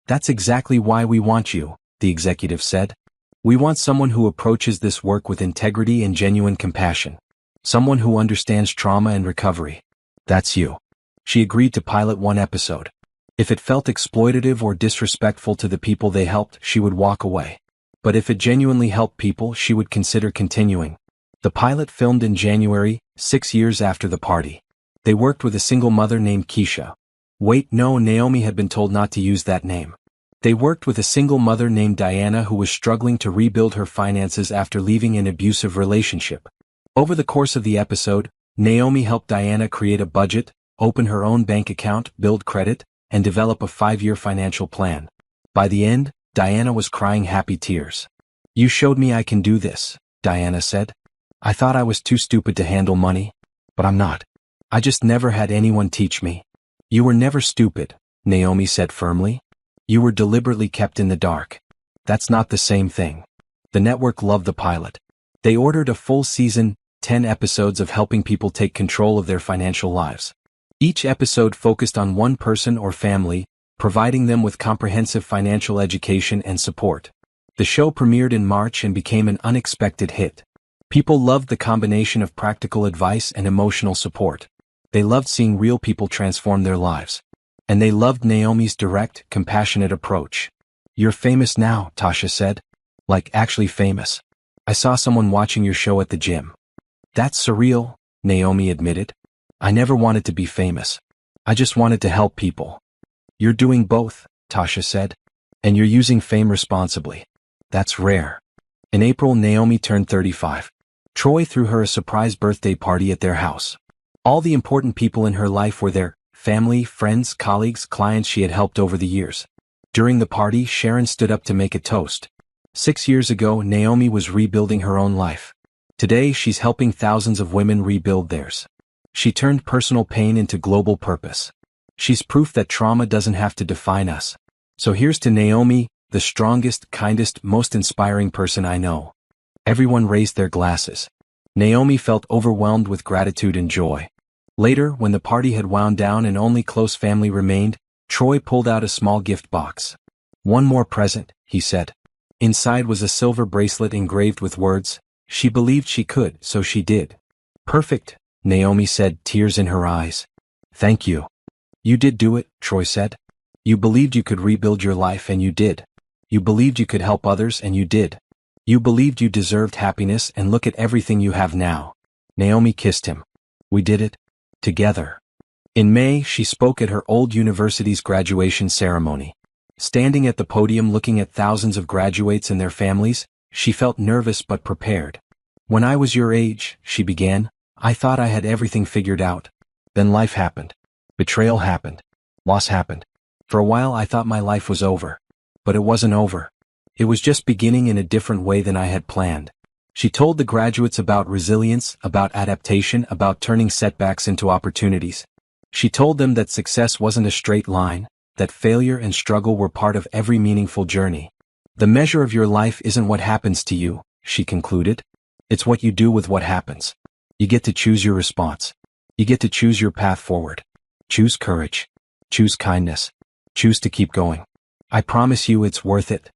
"That's exactly why we want you," the executive said. "We want someone who approaches this work with integrity and genuine compassion. Someone who understands trauma and recovery. That's you." She agreed to pilot 1 episode. If it felt exploitative or disrespectful to the people they helped, she would walk away. But if it genuinely helped people, she would consider continuing. The pilot filmed in January, 6 years after the party. They worked with a single mother named Keisha. Wait, no, Naomi had been told not to use that name. They worked with a single mother named Diana who was struggling to rebuild her finances after leaving an abusive relationship. Over the course of the episode, Naomi helped Diana create a budget, open her own bank account, build credit, and develop a 5-year financial plan. By the end, Diana was crying happy tears. "You showed me I can do this," Diana said. "I thought I was too stupid to handle money. But I'm not. I just never had anyone teach me." "You were never stupid," Naomi said firmly. "You were deliberately kept in the dark. That's not the same thing." The network loved the pilot. They ordered a full season, 10 episodes of helping people take control of their financial lives. Each episode focused on one person or family, providing them with comprehensive financial education and support. The show premiered in March and became an unexpected hit. People loved the combination of practical advice and emotional support. They loved seeing real people transform their lives. And they loved Naomi's direct, compassionate approach. "You're famous now," Tasha said. "Like actually famous. I saw someone watching your show at the gym." That's surreal, Naomi admitted. I never wanted to be famous. I just wanted to help people. You're doing both, Tasha said. And you're using fame responsibly. That's rare. In April, Naomi turned 35. Troy threw her a surprise birthday party at their house. All the important people in her life were there: family, friends, colleagues, clients she had helped over the years. During the party, Sharon stood up to make a toast. 6 years ago, Naomi was rebuilding her own life. Today, she's helping thousands of women rebuild theirs. She turned personal pain into global purpose. She's proof that trauma doesn't have to define us. So here's to Naomi, the strongest, kindest, most inspiring person I know. Everyone raised their glasses. Naomi felt overwhelmed with gratitude and joy. Later, when the party had wound down and only close family remained, Troy pulled out a small gift box. One more present, he said. Inside was a silver bracelet engraved with words, "She believed she could, so she did." Perfect, Naomi said, tears in her eyes. Thank you. You did do it, Troy said. You believed you could rebuild your life and you did. You believed you could help others and you did. You believed you deserved happiness and look at everything you have now. Naomi kissed him. We did it. Together. In May, she spoke at her old university's graduation ceremony. Standing at the podium looking at thousands of graduates and their families, she felt nervous but prepared. When I was your age, she began, I thought I had everything figured out. Then life happened. Betrayal happened. Loss happened. For a while I thought my life was over. But it wasn't over. It was just beginning in a different way than I had planned. She told the graduates about resilience, about adaptation, about turning setbacks into opportunities. She told them that success wasn't a straight line, that failure and struggle were part of every meaningful journey. The measure of your life isn't what happens to you, she concluded. It's what you do with what happens. You get to choose your response. You get to choose your path forward. Choose courage. Choose kindness. Choose to keep going. I promise you it's worth it.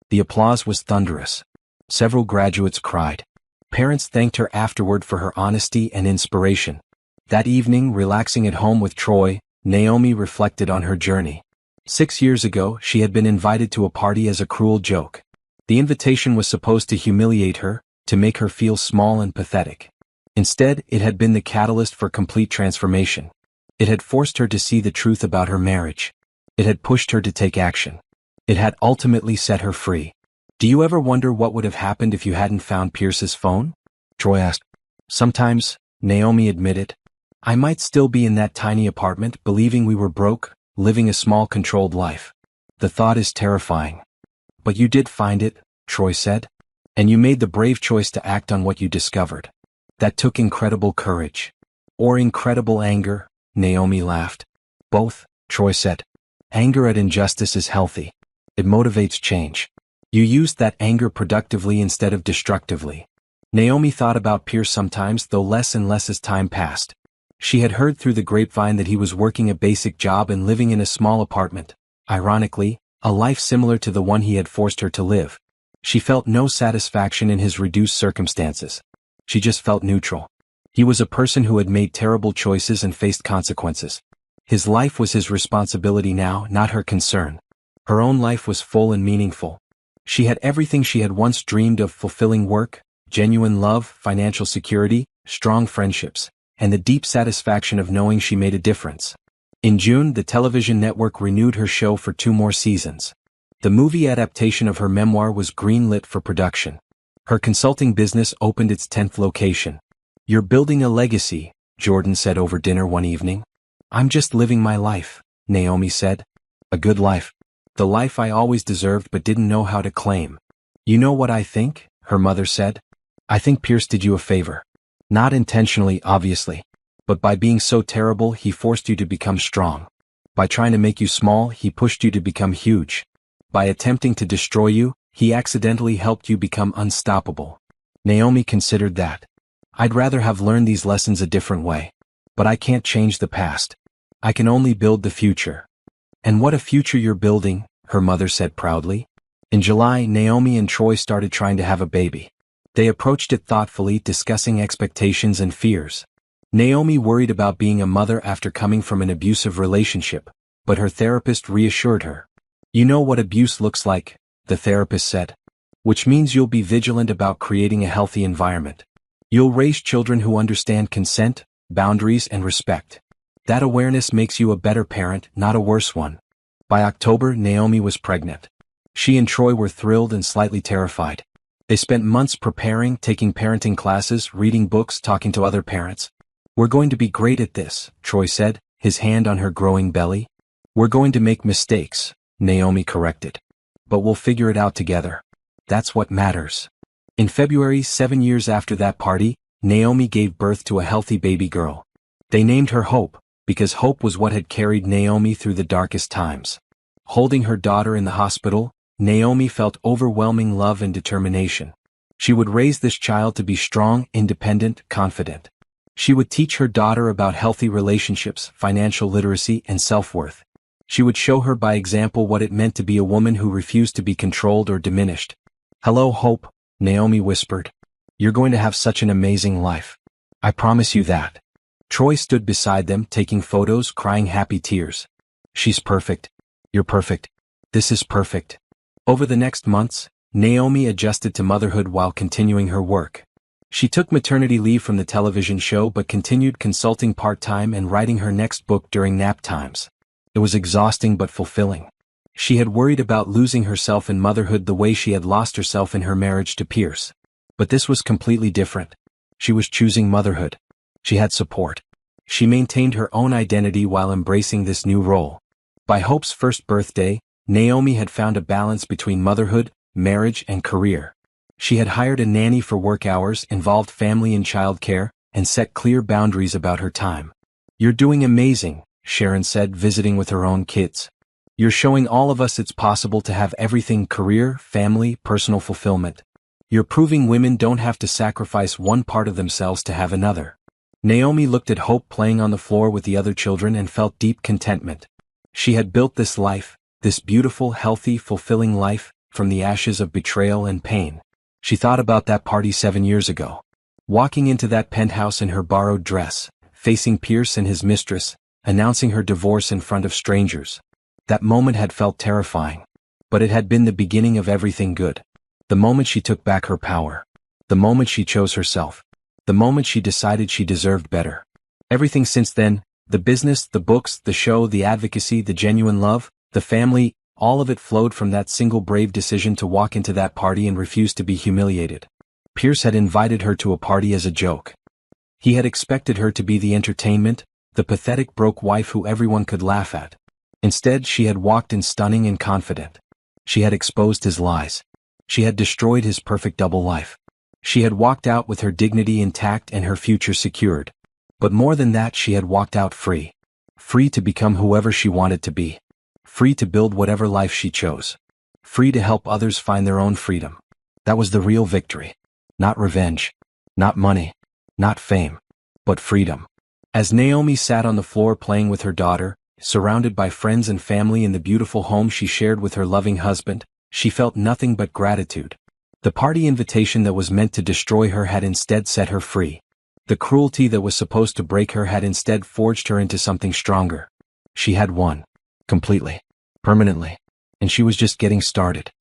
The applause was thunderous. Several graduates cried. Parents thanked her afterward for her honesty and inspiration. That evening, relaxing at home with Troy, Naomi reflected on her journey. 6 years ago, she had been invited to a party as a cruel joke. The invitation was supposed to humiliate her, to make her feel small and pathetic. Instead, it had been the catalyst for complete transformation. It had forced her to see the truth about her marriage. It had pushed her to take action. It had ultimately set her free. Do you ever wonder what would have happened if you hadn't found Pierce's phone? Troy asked. Sometimes, Naomi admitted. I might still be in that tiny apartment, believing we were broke, living a small controlled life. The thought is terrifying. But you did find it, Troy said. And you made the brave choice to act on what you discovered. That took incredible courage. Or incredible anger, Naomi laughed. Both, Troy said. Anger at injustice is healthy. It motivates change. You used that anger productively instead of destructively. Naomi thought about Pierce sometimes, though less and less as time passed. She had heard through the grapevine that he was working a basic job and living in a small apartment. Ironically, a life similar to the one he had forced her to live. She felt no satisfaction in his reduced circumstances. She just felt neutral. He was a person who had made terrible choices and faced consequences. His life was his responsibility now, not her concern. Her own life was full and meaningful. She had everything she had once dreamed of: fulfilling work, genuine love, financial security, strong friendships, and the deep satisfaction of knowing she made a difference. In June, the television network renewed her show for 2 more seasons. The movie adaptation of her memoir was greenlit for production. Her consulting business opened its 10th location. You're building a legacy, Jordan said over dinner one evening. I'm just living my life, Naomi said. A good life. The life I always deserved but didn't know how to claim. You know what I think? Her mother said. I think Pierce did you a favor. Not intentionally, obviously. But by being so terrible, he forced you to become strong. By trying to make you small, he pushed you to become huge. By attempting to destroy you, he accidentally helped you become unstoppable. Naomi considered that. I'd rather have learned these lessons a different way. But I can't change the past. I can only build the future. And what a future you're building, her mother said proudly. In July, Naomi and Troy started trying to have a baby. They approached it thoughtfully, discussing expectations and fears. Naomi worried about being a mother after coming from an abusive relationship, but her therapist reassured her. You know what abuse looks like, the therapist said. Which means you'll be vigilant about creating a healthy environment. You'll raise children who understand consent, boundaries, and respect. That awareness makes you a better parent, not a worse one. By October, Naomi was pregnant. She and Troy were thrilled and slightly terrified. They spent months preparing, taking parenting classes, reading books, talking to other parents. "We're going to be great at this," Troy said, his hand on her growing belly. "We're going to make mistakes," Naomi corrected. "But we'll figure it out together. That's what matters." In February, 7 years after that party, Naomi gave birth to a healthy baby girl. They named her Hope, because hope was what had carried Naomi through the darkest times. Holding her daughter in the hospital, Naomi felt overwhelming love and determination. She would raise this child to be strong, independent, confident. She would teach her daughter about healthy relationships, financial literacy, and self-worth. She would show her by example what it meant to be a woman who refused to be controlled or diminished. "Hello, Hope," Naomi whispered. "You're going to have such an amazing life. I promise you that." Troy stood beside them, taking photos, crying happy tears. "She's perfect. You're perfect. This is perfect." Over the next months, Naomi adjusted to motherhood while continuing her work. She took maternity leave from the television show but continued consulting part-time and writing her next book during nap times. It was exhausting but fulfilling. She had worried about losing herself in motherhood the way she had lost herself in her marriage to Pierce. But this was completely different. She was choosing motherhood. She had support. She maintained her own identity while embracing this new role. By Hope's first birthday, Naomi had found a balance between motherhood, marriage, and career. She had hired a nanny for work hours, involved family and childcare, and set clear boundaries about her time. "You're doing amazing," Sharon said, visiting with her own kids. "You're showing all of us it's possible to have everything: career, family, personal fulfillment. You're proving women don't have to sacrifice one part of themselves to have another." Naomi looked at Hope playing on the floor with the other children and felt deep contentment. She had built this life, this beautiful, healthy, fulfilling life, from the ashes of betrayal and pain. She thought about that party 7 years ago. Walking into that penthouse in her borrowed dress, facing Pierce and his mistress, announcing her divorce in front of strangers. That moment had felt terrifying. But it had been the beginning of everything good. The moment she took back her power. The moment she chose herself. The moment she decided she deserved better. Everything since then, the business, the books, the show, the advocacy, the genuine love, the family, all of it flowed from that single brave decision to walk into that party and refuse to be humiliated. Pierce had invited her to a party as a joke. He had expected her to be the entertainment, the pathetic broke wife who everyone could laugh at. Instead, she had walked in stunning and confident. She had exposed his lies. She had destroyed his perfect double life. She had walked out with her dignity intact and her future secured. But more than that, she had walked out free. Free to become whoever she wanted to be. Free to build whatever life she chose. Free to help others find their own freedom. That was the real victory. Not revenge. Not money. Not fame. But freedom. As Naomi sat on the floor playing with her daughter, surrounded by friends and family in the beautiful home she shared with her loving husband, she felt nothing but gratitude. The party invitation that was meant to destroy her had instead set her free. The cruelty that was supposed to break her had instead forged her into something stronger. She had won. Completely. Permanently. And she was just getting started.